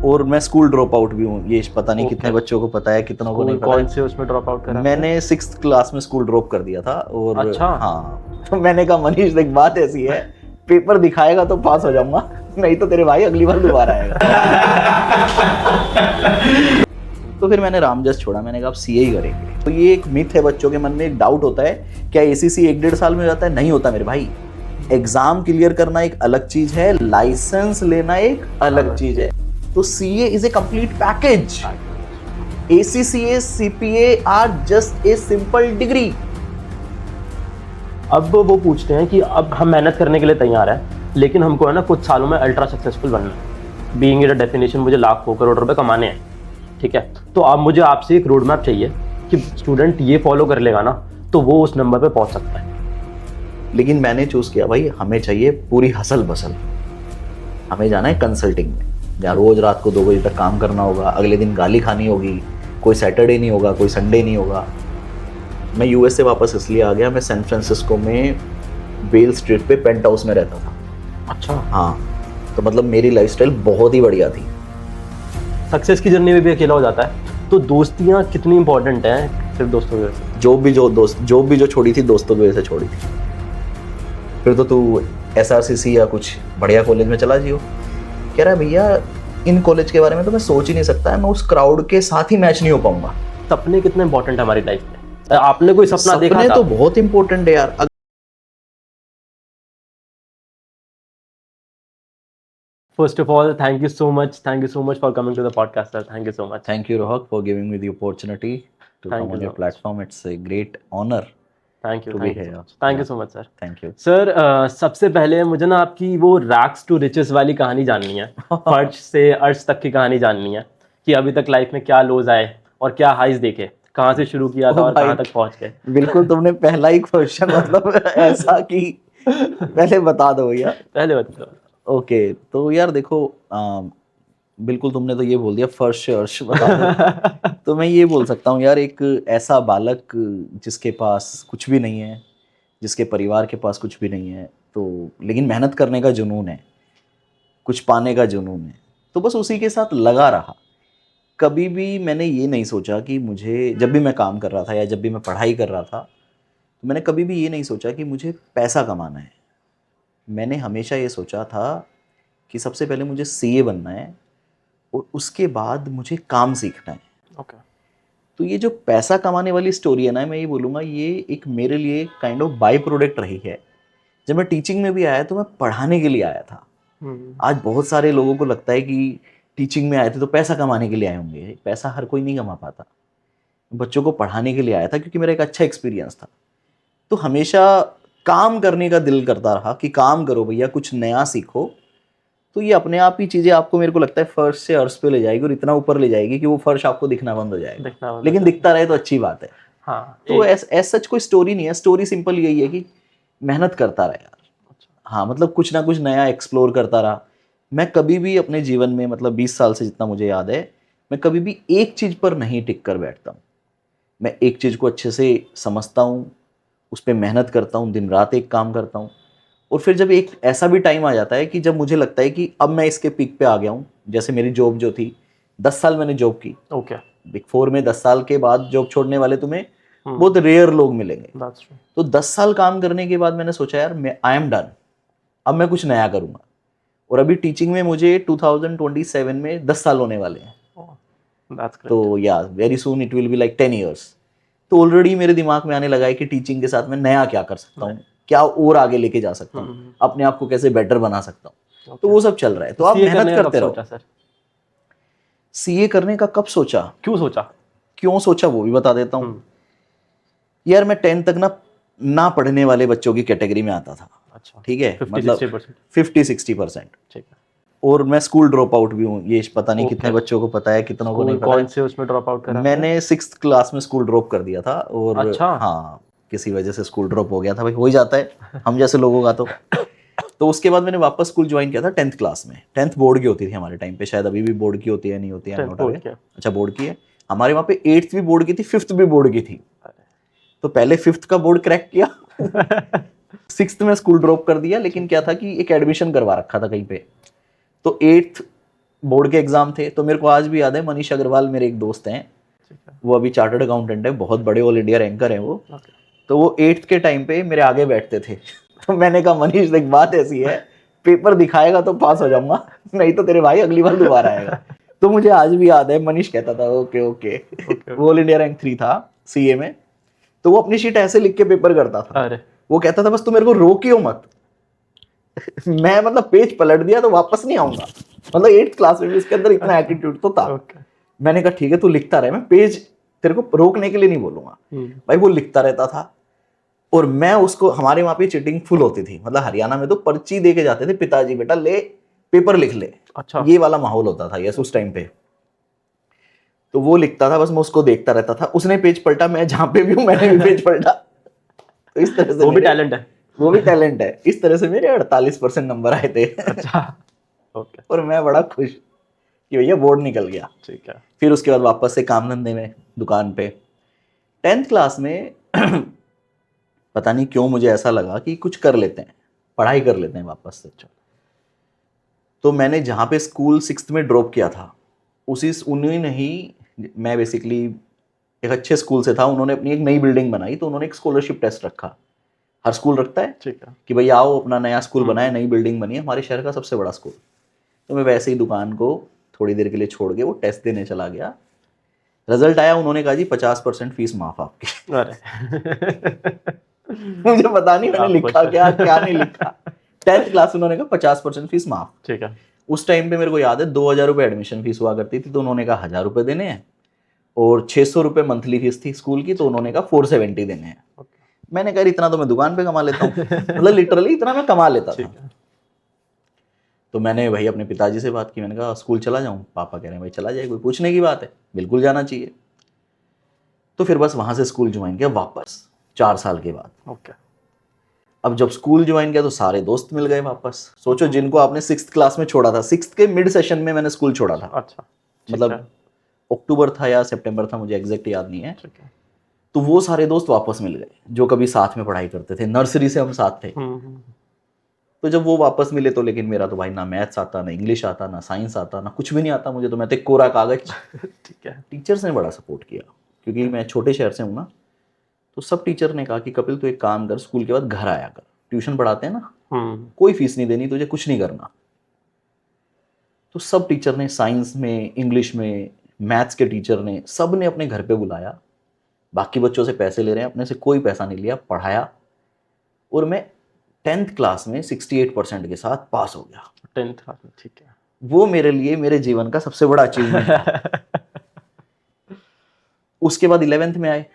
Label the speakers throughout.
Speaker 1: और मैं school drop out भी हूँ। ये पता नहीं कितने बच्चों को पता है, कितनों को नहीं पता
Speaker 2: कौन
Speaker 1: है।
Speaker 2: से उसमें ड्रॉप आउट करा?
Speaker 1: मैंने 6th क्लास में स्कूल ड्रॉप कर दिया था। और
Speaker 2: अच्छा।
Speaker 1: हाँ, तो मैंने कहा मनीष एक बात ऐसी है, पेपर दिखाएगा तो पास हो जाऊंगा, नहीं तो तेरे भाई अगली बार दोबारा आएगा। तो फिर मैंने रामजस छोड़ा, मैंने कहा अब सीए ही करेंगे। तो ये एक मिथ है, बच्चों के मन में एक डाउट होता है, क्या एसीसी 1-1.5 साल में हो जाता है? नहीं होता मेरे भाई। एग्जाम क्लियर करना एक अलग चीज है, लाइसेंस लेना एक अलग चीज है। तो CA is a complete package. ACCA, CPA are just a simple degree.
Speaker 2: अब वो पूछते हैं कि अब हम मेहनत करने के लिए तैयार हैं, लेकिन हमको है ना कुछ सालों में अल्ट्रा सक्सेसफुल बनना है। बीइंग इट अ डेफिनेशन मुझे लाखों करोड़ रुपए कमाने हैं, ठीक है। तो अब मुझे आपसे एक रोड मैप चाहिए कि स्टूडेंट ये फॉलो कर लेगा ना तो वो उस नंबर पे पहुंच सकता है।
Speaker 1: लेकिन मैंने चूज किया भाई, हमें चाहिए पूरी हसल बसल। हमें जाना है कंसल्टिंग में, जहाँ रोज रात को 2 बजे तक काम करना होगा, अगले दिन गाली खानी होगी, कोई सैटरडे नहीं होगा, कोई संडे नहीं होगा। मैं यूएस से वापस इसलिए आ गया, मैं सैन फ्रांसिस्को में बेल स्ट्रीट पे पेंट हाउस में रहता था।
Speaker 2: अच्छा।
Speaker 1: हाँ, तो मतलब मेरी लाइफस्टाइल बहुत ही बढ़िया थी।
Speaker 2: सक्सेस की जर्नी में भी अकेला हो जाता है, तो दोस्तियाँ कितनी इंपॉर्टेंट हैं सिर्फ दोस्तों की वजह से?
Speaker 1: जॉब भी जो छोड़ी थी दोस्तों की वजह से छोड़ी थी। फिर तो तू SRCC या कुछ बढ़िया कॉलेज में चला जियो। कह रहा है भैया इन कॉलेज के बारे में तो मैं सोच ही नहीं सकता, मैं उस क्राउड के साथ ही मैच नहीं हो पाऊंगा।
Speaker 2: सपने कितने इंपॉर्टेंट है हमारी लाइफ में? आपने कोई सपना देखा
Speaker 1: सपने
Speaker 2: था?
Speaker 1: तो बहुत इंपॉर्टेंट है यार।
Speaker 2: First of all, thank you so much for coming to the podcast, sir. Thank you so much.
Speaker 1: Thank you, Rohak, for giving me the opportunity to
Speaker 2: Thank
Speaker 1: come
Speaker 2: you
Speaker 1: on your
Speaker 2: so much.
Speaker 1: platform. It's a great honor
Speaker 2: Thank you
Speaker 1: to be
Speaker 2: so
Speaker 1: here.
Speaker 2: much. Thank you
Speaker 1: Yeah.
Speaker 2: so much, sir.
Speaker 1: Thank you.
Speaker 2: Sir सबसे पहले मुझे ना आपकी वो rags to riches वाली कहानी जाननी है। फर्श से अर्श तक की कहानी जाननी है कि अभी तक लाइफ में क्या लोज आए और क्या हाइज देखे, कहाँ से शुरू किया था
Speaker 1: ओ
Speaker 2: और
Speaker 1: भाई,
Speaker 2: कहाँ तक पहुँच गए।
Speaker 1: बिल्कुल तुमने पहला ही क्वेश्चन मतलब ऐसा कि पहले बता दो भैया।
Speaker 2: पहले बताओ।
Speaker 1: ओके, तो यार देखो, बिल्कुल तुमने तो ये बोल दिया फर्श से अर्श बता दो। तो मैं ये बोल सकता हूँ यार, एक ऐसा बालक जिसके पास कुछ भी नहीं है, जिसके परिवार के पास कुछ भी नहीं है, तो लेकिन मेहनत करने का जुनून है, कुछ पाने का जुनून है, तो बस उसी के साथ लगा रहा। कभी भी मैंने ये नहीं सोचा कि मुझे, जब भी मैं काम कर रहा था या जब भी मैं पढ़ाई कर रहा था, तो मैंने कभी भी ये नहीं सोचा कि मुझे पैसा कमाना है। मैंने हमेशा ये सोचा था कि सबसे पहले मुझे सीए बनना है और उसके बाद मुझे काम सीखना है।
Speaker 2: ओके।
Speaker 1: तो ये जो पैसा कमाने वाली स्टोरी है ना, मैं ये बोलूँगा ये एक मेरे लिए काइंड ऑफ बाई प्रोडक्ट रही है। जब मैं टीचिंग में भी आया तो मैं पढ़ाने के लिए आया था। आज बहुत सारे लोगों को लगता है कि टीचिंग में आए थे तो पैसा कमाने के लिए आए होंगे। पैसा हर कोई नहीं कमा पाता। बच्चों को पढ़ाने के लिए आया था क्योंकि मेरा एक अच्छा एक्सपीरियंस था। तो हमेशा काम करने का दिल करता रहा कि काम करो भैया, कुछ नया सीखो। तो ये अपने आप ही चीज़ें आपको, मेरे को लगता है, फर्श से अर्श पे ले जाएगी और इतना ऊपर ले जाएगी कि वो फर्श आपको दिखना बंद हो जाएगा। लेकिन दिखता रहे तो अच्छी बात है।
Speaker 2: हाँ,
Speaker 1: तो ऐसा सच कोई स्टोरी नहीं है। स्टोरी सिंपल यही है कि मेहनत करता रहे यार। हाँ, मतलब कुछ ना कुछ नया एक्सप्लोर करता रहा। मैं कभी भी अपने जीवन में, मतलब 20 साल से जितना मुझे याद है, मैं कभी भी एक चीज़ पर नहीं टिक कर बैठता हूँ। मैं एक चीज़ को अच्छे से समझता हूँ, उस पर मेहनत करता हूँ, दिन रात एक काम करता हूँ। और फिर जब एक ऐसा भी टाइम आ जाता है कि जब मुझे लगता है कि अब मैं इसके पीक पे आ गया हूँ, जैसे मेरी जॉब जो थी, 10 साल मैंने जॉब की।
Speaker 2: ओके।
Speaker 1: बिग 4 में 10 साल के बाद जॉब छोड़ने वाले तुम्हें बहुत रेयर लोग मिलेंगे। तो 10 साल काम करने के बाद मैंने सोचा यार, मैं आई एम डन, अब मैं कुछ नया करूँगा। और अभी टीचिंग में मुझे 2027 में 10 साल होने वाले हैं। तो या very soon it will be like 10 years. तो ऑलरेडी मेरे दिमाग में आने लगा है कि टीचिंग के साथ मैं नया क्या कर सकता हूँ, क्या और आगे लेके जा सकता हूँ, अपने आप को कैसे बेटर बना सकता हूँ। तो वो सब चल रहा है। तो आप मेहनत करते रहो। सीए करने का कब सोचा, क्यों सोचा वो भी बता देता हूँ। यार मैं 10th तक ना पढ़ने वाले बच्चों की कैटेगरी में आता था। अच्छा, ठीक है, मतलब 50-60%। ठीक है। और मैं स्कूल ड्रॉप आउट भी हूँ। ये पता नहीं कितने बच्चों को पता है, कितनों को नहीं पता है।
Speaker 2: कौन से उसमें ड्रॉप आउट करा?
Speaker 1: मैंने 6th क्लास में स्कूल ड्रॉप कर दिया था। और
Speaker 2: अच्छा।
Speaker 1: हाँ, किसी वजह से स्कूल ड्रॉप हो गया था भाई, हो ही जाता है हम जैसे लोगों का। तो उसके बाद मैंने वापस स्कूल ज्वाइन किया था 10th क्लास में। 10th बोर्ड की होती थी हमारे टाइम पे, शायद अभी भी बोर्ड की होती है, नहीं होती है, नोट है। अच्छा, बोर्ड की है। हमारे वहाँ पे 8th भी बोर्ड की थी, 5th भी बोर्ड की थी। तो पहले 5th का बोर्ड क्रैक किया 6th में स्कूल ड्रॉप कर दिया। लेकिन क्या था कि एक एडमिशन करवा रखा था कहीं पे, तो 8th बोर्ड के एग्जाम थे, तो मेरे को आज भी याद है, मनीष अग्रवाल मेरे एक दोस्त हैं,
Speaker 2: ठीक है।
Speaker 1: वो अभी चार्टर्ड अकाउंटेंट है, बहुत बड़े ऑल इंडिया रैंकर हैं वो।
Speaker 2: ओके।
Speaker 1: तो वो 8th के टाइम पे मेरे आगे बैठते थे। तो मैंने कहा मनीष देख बात ऐसी है, पेपर दिखाएगा तो पास हो जाऊंगा, नहीं तो तेरे भाई अगली बार दोबारा आएगा। तो मुझे आज भी याद है, मनीष कहता था ओके ओके। वो ऑल इंडिया रैंक 3 था सीए में, तो वो अपनी शीट ऐसे लिख के पेपर करता था।
Speaker 2: अरे
Speaker 1: वो कहता था बस तू मेरे को रोकियो मत। मैं मतलब पेज पलट दिया तो वापस नहीं आऊंगा। मतलब 8th क्लास में भी उसके अंदर इतना एटीट्यूड तो था।
Speaker 2: ओके।
Speaker 1: मैंने कहा ठीक है तू लिखता रहे, मैं पेज तेरे को रोकने के लिए नहीं बोलूंगा। भाई वो लिखता रहता था, और मैं उसको, हमारे वहां पे चीटिंग फुल होती थी, मतलब हरियाणा में तो पर्ची दे के जाते थे, पिताजी बेटा ले पेपर लिख ले,
Speaker 2: अच्छा।
Speaker 1: ये वाला माहौल होता था यस उस टाइम पे। तो वो लिखता था, बस मैं उसको देखता रहता था, उसने पेज पलटा, मैं जहां पे भी हूं मैंने भी पेज पलटा। तो इस तरह से
Speaker 2: वो भी टैलेंट है।
Speaker 1: वो भी टैलेंट है। इस तरह से मेरे 48% नंबर आए थे।
Speaker 2: अच्छा। ओके।
Speaker 1: और मैं बड़ा खुश कि भैया बोर्ड निकल गया।
Speaker 2: ठीक है।
Speaker 1: फिर उसके बाद वापस से काम धंधे में, दुकान पे। 10th क्लास में पता नहीं क्यों मुझे ऐसा लगा कि कुछ कर लेते हैं, पढ़ाई कर लेते हैं वापस से। तो मैंने जहाँ पे स्कूल 6th में ड्रॉप किया था, उन्हीं ने ही, मैं बेसिकली एक अच्छे स्कूल से था, उन्होंने अपनी एक नई बिल्डिंग बनाई, तो उन्होंने एक स्कॉलरशिप टेस्ट रखा, हर स्कूल रखता है
Speaker 2: ठीक है।
Speaker 1: कि भाई आओ अपना नया स्कूल बनाए, नई बिल्डिंग बनी है, हमारे शहर का सबसे बड़ा स्कूल। तो मैं वैसे ही दुकान को थोड़ी देर के लिए छोड़ के वो टेस्ट देने चला गया। रिजल्ट आया, उन्होंने कहा जी 50% फीस माफ आपकी।
Speaker 2: अरे
Speaker 1: मुझे पता नहीं मैंने
Speaker 2: आप
Speaker 1: लिखा
Speaker 2: खुश
Speaker 1: क्या क्या नहीं लिखा। 10th क्लास में उन्होंने कहा 50% फीस माफ।
Speaker 2: ठीक है।
Speaker 1: उस टाइम पे मेरे को याद है 2000 रुपये एडमिशन फीस हुआ करती थी, तो उन्होंने कहा 1000 रुपये देने हैं, और 600 रुपये मंथली फीस थी स्कूल की, तो उन्होंने कहा 470 देने हैं। मैंने कहा इतना तो मैं दुकान पे कमा लेता हूँ, मतलब लिटरली इतना मैं कमा लेता था। तो मैंने भाई अपने पिताजी से बात की, मैंने कहा स्कूल चला जाऊँ? पापा कह रहे हैं भाई चला जाए, कोई पूछने की बात है, बिल्कुल जाना चाहिए। तो फिर बस वहाँ से स्कूल ज्वाइन किया वापस 4 साल के बाद।
Speaker 2: ओके।
Speaker 1: अब जब स्कूल ज्वाइन किया तो सारे दोस्त मिल गए वापस। सोचो जिनको आपने 6th क्लास में छोड़ा था, 6th के मिड सेशन में मैंने स्कूल छोड़ा था।
Speaker 2: अच्छा।
Speaker 1: मतलब अक्टूबर था या सितंबर था, मुझे एग्जैक्ट याद नहीं है।
Speaker 2: ठीक है।
Speaker 1: तो वो सारे दोस्त वापस मिल गए जो कभी साथ में पढ़ाई करते थे, नर्सरी से हम साथ थे। तो जब वो वापस मिले तो, लेकिन मेरा तो भाई ना मैथ्स आता, ना इंग्लिश आता, ना साइंस आता, ना कुछ भी नहीं आता मुझे, तो मैं तो एक कोरा कागज।
Speaker 2: ठीक है।
Speaker 1: टीचर्स ने बड़ा सपोर्ट किया, क्योंकि मैं छोटे शहर से हूँ ना, तो सब टीचर ने कहा कि कपिल तू एक काम कर, स्कूल के बाद घर आया कर, ट्यूशन पढ़ाते हैं ना, कोई फीस नहीं देनी तुझे, कुछ नहीं करना। तो सब टीचर ने, साइंस में, इंग्लिश में, मैथ्स के टीचर ने, सब ने अपने घर पे बुलाया, बाकी बच्चों से पैसे ले रहे हैं, अपने से कोई पैसा नहीं लिया, पढ़ाया, और मैं 10th क्लास में 68% के साथ पास हो गया।
Speaker 2: 10th क्लास में? ठीक है।
Speaker 1: वो मेरे लिए मेरे जीवन का सबसे बड़ा अचीवमेंट था। उसके बाद 11th में आए।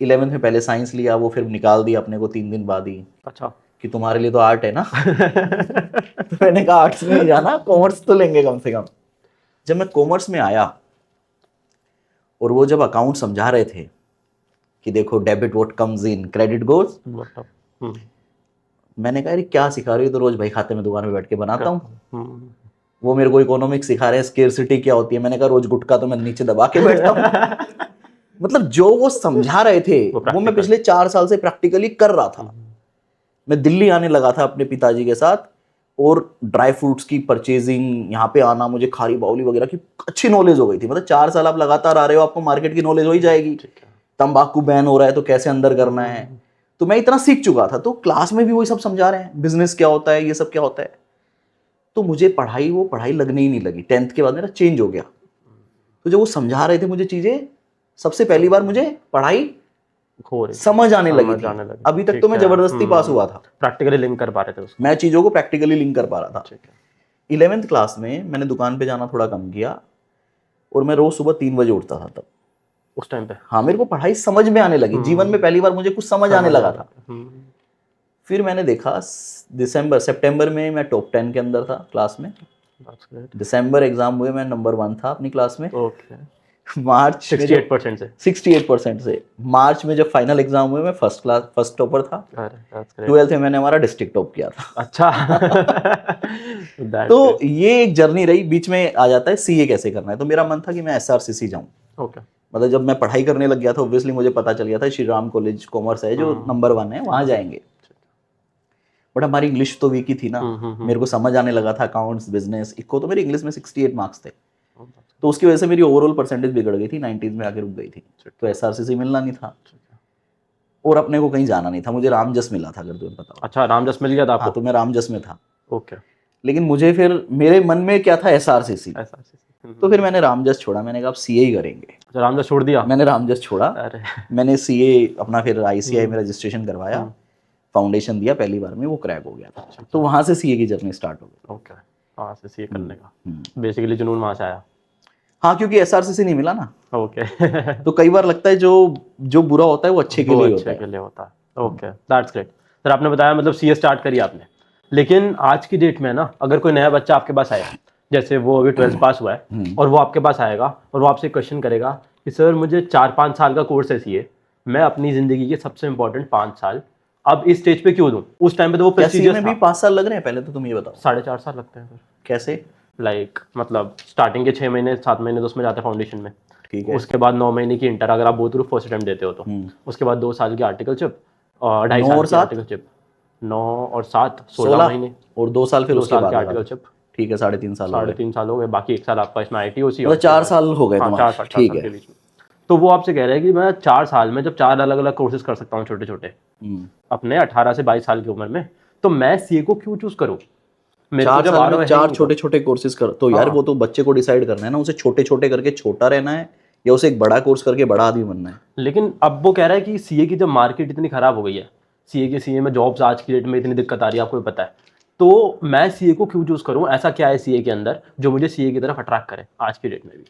Speaker 1: 11th में पहले साइंस लिया, वो फिर निकाल दिया अपने को 3 दिन बाद ही।
Speaker 2: अच्छा।
Speaker 1: कि तुम्हारे लिए तो आर्ट है ना। तो मैंने कहा आर्ट्स में नहीं जाना, कॉमर्स तो लेंगे कम से कम। जब मैं कॉमर्स में आया और वो जब अकाउंट समझा रहे थे कि देखो debit what comes in, credit goes, मैंने कहा अरे क्या सिखा रही हो, तो रोज भाई खाते में दुकान में बैठ के बनाता हूँ। वो मेरे को इकोनॉमिक्स सिखा रहे हैं, स्केर्सिटी क्या होती है, मैंने कहा रोज गुटखा तो मैं नीचे दबा के बैठता हूँ। मतलब जो वो समझा रहे थे वो मैं पिछले 4 साल से प्रैक्टिकली कर रहा था। मैं दिल्ली आने लगा था अपने पिताजी के साथ, और ड्राई फ्रूट्स की परचेजिंग, यहाँ पे आना, मुझे खारी बाउली वगैरह की अच्छी नॉलेज हो गई थी। मतलब 4 साल आप लगातार आ रहे हो, आपको मार्केट की नॉलेज हो ही जाएगी। तंबाकू बैन हो रहा है तो कैसे अंदर करना है, तो मैं इतना सीख चुका था। तो क्लास में भी वही सब समझा रहे हैं, बिजनेस क्या होता है, ये सब क्या होता है। तो मुझे वो पढ़ाई लगने ही नहीं लगी। 10th के बाद मेरा चेंज हो गया। तो जब वो समझा रहे थे मुझे चीजें, सबसे पहली बार मुझे पढ़ाई समझ आने लगी थी। अभी तक तो मैं जबरदस्ती पास हुआ था,
Speaker 2: प्रैक्टिकली लिंक कर पा रहे थे उसको।
Speaker 1: मैं चीजों को प्रैक्टिकली लिंक कर पा रहा था। 11th क्लास में मैंने दुकान पे जाना थोड़ा कम किया, और मैं रोज सुबह 3 बजे उठता था तब,
Speaker 2: उस टाइम पे।
Speaker 1: हाँ, मेरे को पढ़ाई समझ में आने लगी। जीवन में पहली बार मुझे कुछ समझ आने लगा था। फिर मैंने देखा सितंबर में मैं टॉप 10 के अंदर था क्लास में। दिसंबर एग्जाम हुए, मैं नंबर 1 था अपनी क्लास में। मार्च 68% से मार्च में जब फाइनल एग्जाम हुए, मैं फर्स्ट टॉपर था। 12th में मैंने हमारा डिस्ट्रिक्ट टॉप किया था।
Speaker 2: अच्छा।
Speaker 1: तो ये एक जर्नी रही। बीच में आ जाता है सीए कैसे करना है, तो मेरा मन था कि मैं एसआरसीसी जाऊं। मतलब जब मैं पढ़ाई करने लग गया था, ऑब्वियसली मुझे पता चल गया था श्री राम कॉलेज कॉमर्स है जो नंबर 1 है, वहां जाएंगे। बट हमारी इंग्लिश तो वीक ही थी ना, मेरे को समझ आने लगा था अकाउंट्स, बिजनेस, इको, तो मेरी इंग्लिश में 68 मार्क्स थे, तो उसकी वजह से मेरी ओवरऑल परसेंटेज बिगड़ गई थी, 90s में आके रुक गई थी, तो एसआरसीसी मिलना नहीं था और अपने को कहीं जाना नहीं था, मुझे रामजस मिला था, अगर तुम्हें पता हो।
Speaker 2: अच्छा, रामजस मिल गया था
Speaker 1: हाँ,
Speaker 2: आपको?
Speaker 1: तो मैं रामजस में था,
Speaker 2: ओके,
Speaker 1: लेकिन मुझे फिर मेरे मन में क्या था, एसआरसीसी,
Speaker 2: एसआरसीसी।
Speaker 1: तो फिर मैंने रामजस छोड़ा, मैंने कहा अब सीए ही करेंगे,
Speaker 2: अच्छा, रामजस छोड़ दिया?
Speaker 1: मैंने रामजस छोड़ा,
Speaker 2: अरे
Speaker 1: मैंने सीए अपना फिर आईसीआई में रजिस्ट्रेशन करवाया, फाउंडेशन दिया पहली बार में, वो क्रैक हो गया था, तो वहाँ से सीए की जर्नी स्टार्ट हो गई।
Speaker 2: ओके, वहाँ से सीए करने का बेसिकली जुनून वहाँ से आया।
Speaker 1: हाँ, क्योंकि एसआरसीसी नहीं मिला ना,
Speaker 2: ओके
Speaker 1: तो कई बार लगता है जो बुरा होता है वो अच्छे के
Speaker 2: वो
Speaker 1: लिए
Speaker 2: अच्छे
Speaker 1: होता
Speaker 2: के
Speaker 1: है।
Speaker 2: लिए होता है। Okay, that's great. सर आपने बताया मतलब सीए स्टार्ट करी आपने, लेकिन आज की डेट में ना अगर कोई नया बच्चा आपके पास आया, जैसे वो अभी 12th पास हुआ है और वो आपके पास आएगा और वो आपसे क्वेश्चन करेगा कि सर मुझे 4-5 साल का कोर्स है सीए, मैं अपनी ज़िंदगी के सबसे इंपॉर्टेंट 5 साल अब इस स्टेज पे क्यों दूं? उस टाइम पे तो वो
Speaker 1: क्या सीए
Speaker 2: प्रेस्टिजियस
Speaker 1: में
Speaker 2: था।
Speaker 1: भी 5 साल लग रहे हैं? पहले तो तुम ये बताओ।
Speaker 2: 4.5 साल लगते हैं सर।
Speaker 1: कैसे?
Speaker 2: लाइक मतलब स्टार्टिंग के 6 महीने 7 महीने तो उसमें जाते हैं फाउंडेशन में,
Speaker 1: ठीक है।
Speaker 2: उसके बाद 9 महीने की इंटर अगर आप बोथ थ्रू फर्स्ट अटेम्प्ट देते हो तो, उसके बाद 2 साल की आर्टिकलशिप और 2.5
Speaker 1: 9
Speaker 2: साल
Speaker 1: और
Speaker 2: की
Speaker 1: 7?
Speaker 2: आर्टिकलशिप, 9 और 7 16 महीने
Speaker 1: और 2 साल फिर
Speaker 2: 2
Speaker 1: उसके
Speaker 2: साल
Speaker 1: बाद
Speaker 2: की
Speaker 1: लगा दो।
Speaker 2: आर्टिकलशिप,
Speaker 1: ठीक है, 3.5 साल हो गए,
Speaker 2: 3.5 साल हो गए, बाकी 1 साल आपका इसमें आईटीओसी
Speaker 1: मतलब 4 साल हो गए
Speaker 2: हाँ
Speaker 1: तुम्हारे।
Speaker 2: 4
Speaker 1: ठीक
Speaker 2: साल के
Speaker 1: है।
Speaker 2: बीच में। तो वो आपसे कह रहा है कि मैं 4 साल में जब 4 अलग अलग कोर्सेज कर सकता हूँ छोटे छोटे अपने 18 से 22 साल की उम्र में, तो मैं सीए को क्यों चूज करूँ? मेरे को
Speaker 1: 4
Speaker 2: जब
Speaker 1: साल
Speaker 2: ROI
Speaker 1: में
Speaker 2: है
Speaker 1: 4
Speaker 2: नहीं
Speaker 1: छोटे छोटे कोर्सेज कर, तो यार
Speaker 2: हाँ।
Speaker 1: वो तो बच्चे को डिसाइड करना है ना, उसे छोटे छोटे करके छोटा रहना है या उसे एक बड़ा कोर्स करके बड़ा आदमी बनना है।
Speaker 2: लेकिन अब वो कह रहा है कि सीए की जब मार्केट इतनी खराब हो गई है, सीए में जॉब्स आज की डेट में इतनी दिक्कत आ रही है, आपको भी पता है, तो मैं सीए को क्यों चूज करूं? ऐसा क्या है सीए के अंदर जो मुझे सीए की तरफ अट्रैक्ट करे आज की डेट में भी?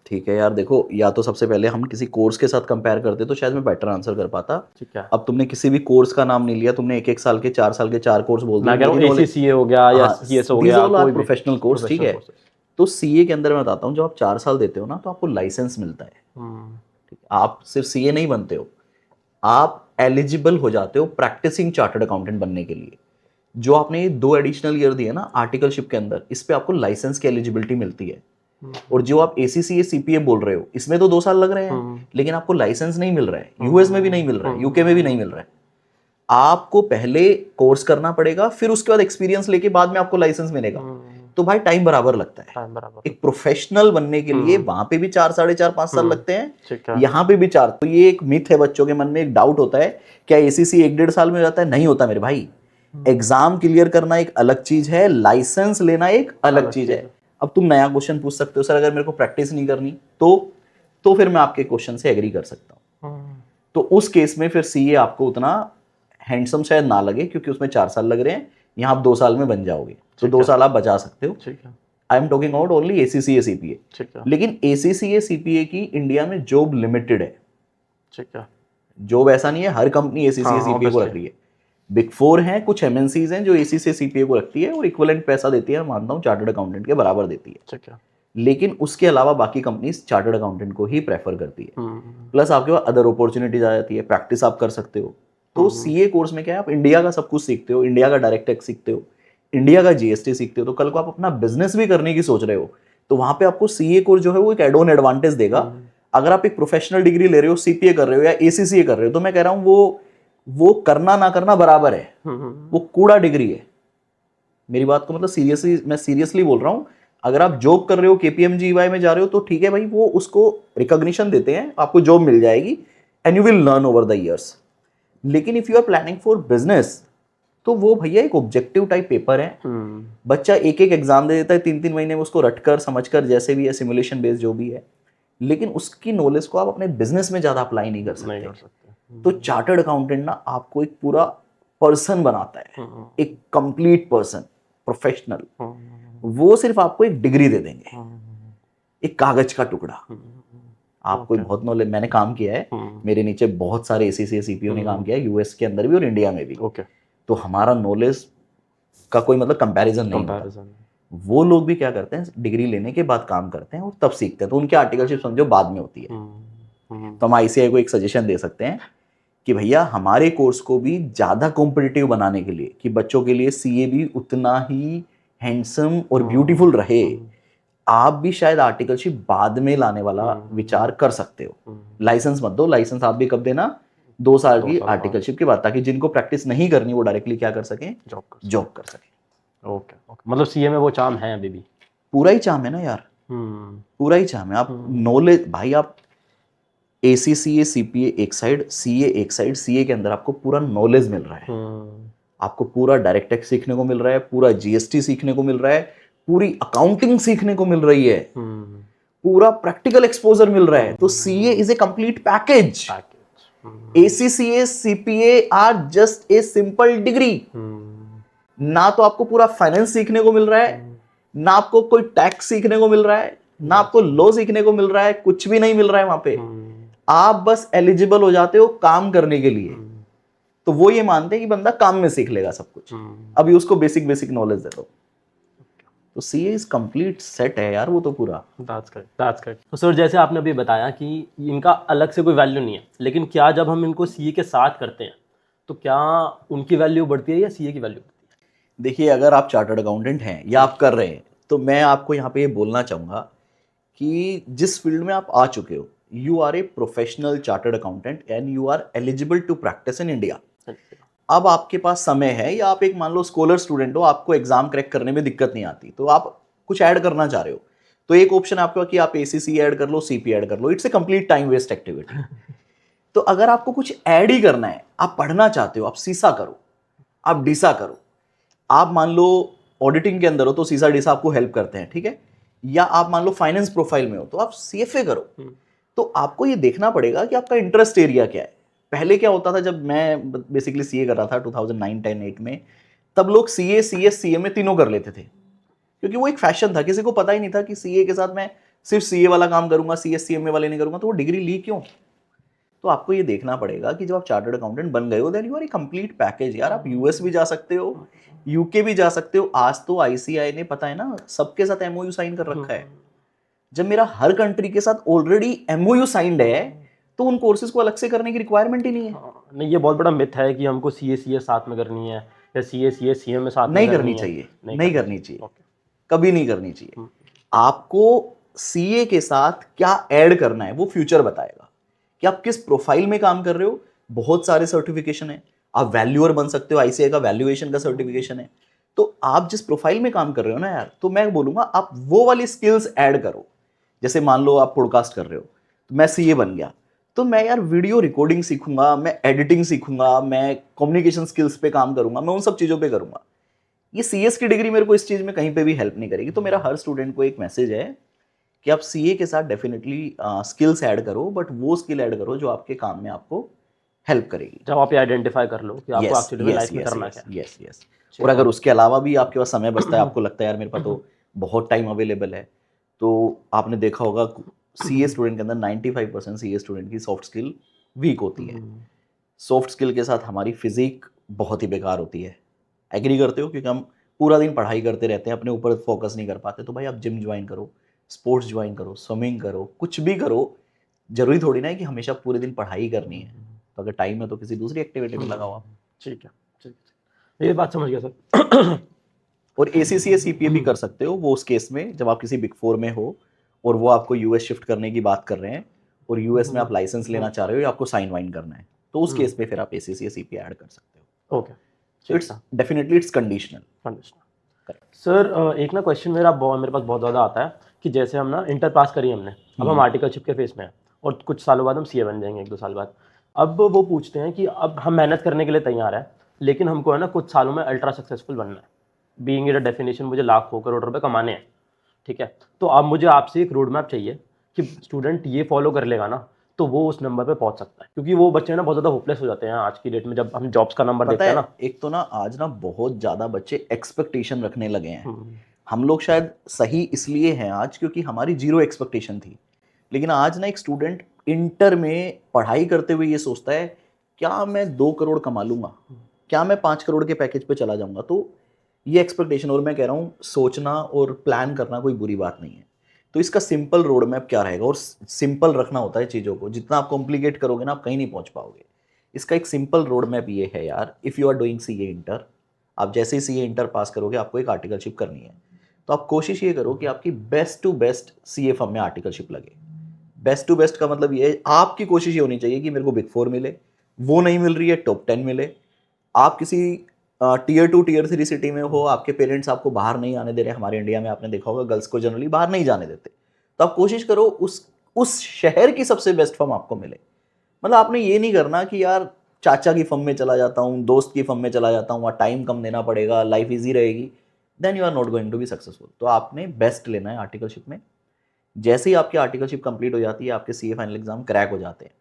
Speaker 1: ठीक है यार, देखो, या तो सबसे पहले हम किसी कोर्स के साथ कंपेयर करते तो शायद मैं बेटर आंसर कर पाता।
Speaker 2: ठीक है,
Speaker 1: अब तुमने किसी भी कोर्स का नाम नहीं लिया, तुमने एक साल के 4 साल के 4 कोर्स बोल दिए।
Speaker 2: मैं कह रहा हूँ ACCA हो गया या CS हो गया, कोई भी
Speaker 1: प्रोफेशनल कोर्स, ठीक है। तो सीए के अंदर मैं बताता हूँ, जब आप 4 साल देते हो ना तो आपको लाइसेंस मिलता है। ठीक है? आप सिर्फ सीए नहीं बनते हो, आप एलिजिबल हो जाते हो प्रैक्टिसिंग चार्टर्ड अकाउंटेंट बनने के लिए। जो आपने 2 एडिशनल ईयर दिए ना आर्टिकलशिप के अंदर, इस पे आपको लाइसेंस की एलिजिबिलिटी मिलती है। और जो आप ACCA CPA बोल रहे हो, इसमें तो 2 साल लग रहे हैं, लेकिन आपको लाइसेंस नहीं मिल रहा है। यूएस में भी नहीं मिल रहा है, यूके में भी नहीं मिल रहा है। आपको पहले कोर्स करना पड़ेगा, फिर उसके बाद एक्सपीरियंस लेके बाद में आपको लाइसेंस मिलेगा। तो भाई टाइम बराबर लगता है। एक प्रोफेशनल बनने के लिए वहां पे भी 4 साढ़े 4 5 साल लगते हैं, यहाँ पे भी 4। तो ये एक मिथ है, बच्चों के मन में एक डाउट होता है, क्या ACC 1-1.5 साल में हो जाता है? नहीं होता मेरे भाई। एग्जाम क्लियर करना एक अलग चीज है, लाइसेंस लेना एक अलग चीज है। अब तुम नया क्वेश्चन पूछ सकते हो, सर अगर मेरे को प्रैक्टिस नहीं करनी तो फिर मैं आपके क्वेश्चन से एग्री कर सकता हूँ। तो उस केस में फिर सीए आपको उतना हैंडसम शायद ना लगे, क्योंकि उसमें 4 साल लग रहे हैं, यहाँ आप 2 साल में बन जाओगे, तो 2 साल आप बचा सकते हो। I am talking about only ACCA CPA। लेकिन ACCA CPA की इंडिया में जॉब लिमिटेड है। जॉब ऐसा नहीं है हर कंपनी ACCA CPA को रख रही है। बिग 4 हैं, कुछ MNCs हैं जो ACCA CPA को रखती है और इक्विवेलेंट पैसा देती है, मानता हूँ चार्टर्ड अकाउंटेंट के बराबर देती है। लेकिन उसके अलावा बाकी कंपनीज चार्टर्ड अकाउंटेंट को ही प्रेफर करती है। प्लस आपके पास अदर अपॉर्चुनिटीज आ जाती है, प्रैक्टिस आप कर सकते हो। तो सीए कोर्स में क्या है, आप इंडिया का सब कुछ सीखते हो, इंडिया का डायरेक्ट टैक्स सीखते हो, इंडिया का GST सीखते हो। तो कल को आप अपना बिजनेस भी करने की सोच रहे हो तो वहां पे आपको सीए कोर्स जो है वो एक एड ऑन एडवांटेज देगा। अगर आप एक प्रोफेशनल डिग्री ले रहे हो, CPA कर रहे हो या ACCA कर रहे हो, तो मैं कह रहा हूँ वो करना ना करना बराबर है, वो कूड़ा डिग्री है। मेरी बात को मतलब सीरियसली, मैं सीरियसली बोल रहा हूँ। अगर आप जॉब कर रहे हो, KPMG EY में जा रहे हो, तो ठीक है भाई, वो उसको रिकॉग्निशन देते हैं, आपको जॉब मिल जाएगी and you will learn over the years. लेकिन if you are planning for business, तो वो भैया एक ऑब्जेक्टिव टाइप पेपर है। बच्चा एक एक एग्जाम दे देता है, 3-3 महीने में उसको रटकर समझकर, जैसे भी है सिमुलेशन बेस्ड जो भी है, लेकिन उसकी नॉलेज को आप अपने बिजनेस में ज्यादा अप्लाई नहीं कर सकते। तो चार्टर्ड अकाउंटेंट ना आपको एक पूरा पर्सन बनाता है, एक कंप्लीट पर्सन, प्रोफेशनल। वो सिर्फ आपको एक डिग्री दे देंगे, एक कागज का टुकड़ा। आपको बहुत नॉलेज, मैंने काम किया है, मेरे नीचे बहुत सारे ACCA CPO ने काम किया है, यूएस के अंदर भी और इंडिया में भी। तो हमारा नॉलेज का कोई मतलब कंपैरिजन नहीं होता। वो लोग भी क्या करते हैं, डिग्री लेने के बाद काम करते हैं और तब सीखते हैं, तो उनकी आर्टिकलशिप समझो बाद में होती है। तो हम ICAI को एक सजेशन दे सकते हैं कि भैया हमारे कोर्स को भी ज़्यादा कॉम्पिटिटिव बनाने के लिए, कि बच्चों के लिए CA भी उतना ही हैंडसम और ब्यूटीफुल रहे, आप भी शायद आर्टिकलशिप बाद में लाने वाला विचार कर सकते हो। लाइसेंस मत दो, लाइसेंस आप भी कब देना, 2 साल
Speaker 2: 2
Speaker 1: की
Speaker 2: साल, हाँ।
Speaker 1: आर्टिकलशिप के बाद, ताकि जिनको प्रैक्टिस नहीं करनी वो डायरेक्टली क्या कर सकें, जॉब कर सकें।
Speaker 2: ओके ओके, मतलब सीए में वो चाम है अभी भी।
Speaker 1: पूरा ही चाम है ना यार, पूरा ही चाम है। आप नॉलेज भाई, आप ACCA CPA एक साइड, CA एक साइड, CA के अंदर आपको पूरा नॉलेज मिल रहा है, आपको पूरा डायरेक्ट टैक्स सीखने को मिल रहा है, पूरा GST सीखने को मिल रहा है, पूरी अकाउंटिंग सीखने को मिल रही है, पूरा प्रैक्टिकल एक्सपोजर मिल रहा है। तो CA is a complete package. ACCA CPA are just a simple degree. ना तो आपको पूरा फाइनेंस सीखने को मिल रहा है, ना आपको कोई टैक्स सीखने को मिल रहा है, ना आपको लॉ सीखने को मिल रहा है, कुछ भी नहीं मिल रहा है वहां पे। आप बस एलिजिबल हो जाते हो काम करने के लिए। तो वो ये मानते हैं कि बंदा काम में सीख लेगा सब कुछ, अभी उसको बेसिक बेसिक नॉलेज दे दो। तो CA इज कंप्लीट सेट है यार वो तो पूरा।
Speaker 2: That's correct. तो सर जैसे आपने अभी बताया कि इनका अलग से कोई वैल्यू नहीं है, लेकिन क्या जब हम इनको सीए के साथ करते हैं तो क्या उनकी वैल्यू बढ़ती है या सीए की वैल्यू बढ़ती है?
Speaker 1: देखिए, अगर आप चार्टर्ड अकाउंटेंट हैं या आप कर रहे हैं, तो मैं आपको यहाँ पे ये बोलना चाहूँगा कि जिस फील्ड में आप आ चुके हो, you are a professional chartered accountant and you are eligible to practise in India. अब आपके पास समय है, या आप एक मान लो स्कॉलर स्टूडेंट हो, आपको एग्जाम क्रैक करने में दिक्कत नहीं आती, तो आप कुछ ऐड करना चाह रहे हो, तो एक ऑप्शन आपका कि आप ACC ऐड कर लो, CP ऐड कर लो। It's a complete time waste activity. तो अगर आपको कुछ ऐड ही करना है, आप पढ़ना चाहते हो, आप सीसा करो, आप डीसा करो। आप मान लो ऑडिटिंग के अंदर हो तो सीसा डीसा आपको हेल्प करते हैं, ठीक है। या आप मान लो फाइनेंस प्रोफाइल में हो तो आप CFA करो। तो आपको ये देखना पड़ेगा कि आपका इंटरेस्ट एरिया क्या है। पहले क्या होता था, जब मैं बेसिकली CA कर रहा था 2009, 10, 8 में, तब लोग CA, CS, CMA तीनों कर लेते थे, क्योंकि वो एक फैशन था। किसी को पता ही नहीं था कि CA के साथ मैं सिर्फ CA वाला काम करूंगा, CS CMA वाले नहीं करूंगा, तो वो डिग्री ली क्यों। तो आपको ये देखना पड़ेगा कि जब आप चार्टर्ड अकाउंटेंट बन गए हो, then you are a complete package यार। आप US भी जा सकते हो, UK भी जा सकते हो। आज तो ICAI ने, पता है ना, सबके साथ MOU साइन कर रखा है। जब मेरा हर कंट्री के साथ ऑलरेडी MOU साइंड है, तो उन कोर्सेज को अलग से करने की रिक्वायरमेंट ही नहीं है।
Speaker 2: नहीं, ये बहुत बड़ा मिथ है कि हमको CA साथ में करनी है या CA CMA साथ में
Speaker 1: नहीं करनी चाहिए, नहीं करनी चाहिए, कभी नहीं करनी चाहिए। आपको CA के साथ क्या ऐड करना है वो फ्यूचर बताएगा कि आप किस प्रोफाइल में काम कर रहे हो। बहुत सारे सर्टिफिकेशन है, आप वैल्यूअर बन सकते हो, ICAI का वैल्यूएशन का सर्टिफिकेशन है। तो आप जिस प्रोफाइल में काम कर रहे हो ना यार, तो मैं बोलूंगा आप वो वाली स्किल्स ऐड करो। जैसे मान लो आप पॉडकास्ट कर रहे हो, तो मैं CA बन गया, तो मैं यार वीडियो रिकॉर्डिंग सीखूंगा, मैं एडिटिंग सीखूंगा, मैं कम्युनिकेशन स्किल्स पे काम करूंगा, मैं उन सब चीज़ों पे करूंगा। ये CS की डिग्री मेरे को इस चीज़ में कहीं पे भी हेल्प नहीं करेगी। तो मेरा हर स्टूडेंट को एक मैसेज है कि आप CA के साथ डेफिनेटली स्किल्स ऐड करो, बट वो स्किल ऐड करो जो आपके काम में आपको हेल्प करेगी।
Speaker 2: जब आप ये आइडेंटिफाई कर लो कि आपको एक्चुअली लाइफ में करना क्या है।
Speaker 1: यस। और अगर उसके अलावा भी आपके पास समय बचता है, आपको लगता है यार मेरे पास तो बहुत टाइम अवेलेबल है, तो आपने देखा होगा CA स्टूडेंट के अंदर 95% CA स्टूडेंट की सॉफ्ट स्किल वीक होती है। सॉफ्ट स्किल के साथ हमारी फिजिक बहुत ही बेकार होती है। एग्री करते हो? क्योंकि हम पूरा दिन पढ़ाई करते रहते हैं, अपने ऊपर फोकस नहीं कर पाते। तो भाई आप जिम ज्वाइन करो, स्पोर्ट्स ज्वाइन करो, स्विमिंग करो, कुछ भी करो। जरूरी थोड़ी ना है कि हमेशा पूरे दिन पढ़ाई करनी है। तो अगर टाइम है तो किसी दूसरी एक्टिविटी में लगाओ आप।
Speaker 2: ठीक है, ये बात समझ गया सर।
Speaker 1: और ACCA CPA भी कर सकते हो, वो उस केस में जब आप किसी बिग 4 में हो और वो आपको US शिफ्ट करने की बात कर रहे हैं, और US में आप लाइसेंस लेना चाह रहे हो या आपको साइन वाइन करना है, तो उस केस पे फिर आप ACCA CPA ऐड कर सकते हो।
Speaker 2: Okay,
Speaker 1: it's definitely it's conditional.
Speaker 2: Sir एक ना क्वेश्चन मेरे पास बहुत ज़्यादा आता है कि जैसे हम ना इंटर पास करी हमने, अब हम आर्टिकलशिप के फेस में हैं और कुछ सालों बाद हम CA बन जाएंगे, 1-2 साल बाद। अब वो पूछते हैं कि अब हम मेहनत करने के लिए तैयार हैं, लेकिन हमको है ना कुछ सालों में अल्ट्रा सक्सेसफुल बनना है। बीइंग इट अ डेफिनेशन मुझे लाखों करोड़ रुपए कमाने हैं, ठीक है। तो अब मुझे आपसे एक रोड मैप चाहिए कि स्टूडेंट ये फॉलो कर लेगा ना तो वो उस नंबर पे पहुंच सकता है, क्योंकि वो बच्चे ना बहुत ज़्यादा होपलेस हो जाते हैं आज की डेट में जब हम जॉब्स का नंबर देखते हैं ना।
Speaker 1: एक तो ना आज ना बहुत ज़्यादा बच्चे एक्सपेक्टेशन रखने लगे हैं। हम लोग शायद सही इसलिए हैं आज क्योंकि हमारी 0 एक्सपेक्टेशन थी। लेकिन आज ना एक स्टूडेंट इंटर में पढ़ाई करते हुए ये सोचता है, क्या मैं 2 करोड़ कमा लूंगा, क्या मैं 5 करोड़ के पैकेज पे चला जाऊंगा। तो ये एक्सपेक्टेशन, और मैं कह रहा हूँ सोचना और प्लान करना कोई बुरी बात नहीं है। तो इसका सिंपल रोड मैप क्या रहेगा, और सिंपल रखना होता है चीज़ों को। जितना आप कॉम्प्लिकेट करोगे ना, आप कहीं नहीं पहुंच पाओगे। इसका एक सिंपल रोड मैप ये है यार, if you are doing CA inter, आप जैसे ही CA इंटर पास करोगे आपको एक आर्टिकलशिप करनी है। तो आप कोशिश ये करो कि आपकी best to best CA firm में आर्टिकलशिप लगे। बेस्ट टू बेस्ट का मतलब ये है, आपकी कोशिश ये होनी चाहिए कि मेरे को बिग 4 मिले, वो नहीं मिल रही है, टॉप 10 मिले। आप किसी टीयर 2 टीयर 3 सिटी में हो, आपके पेरेंट्स आपको बाहर नहीं आने दे रहे। हमारे इंडिया में आपने देखा होगा गर्ल्स को जनरली बाहर नहीं जाने देते, तो आप कोशिश करो उस शहर की सबसे बेस्ट फर्म आपको मिले। मतलब आपने ये नहीं करना कि यार चाचा की फर्म में चला जाता हूँ, दोस्त की फर्म में चला जाता हूँ, वहाँ टाइम कम देना पड़ेगा, लाइफ ईजी रहेगी, then you are not going to be successful. तो आपने बेस्ट लेना है आर्टिकलशिप में। जैसे ही आपकी आर्टिकलशिप कंप्लीट हो जाती है, आपके सीए फाइनल एग्जाम क्रैक हो जाते हैं।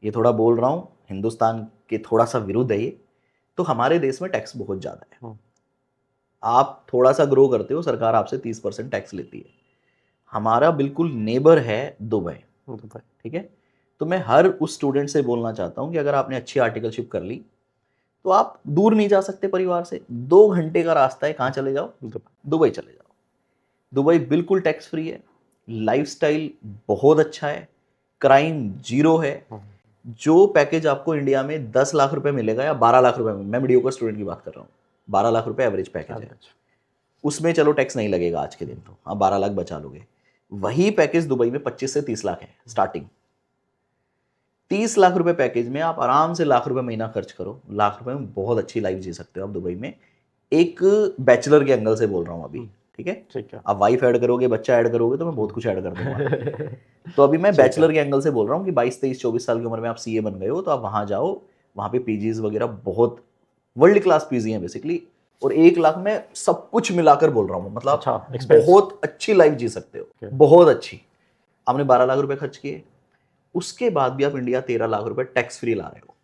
Speaker 1: ये थोड़ा बोल रहा हूँ, हिंदुस्तान के थोड़ा सा विरुद्ध है ये, तो हमारे देश में टैक्स बहुत ज़्यादा है। आप थोड़ा सा ग्रो करते हो, सरकार आपसे 30% टैक्स लेती है। हमारा बिल्कुल नेबर है दुबई, ठीक है। तो मैं हर उस स्टूडेंट से बोलना चाहता हूँ कि अगर आपने अच्छी आर्टिकलशिप कर ली तो आप दूर नहीं जा सकते परिवार से, 2 घंटे का रास्ता है, कहाँ चले जाओ, दुबई चले जाओ। दुबई बिल्कुल टैक्स फ्री है, लाइफस्टाइल बहुत अच्छा है, क्राइम जीरो है। जो पैकेज आपको इंडिया में 10 लाख रुपए मिलेगा या 12 लाख रुपए में, मैं मीडियोकर स्टूडेंट की बात कर रहा हूँ, 12 लाख रुपए एवरेज पैकेज है, उसमें चलो टैक्स नहीं लगेगा आज के दिन, तो आप 12 लाख बचा लोगे। वही पैकेज दुबई में 25 से 30 लाख है स्टार्टिंग। 30 लाख रुपए पैकेज में आप आराम से लाख रुपए महीना खर्च करो, लाख रुपए में बहुत अच्छी लाइफ जी सकते हो आप दुबई में। एक बैचलर के एंगल से बोल रहा हूँ अभी, ठीक है। आप वाइफ ऐड करोगे, बच्चा ऐड करोगे, तो मैं बहुत कुछ ऐड कर दूंगा। तो अभी मैं बैचलर के एंगल से बोल रहा हूँ कि 22, 23, 24 साल की उम्र में आप सीए बन गए हो, तो आप वहाँ जाओ, वहाँ पे पीजीज वगैरह बहुत वर्ल्ड क्लास पीजी हैं बेसिकली, और 1 लाख में सब कुछ मिलाकर बोल रहा हूँ, मतलब
Speaker 2: अच्छा,
Speaker 1: बहुत अच्छी लाइफ जी सकते हो, बहुत अच्छी। आपने 12 लाख रुपए खर्च किए, उसके बाद भी आप इंडिया 13 लाख रुपए टैक्स फ्री ला रहे हो।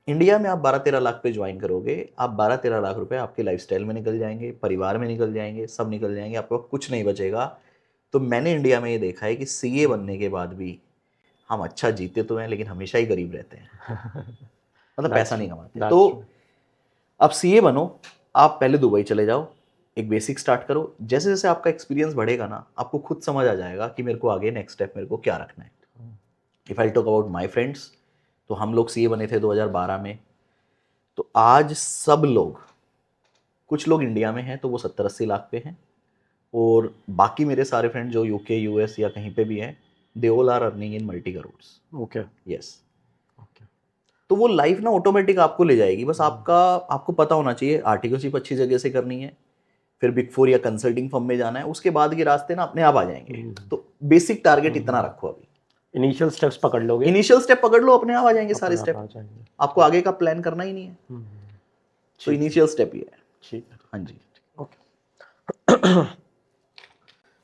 Speaker 1: इंडिया में आप 12-13 लाख पे ज्वाइन करोगे, आप 12-13 लाख रुपए आपके लाइफस्टाइल में निकल जाएंगे, परिवार में निकल जाएंगे, सब निकल जाएंगे, आपको कुछ नहीं बचेगा। तो मैंने इंडिया में ये देखा है कि सीए बनने के बाद भी हम अच्छा जीते तो हैं, लेकिन हमेशा ही गरीब रहते हैं, मतलब पैसा नहीं कमाते। तो अब सीए बनो, आप पहले दुबई चले जाओ, एक बेसिक स्टार्ट करो। जैसे जैसे आपका एक्सपीरियंस बढ़ेगा ना, आपको खुद समझ आ जाएगा कि मेरे को आगे नेक्स्ट स्टेप मेरे को क्या रखना है। If I talk about my friends, तो हम लोग सीए बने थे 2012 में, तो आज सब लोग, कुछ लोग इंडिया में हैं तो वो 70-80 लाख पे हैं, और बाकी मेरे सारे फ्रेंड जो यूके, यूएस या कहीं पे भी हैं, they all are earning in multi crores.
Speaker 2: Okay,
Speaker 1: yes. तो वो लाइफ ना ऑटोमेटिक आपको ले जाएगी, बस आपको पता होना चाहिए आर्टिकलशिप अच्छी जगह से करनी है, फिर बिग 4 या कंसल्टिंग फर्म में जाना है, उसके बाद के रास्ते ना अपने आप आ जाएंगे। तो बेसिक टारगेट इतना रखो अभी,
Speaker 2: इनिशियल स्टेप्स पकड़ लोगे,
Speaker 1: इनिशियल स्टेप पकड़ लो, अपने आप आ जाएंगे सारे स्टेप, आपको आगे का प्लान करना ही नहीं है। तो इनिशियल स्टेप ही है।
Speaker 2: ठीक है,
Speaker 1: हाँ जी।
Speaker 2: ओके।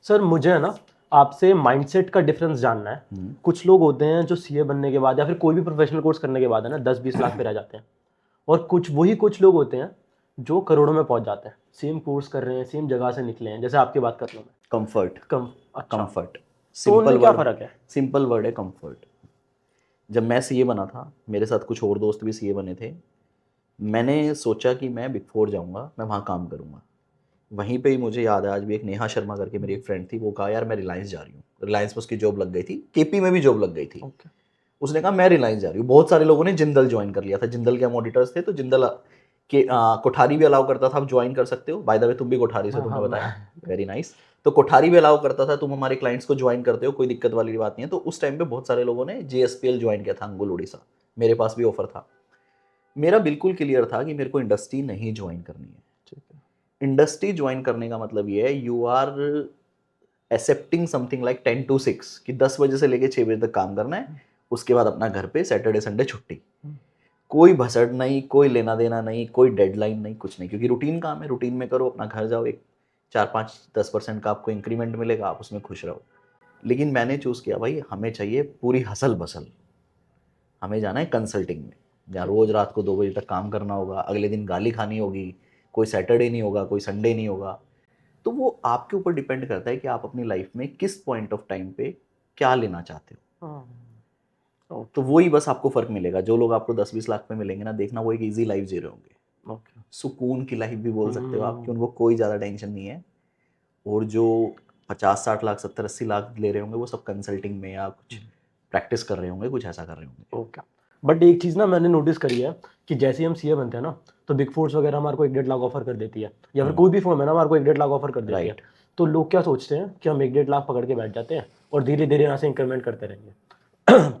Speaker 2: सर मुझे है ना आपसे माइंडसेट का डिफरेंस जानना है। कुछ लोग होते हैं जो सीए बनने के बाद या फिर कोई भी प्रोफेशनल कोर्स करने के बाद है ना 10-20 लाख पे रह जाते हैं, और कुछ लोग होते हैं जो करोड़ों में पहुंच जाते हैं, सेम कोर्स कर रहे हैं, सेम जगह से निकले हैं, जैसे आपकी बात कर रहा हूँ मैं।
Speaker 1: कंफर्ट,
Speaker 2: अच्छा,
Speaker 1: कंफर्ट,
Speaker 2: तो उनमें क्या फर्क है?
Speaker 1: सिंपल वर्ड है कंफर्ट। जब मैं सीए बना था, मेरे साथ कुछ और दोस्त भी सीए बने थे, मैंने सोचा कि मैं बिग 4 जाऊंगा, मैं वहाँ काम करूंगा। वहीं पे ही मुझे याद है आज भी, एक नेहा शर्मा करके मेरी एक फ्रेंड थी, वो कहा यार मैं रिलायंस जा रही हूँ, रिलायंस में उसकी जॉब लग गई थी, केपी में भी जॉब लग गई थी। उसने कहा मैं रिलायंस जा रही हूँ। बहुत सारे लोगों ने जिंदल ज्वाइन कर लिया था, जिंदल के हम ऑडिटर्स थे, तो जिंदल के कोठारी भी अलाउ करता था, आप ज्वाइन कर सकते हो। बाय द वे तुम भी कोठारी से, तुमने बताया, वेरी नाइस। तो कोठारी भी अलाउ करता था, तुम हमारे क्लाइंट्स को ज्वाइन करते हो, कोई दिक्कत वाली बात नहीं है। तो उस टाइम पे बहुत सारे लोगों ने जेएसपीएल ज्वाइन किया था, अंगुल उड़ीसा। मेरे पास भी ऑफर था। मेरा बिल्कुल क्लियर था कि मेरे को इंडस्ट्री नहीं ज्वाइन करनी है। इंडस्ट्री ज्वाइन करने का मतलब ये है, you are accepting something like 10 to 6, कि 10 बजे से लेके 6 बजे तक काम करना है, उसके बाद अपना घर पे सैटरडे संडे छुट्टी, कोई भसड़ नहीं, कोई लेना देना नहीं, कोई डेडलाइन नहीं, कुछ नहीं, क्योंकि रूटीन काम है, रूटीन में करो, अपना घर जाओ, एक 4-5-10% का आपको इंक्रीमेंट मिलेगा, आप उसमें खुश रहो। लेकिन मैंने चूज़ किया भाई हमें चाहिए पूरी हसल बसल, हमें जाना है कंसल्टिंग में, जहाँ रोज़ रात को 2 बजे तक काम करना होगा, अगले दिन गाली खानी होगी, कोई सैटरडे नहीं होगा, कोई संडे नहीं होगा। तो वो आपके ऊपर डिपेंड करता है कि आप अपनी लाइफ में किस पॉइंट ऑफ टाइम पे क्या लेना चाहते हो। तो वही बस आपको फ़र्क मिलेगा। जो लोग आपको 10-20 लाख पे मिलेंगे ना, देखना वो एक ईजी लाइफ जी रहे होंगे, सुकून की लाइफ भी बोल सकते हो आप, कि उनको कोई ज़्यादा टेंशन नहीं है। और जो 50-60 लाख, 70-80 लाख ले रहे होंगे, वो सब कंसल्टिंग में या कुछ प्रैक्टिस कर रहे होंगे, कुछ ऐसा कर रहे होंगे।
Speaker 2: ओके। बट एक चीज़ ना मैंने नोटिस करी है कि जैसे ही हम सीए बनते हैं ना, तो बिग फोर्स वगैरह हमारे को 1-1.5 लाख ऑफर कर देती है, या फिर कोई भी फर्म है ना हमारे को 1-1.5 लाख ऑफर कर देती है। तो लोग क्या सोचते हैं कि हम 1-1.5 लाख पकड़ के बैठ जाते हैं और धीरे धीरे यहाँ से इंक्रीमेंट करते रहेंगे।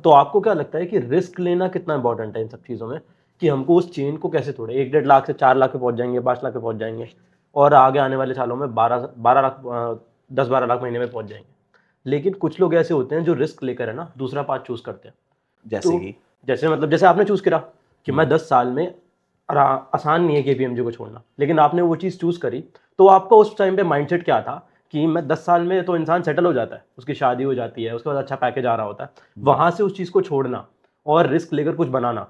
Speaker 2: तो आपको क्या लगता है कि रिस्क लेना कितना इंपॉर्टेंट है इन सब चीज़ों में, कि हमको उस चेन को कैसे तोड़े, 1-1.5 लाख से 4 लाख पे पहुंच जाएंगे, 5 लाख पे पहुंच जाएंगे, और आगे आने वाले सालों में 12 लाख 10-12 लाख महीने में पहुंच जाएंगे। लेकिन कुछ लोग ऐसे होते हैं जो रिस्क लेकर है ना दूसरा पाथ चूज करते हैं।
Speaker 1: जैसे
Speaker 2: तो
Speaker 1: कि
Speaker 2: जैसे मतलब जैसे आपने चूज करा कि मैं 10 साल में, आसान नहीं है केपीएमजी को छोड़ना, लेकिन आपने वो चीज़ चूज करी, तो आपका उस टाइम पे माइंडसेट क्या था कि मैं 10 साल में तो इंसान सेटल हो जाता है, उसकी शादी हो जाती है, उसके बाद अच्छा पैकेज आ रहा होता है, वहां से उस चीज़ को छोड़ना और रिस्क लेकर कुछ बनाना,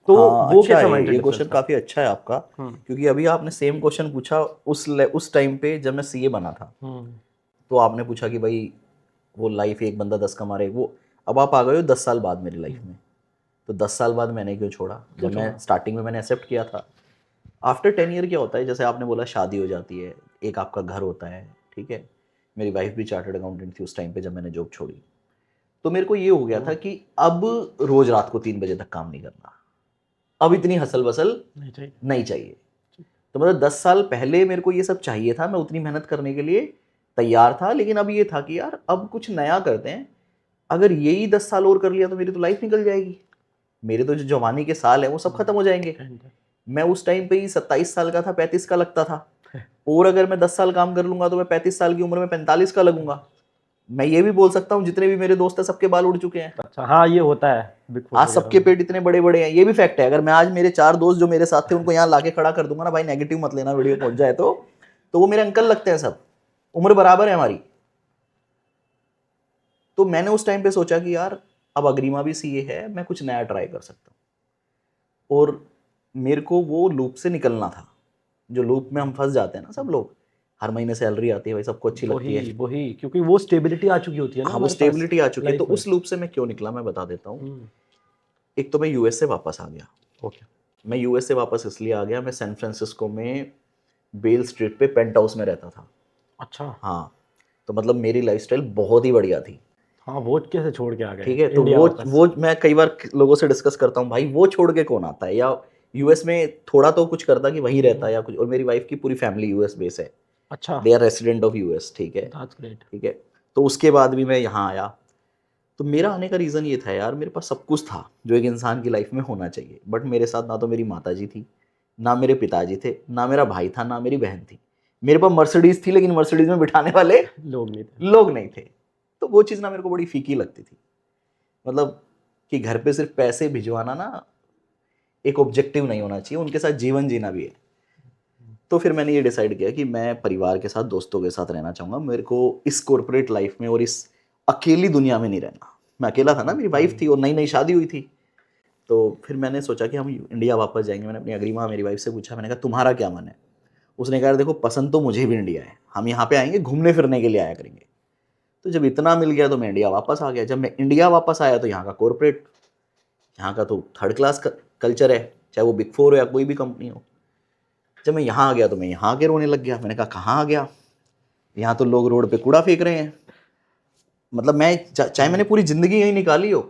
Speaker 2: तो
Speaker 1: हाँ,
Speaker 2: वो
Speaker 1: अच्छा
Speaker 2: कैसा
Speaker 1: है
Speaker 2: माइंडसेट
Speaker 1: ये
Speaker 2: डिफरेंस
Speaker 1: क्वेश्चन,
Speaker 2: था?
Speaker 1: काफी अच्छा है आपका। क्योंकि अभी आपने सेम क्वेश्चन पूछा उस टाइम पे जब मैं सीए बना था।
Speaker 2: हम्म।
Speaker 1: तो आपने पूछा कि भाई वो लाइफ, एक बंदा 10 कमा रहे वो, अब आप आ गए हो 10 साल बाद मेरी लाइफ में। तो 10 साल बाद मैंने क्यों छोड़ा,
Speaker 2: क्यों
Speaker 1: जब मैं
Speaker 2: छोड़ा?
Speaker 1: स्टार्टिंग में मैंने एक्सेप्ट किया था। आफ्टर 10 ईयर क्या होता है, जैसे आपने बोला शादी हो जाती है, एक आपका घर होता है, ठीक है। मेरी वाइफ भी चार्टर्ड अकाउंटेंट थी उस टाइम पे जब मैंने जॉब छोड़ी। तो मेरे को ये हो गया था कि अब रोज रात को 3 बजे तक काम नहीं करना, अब इतनी हसल बसल
Speaker 2: नहीं चाहिए।
Speaker 1: नहीं चाहिए। तो मतलब 10 साल पहले मेरे को ये सब चाहिए था, मैं उतनी मेहनत करने के लिए तैयार था, लेकिन अब ये था कि यार अब कुछ नया करते हैं। अगर यही 10 साल और कर लिया तो मेरी तो लाइफ निकल जाएगी, मेरे तो जो जवानी के साल हैं वो सब खत्म हो जाएंगे। मैं उस टाइम पे ही 27 साल का था, 35 का लगता था, और अगर मैं 10 साल काम कर लूंगा तो मैं 35 साल की उम्र में 45 का लगूंगा। मैं ये भी बोल सकता हूँ जितने भी मेरे दोस्त हैं सबके बाल उड़ चुके हैं,
Speaker 2: अच्छा, हाँ ये होता है बिग फोर
Speaker 1: आज
Speaker 2: वगैरह
Speaker 1: सबके
Speaker 2: में।
Speaker 1: पेट इतने बड़े बड़े हैं, ये भी फैक्ट है। अगर मैं आज मेरे 4 दोस्त जो मेरे साथ थे उनको यहाँ लाके खड़ा कर दूंगा ना, भाई नेगेटिव मत लेना वीडियो पहुंच जाए तो वो मेरे अंकल लगते हैं, सब उम्र बराबर है हमारी। तो मैंने उस टाइम पे सोचा कि यार अब अग्रिमा भी सीए है, मैं कुछ नया ट्राई कर सकता हूँ। और मेरे को वो लूप से निकलना था, जो लूप में हम फंस जाते हैं ना सब लोग, हर महीने सैलरी आती है भाई, सबको अच्छी लगती है।
Speaker 2: वही क्योंकि वो स्टेबिलिटी आ चुकी होती है ना
Speaker 1: हाँ, वो
Speaker 2: हमारे पास
Speaker 1: स्टेबिलिटी आ चुकी है। तो
Speaker 2: लाइफ में।
Speaker 1: उस लूप से मैं क्यों निकला मैं बता देता हूँ। एक तो मैं यूएस से वापस आ गया।
Speaker 2: ओके।
Speaker 1: मैं यूएस से वापस इसलिए आ गया, मैं सैन फ्रांसिस्को में बेल स्ट्रीट पे पेंट हाउस में रहता था।
Speaker 2: अच्छा।
Speaker 1: हाँ, तो मतलब मेरी लाइफस्टाइल बहुत ही बढ़िया थी।
Speaker 2: हाँ, वो कैसे छोड़ के आ गए
Speaker 1: ठीक है, तो
Speaker 2: इंडिया वापस?
Speaker 1: वो मैं कई बार लोगों से डिस्कस करता हूँ, भाई वो छोड़ के कौन आता है, या यूएस में थोड़ा तो कुछ करता कि वहीं रहता या कुछ। और मेरी वाइफ की पूरी फैमिली यूएस बेस है,
Speaker 2: अच्छा,
Speaker 1: they are resident of US, ठीक है।
Speaker 2: That's great.
Speaker 1: ठीक है, तो उसके बाद भी मैं यहाँ आया। तो मेरा आने का रीज़न ये था यार, मेरे पास सब कुछ था जो एक इंसान की लाइफ में होना चाहिए, बट मेरे साथ ना तो मेरी माता जी थी, ना मेरे पिताजी थे, ना मेरा भाई था, ना मेरी बहन थी। मेरे पास मर्सिडीज थी, लेकिन मर्सिडीज में बिठाने वाले
Speaker 2: लोग नहीं थे।
Speaker 1: लोग नहीं थे। तो वो चीज़ ना मेरे को बड़ी फीकी लगती थी, मतलब कि घर पे सिर्फ पैसे भिजवाना ना एक ऑब्जेक्टिव नहीं होना चाहिए, उनके साथ जीवन जीना भी है। तो फिर मैंने ये डिसाइड किया कि मैं परिवार के साथ, दोस्तों के साथ रहना चाहूँगा। मेरे को इस कॉर्पोरेट लाइफ में और इस अकेली दुनिया में नहीं रहना। मैं अकेला था ना, मेरी वाइफ थी और नई नई शादी हुई थी। तो फिर मैंने सोचा कि हम इंडिया वापस जाएंगे। मैंने अपनी अग्रिमा मेरी वाइफ से पूछा, मैंने कहा तुम्हारा क्या मन है। उसने कहा देखो पसंद तो मुझे भी इंडिया है, हम यहाँ पे आएंगे घूमने फिरने के लिए आया करेंगे। तो जब इतना मिल गया तो मैं इंडिया वापस आ गया। जब मैं इंडिया वापस आया तो यहाँ का कॉर्पोरेट, यहाँ का तो थर्ड क्लास कल्चर है, चाहे वो बिग फोर हो या कोई भी कंपनी हो। जब मैं यहाँ आ गया तो मैं यहाँ आके रोने लग गया। मैंने कहा कहाँ आ गया, यहाँ तो लोग रोड पे कूड़ा फेंक रहे हैं। मतलब मैं चाहे मैंने पूरी ज़िंदगी यहीं निकाली हो,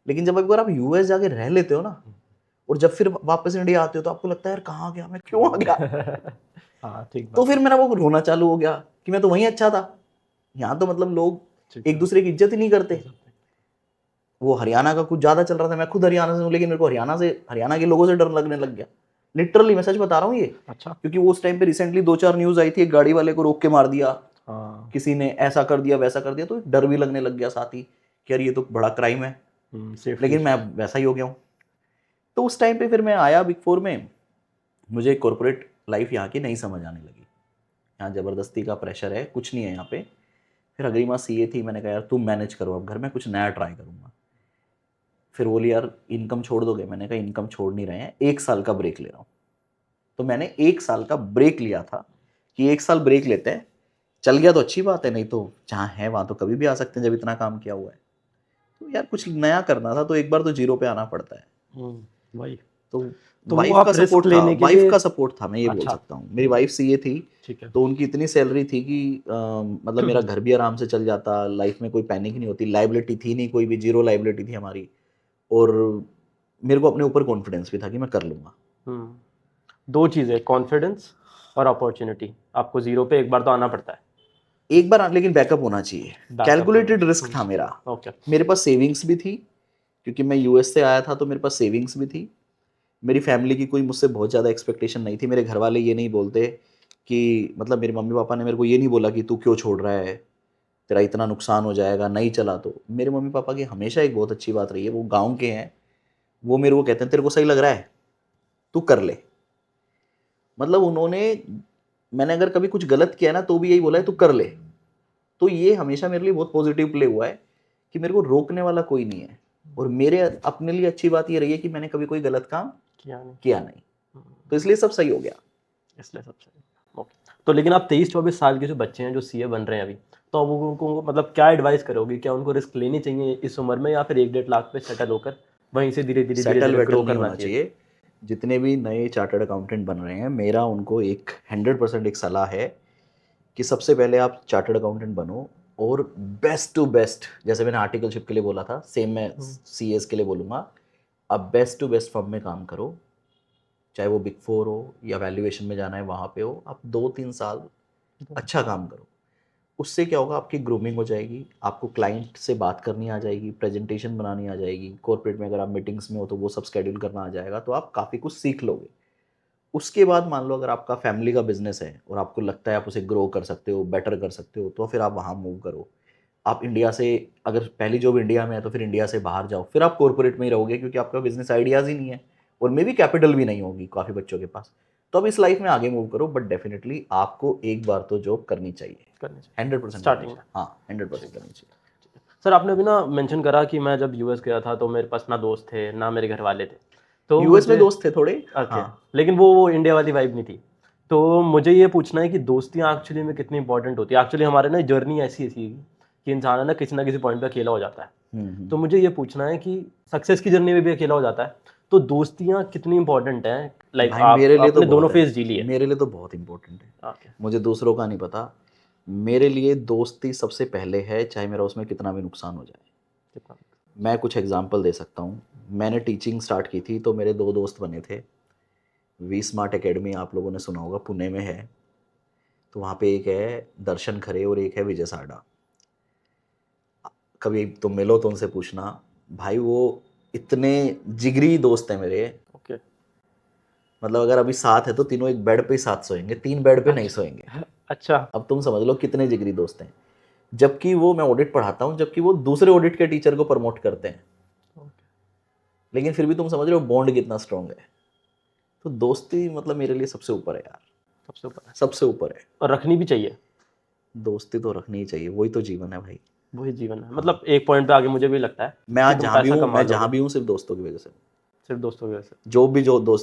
Speaker 1: लेकिन जब एक बार आप यूएस जाके रह लेते हो ना, और जब फिर वापस इंडिया आते हो तो आपको लगता है यार कहाँ आ गया मैं, क्यों आ गया।
Speaker 2: हाँ, ठीक
Speaker 1: तो
Speaker 2: बात
Speaker 1: फिर मेरा वो रोना चालू हो गया कि मैं तो वहीं अच्छा था। यहाँ तो मतलब लोग एक दूसरे की इज्जत ही नहीं करते। वो हरियाणा का कुछ ज़्यादा चल रहा था, मैं खुद हरियाणा से हूँ, लेकिन मेरे को हरियाणा के लोगों से डर लगने लग गया। लिटरली मैं सच बता रहा हूँ ये।
Speaker 2: अच्छा।
Speaker 1: क्योंकि वो उस टाइम पे रिसेंटली 2-4 न्यूज़ आई थी, एक गाड़ी वाले को रोक के मार दिया,
Speaker 2: हाँ।
Speaker 1: किसी ने ऐसा कर दिया वैसा कर दिया, तो डर भी लगने लग गया साथ ही कि यार ये तो बड़ा क्राइम है।
Speaker 2: सेफ्टी।
Speaker 1: लेकिन मैं वैसा ही हो गया हूँ। तो उस टाइम पे फिर मैं आया बिग फोर में। मुझे कॉर्पोरेट लाइफ यहाँ की नहीं समझ आने लगी, यहाँ ज़बरदस्ती का प्रेशर है, कुछ नहीं है यहाँ पे। फिर अग्रिमा सीए थी, मैंने कहा यार तुम मैनेज करो, अब घर में कुछ नया ट्राई करूँगा। फिर बोली यार इनकम छोड़ दोगे, मैंने कहा इनकम छोड़ नहीं रहे हैं, 1 साल का ब्रेक ले रहा हूँ। तो मैंने 1 साल का ब्रेक लिया था कि 1 साल ब्रेक लेते हैं, चल गया तो अच्छी बात है, नहीं तो जहाँ है वहाँ तो कभी भी आ सकते हैं जब इतना काम किया हुआ है। तो यार कुछ नया करना था, तो एक बार तो जीरो पे आना पड़ता है।
Speaker 2: वही।
Speaker 1: तो
Speaker 2: तो वो
Speaker 1: वाइफ
Speaker 2: आप
Speaker 1: का
Speaker 2: रिस्क
Speaker 1: सपोर्ट था,
Speaker 2: लेने के
Speaker 1: वाइफ
Speaker 2: लिए।
Speaker 1: का सपोर्ट था, मैं ये बोल
Speaker 2: अच्छा।
Speaker 1: सकता हूँ। मेरी वाइफ सीए थी,
Speaker 2: ठीक है।
Speaker 1: तो उनकी इतनी सैलरी थी कि मतलब मेरा घर भी आराम से चल जाता, लाइफ में कोई पैनिक नहीं होती, लाइबिलिटी थी नहीं कोई भी, जीरो लाइबिलिटी थी हमारी। और मेरे को अपने ऊपर कॉन्फिडेंस भी था कि मैं कर लूँगा।
Speaker 2: दो चीज़ें, कॉन्फिडेंस और अपॉर्चुनिटी। आपको जीरो पे एक बार तो आना पड़ता है।
Speaker 1: एक बार लेकिन बैकअप होना चाहिए।
Speaker 2: Backup
Speaker 1: कैलकुलेटेड
Speaker 2: होना
Speaker 1: रिस्क था मेरा।
Speaker 2: ओके।
Speaker 1: मेरे पास सेविंग्स भी थी, क्योंकि मैं यूएस से आया था तो मेरे पास सेविंग्स भी थी, मेरी फैमिली की कोई मुझसे बहुत ज़्यादा एक्सपेक्टेशन नहीं थी। मेरे घर वाले ये नहीं बोलते कि मतलब मेरे मम्मी पापा ने मेरे को ये नहीं बोला कि तू क्यों छोड़ रहा है, तेरा इतना नुकसान हो जाएगा नहीं चला तो। मेरे मम्मी पापा की हमेशा एक बहुत अच्छी बात रही है, वो गाँव के हैं, वो मेरे को कहते हैं तेरे को सही लग रहा है तू कर ले। मतलब उन्होंने, मैंने अगर कभी कुछ गलत किया ना तो भी यही बोला है तू कर ले। तो ये हमेशा मेरे लिए बहुत पॉजिटिव प्ले हुआ है कि मेरे को रोकने वाला कोई नहीं है। और मेरे अपने लिए अच्छी बात ये रही है कि मैंने कभी कोई गलत काम किया नहीं, तो इसलिए सब सही हो गया।
Speaker 2: इसलिए सब सही। ओके, तो लेकिन आप 23-24 साल के जो बच्चे हैं जो सीए बन रहे हैं अभी, तो अब उनको मतलब क्या एडवाइस करोगे? क्या उनको रिस्क लेनी चाहिए इस उम्र में, या फिर 1-1.5 लाख पे सेटल होकर वहीं से धीरे धीरे
Speaker 1: सेटल वेटल
Speaker 2: ग्रो
Speaker 1: नहीं
Speaker 2: करना
Speaker 1: होना चाहिए। जितने भी नए चार्टर्ड अकाउंटेंट बन रहे हैं, मेरा उनको एक 100% एक सलाह है कि सबसे पहले आप चार्टर्ड अकाउंटेंट बनो और बेस्ट टू बेस्ट, जैसे मैंने आर्टिकलशिप के लिए बोला था सेम मैं सीएस के लिए बोलूँगा, आप बेस्ट टू बेस्ट फर्म में काम करो, चाहे वो बिग 4 हो या वैल्यूएशन में जाना है वहाँ पे हो, आप 2-3 साल अच्छा काम करो। उससे क्या होगा, आपकी ग्रूमिंग हो जाएगी, आपको क्लाइंट से बात करनी आ जाएगी, प्रेजेंटेशन बनानी आ जाएगी, कॉर्पोरेट में अगर आप मीटिंग्स में हो तो वो सब स्केड्यूल करना आ जाएगा, तो आप काफ़ी कुछ सीख लोगे। उसके बाद मान लो अगर आपका फैमिली का बिजनेस है और आपको लगता है आप उसे ग्रो कर सकते हो, बेटर कर सकते हो, तो फिर आप वहाँ मूव करो। आप इंडिया से, अगर पहली जॉब इंडिया में है तो फिर इंडिया से बाहर जाओ, फिर आप कॉर्पोरेट में ही रहोगे क्योंकि आपका बिजनेस आइडियाज़ ही नहीं है और मे भी कैपिटल भी नहीं होगी काफ़ी बच्चों के पास। तो अब इस लाइफ में आगे मूव करो, बट डेफिनेटली आपको एक बार तो जॉब करनी चाहिए, 100%
Speaker 2: स्टार्टिंग में।
Speaker 1: हाँ 100% करनी चाहिए।
Speaker 2: सर आपने अभी ना मेंशन करा कि मैं जब यूएस गया था तो मेरे पास ना दोस्त थे ना मेरे घर वाले थे, तो
Speaker 1: यूएस में
Speaker 2: मुझे
Speaker 1: दोस्त थे थोड़े,
Speaker 2: ओके
Speaker 1: हाँ।
Speaker 2: लेकिन वो इंडिया वाली वाइब नहीं थी। तो मुझे ये पूछना है कि दोस्तियाँ एक्चुअली में कितनी इंपॉर्टेंट होती है? एक्चुअली हमारे ना जर्नी ऐसी ऐसी है कि इंसान है ना किसी पॉइंट पे अकेला हो जाता है। तो मुझे ये पूछना है कि सक्सेस की जर्नी में भी अकेला हो जाता है, तो दोस्तियाँ कितनी इंपॉर्टेंट हैं? लाइक
Speaker 1: भाई
Speaker 2: आप
Speaker 1: मेरे लिए तो
Speaker 2: अपने दोनों
Speaker 1: बहुत है,
Speaker 2: फेज जी लिए।
Speaker 1: मेरे लिए तो बहुत इंपॉर्टेंट है।
Speaker 2: ओके,
Speaker 1: मुझे दूसरों का नहीं पता, मेरे लिए दोस्ती सबसे पहले है, चाहे मेरा उसमें कितना भी नुकसान हो जाए।
Speaker 2: कितना?
Speaker 1: मैं कुछ एग्जांपल दे सकता हूँ। मैंने टीचिंग स्टार्ट की थी तो मेरे 2 दोस्त बने थे। वी स्मार्ट एकेडमी आप लोगों ने सुना होगा, पुणे में है। तो वहाँ पे एक है दर्शन खरे और एक है विजय सारडा। कभी तुम मिलो तो उनसे पूछना, भाई वो इतने जिगरी दोस्त हैं मेरे।
Speaker 2: ओके,
Speaker 1: मतलब अगर अभी साथ है तो तीनों एक बेड पे ही साथ सोएंगे, 3 बेड पे नहीं सोएंगे।
Speaker 2: अच्छा,
Speaker 1: अब तुम समझ लो कितने जिगरी दोस्त हैं। जबकि वो, मैं ऑडिट पढ़ाता हूँ, जबकि वो दूसरे ऑडिट के टीचर को प्रमोट करते हैं, लेकिन फिर भी तुम समझ रहे हो बॉन्ड कितना स्ट्रांग है। तो दोस्ती मतलब मेरे लिए सबसे ऊपर है यार,
Speaker 2: सबसे ऊपर है
Speaker 1: सबसे ऊपर है।
Speaker 2: और रखनी भी चाहिए।
Speaker 1: दोस्ती तो रखनी ही चाहिए, वही तो जीवन है भाई।
Speaker 2: वही जीवन है, मतलब एक पॉइंट पे आगे मुझे भी लगता है
Speaker 1: मैं
Speaker 2: कि
Speaker 1: आज
Speaker 2: तुम
Speaker 1: जहाँ भी
Speaker 2: पैसा
Speaker 1: हूँ,
Speaker 2: कमा
Speaker 1: मैं जहाँ
Speaker 2: लोगे
Speaker 1: भी हूँ सिर्फ दोस्तों की वजह से।
Speaker 2: सिर्फ दोस्तों की वजह से।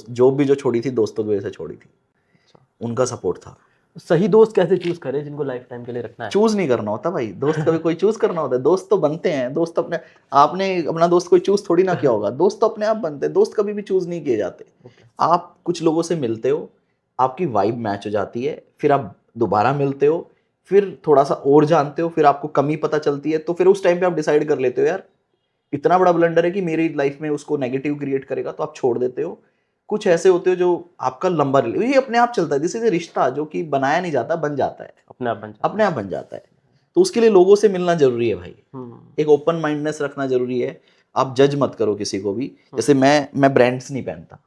Speaker 1: जॉब भी जो छोड़ी थी दोस्तों की वजह से छोड़ी थी,
Speaker 2: अच्छा,
Speaker 1: उनका सपोर्ट था।
Speaker 2: सही दोस्त कैसे चूज करें जिनको लाइफ टाइम के लिए रखना है?
Speaker 1: चूज नहीं करना होता भाई दोस्त, कभी कोई चूज करना होता है? दोस्त तो बनते हैं, दोस्त अपने, आपने अपना दोस्त कोई चूज थोड़ी ना किया होगा, दोस्त तो अपने आप बनते हैं, दोस्त कभी भी चूज नहीं किए जाते। आप कुछ लोगों से मिलते हो, आपकी वाइब मैच हो जाती है, फिर आप दोबारा मिलते हो, फिर थोड़ा सा और जानते हो, फिर आपको कमी पता चलती है, तो फिर उस टाइम पे आप डिसाइड कर लेते हो यार इतना बड़ा ब्लंडर है कि मेरी लाइफ में उसको नेगेटिव क्रिएट करेगा, तो आप छोड़ देते हो। कुछ ऐसे होते हो जो आपका लंबा ये अपने आप चलता है, दिस इज ए रिश्ता जो कि बनाया नहीं जाता, बन जाता है,
Speaker 2: अपने आप बन जाता
Speaker 1: अपने आप बन जाता है। तो उसके लिए लोगों से मिलना जरूरी है भाई,
Speaker 2: है।
Speaker 1: एक ओपन माइंडनेस रखना जरूरी है। आप जज मत करो किसी को भी। जैसे मैं ब्रांड्स नहीं पहनता,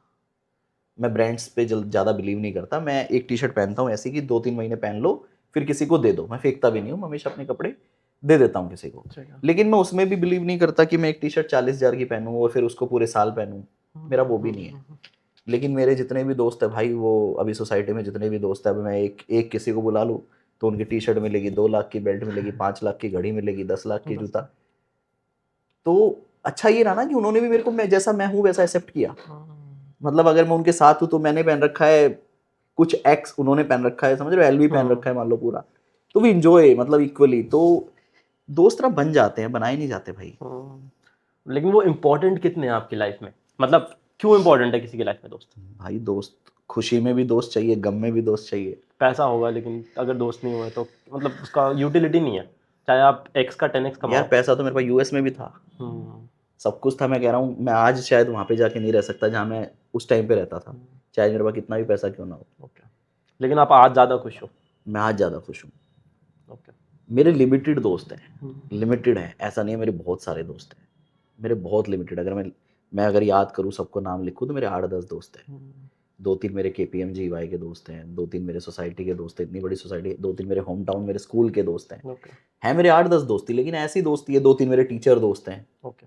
Speaker 1: मैं ब्रांड्स पे ज़्यादा बिलीव नहीं करता। मैं एक टी शर्ट पहनता हूँ ऐसी कि 2-3 महीने पहन लो फिर किसी को दे दो, मैं फेंकता भी नहीं हूँ, मैं हमेशा अपने कपड़े दे देता हूँ किसी को। लेकिन मैं उसमें भी बिलीव नहीं करता कि मैं एक टी शर्ट 40,000 की पहनूँ और फिर उसको पूरे साल पहनूँ, मेरा वो भी नहीं है। लेकिन मेरे जितने भी दोस्त है भाई, वो अभी सोसाइटी में जितने भी दोस्त है, अभी मैं एक एक किसी को बुला लूँ तो उनकी टी शर्ट मिलेगी, 2 लाख की बेल्ट मिलेगी, 5 लाख की घड़ी मिलेगी, 10 लाख की जूता। तो अच्छा ये रहा ना कि उन्होंने भी मेरे को, मैं जैसा मैं हूँ वैसा एक्सेप्ट किया। मतलब अगर मैं उनके साथ हूँ तो मैंने पहन रखा है कुछ एक्स, उन्होंने पहन रखा है, समझ रहे हो, एलवी पहन रखा है मान लो पूरा, तो भी इंजॉय मतलब इक्वली। तो दोस्त ना बन जाते हैं, बनाए नहीं जाते भाई।
Speaker 2: लेकिन वो इम्पोर्टेंट कितने हैं आपकी लाइफ में? मतलब क्यों इम्पोर्टेंट है किसी की लाइफ में दोस्त?
Speaker 1: भाई दोस्त, खुशी में भी दोस्त चाहिए, गम में भी दोस्त चाहिए।
Speaker 2: पैसा होगा लेकिन अगर दोस्त नहीं हुए तो मतलब उसका यूटिलिटी नहीं है, चाहे आप एक्स का 10x
Speaker 1: यार
Speaker 2: कमाओ।
Speaker 1: पैसा तो मेरे पास यूएस में भी था, सब कुछ था। मैं कह रहा हूँ मैं आज शायद वहाँ पे जाके नहीं रह सकता जहाँ मैं उस टाइम पे रहता था, चाहे मेरे पास कितना भी पैसा क्यों ना हो।
Speaker 2: ओके, लेकिन आप आज ज़्यादा खुश हो?
Speaker 1: मैं आज ज़्यादा खुश हूँ।
Speaker 2: ओके,
Speaker 1: मेरे लिमिटेड दोस्त हैं, लिमिटेड है, ऐसा नहीं है, मेरे बहुत सारे दोस्त हैं मेरे बहुत लिमिटेड, अगर मैं अगर याद करूँ सबको नाम लिखूँ तो मेरे 8-10 दोस्त हैं। 2-3 मेरे KPMG के दोस्त हैं, 2-3 मेरे सोसाइटी के दोस्त हैं, इतनी बड़ी सोसाइटी, 2-3 मेरे होम टाउन मेरे स्कूल के दोस्त हैं।
Speaker 2: ओके
Speaker 1: हैं मेरे 8-10 दोस्ती, लेकिन ऐसी दोस्ती है, 2-3 मेरे टीचर दोस्त हैं,
Speaker 2: ओके,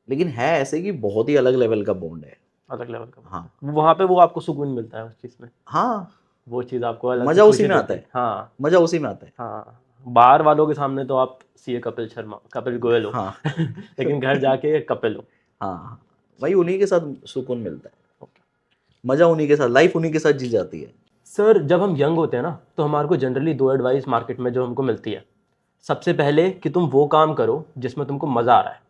Speaker 1: लेकिन है ऐसे कि बहुत ही अलग लेवल का बॉन्ड है।
Speaker 2: अलग लेवल का
Speaker 1: हाँ
Speaker 2: वहाँ पे वो आपको सुकून मिलता है उस चीज़ में,
Speaker 1: हाँ,
Speaker 2: वो चीज़ आपको अलग से
Speaker 1: मज़ा उसी
Speaker 2: खुशी
Speaker 1: में आता
Speaker 2: देती
Speaker 1: है,
Speaker 2: है। हाँ
Speaker 1: मज़ा उसी में आता है।
Speaker 2: हाँ, बाहर वालों के सामने तो आप सीए कपिल शर्मा, कपिल गोयल हो
Speaker 1: हाँ
Speaker 2: लेकिन घर जाके कपिल हो।
Speaker 1: हाँ हाँ, वही उन्हीं के साथ सुकून मिलता है,
Speaker 2: ओके
Speaker 1: मज़ा उन्हीं के साथ, लाइफ उन्हीं के साथ जी जाती है।
Speaker 2: सर, जब हम यंग होते हैं ना तो हमारे को जनरली 2 एडवाइस मार्केट में जो हमको मिलती है। सबसे पहले कि तुम वो काम करो जिसमें तुमको मज़ा आ रहा है,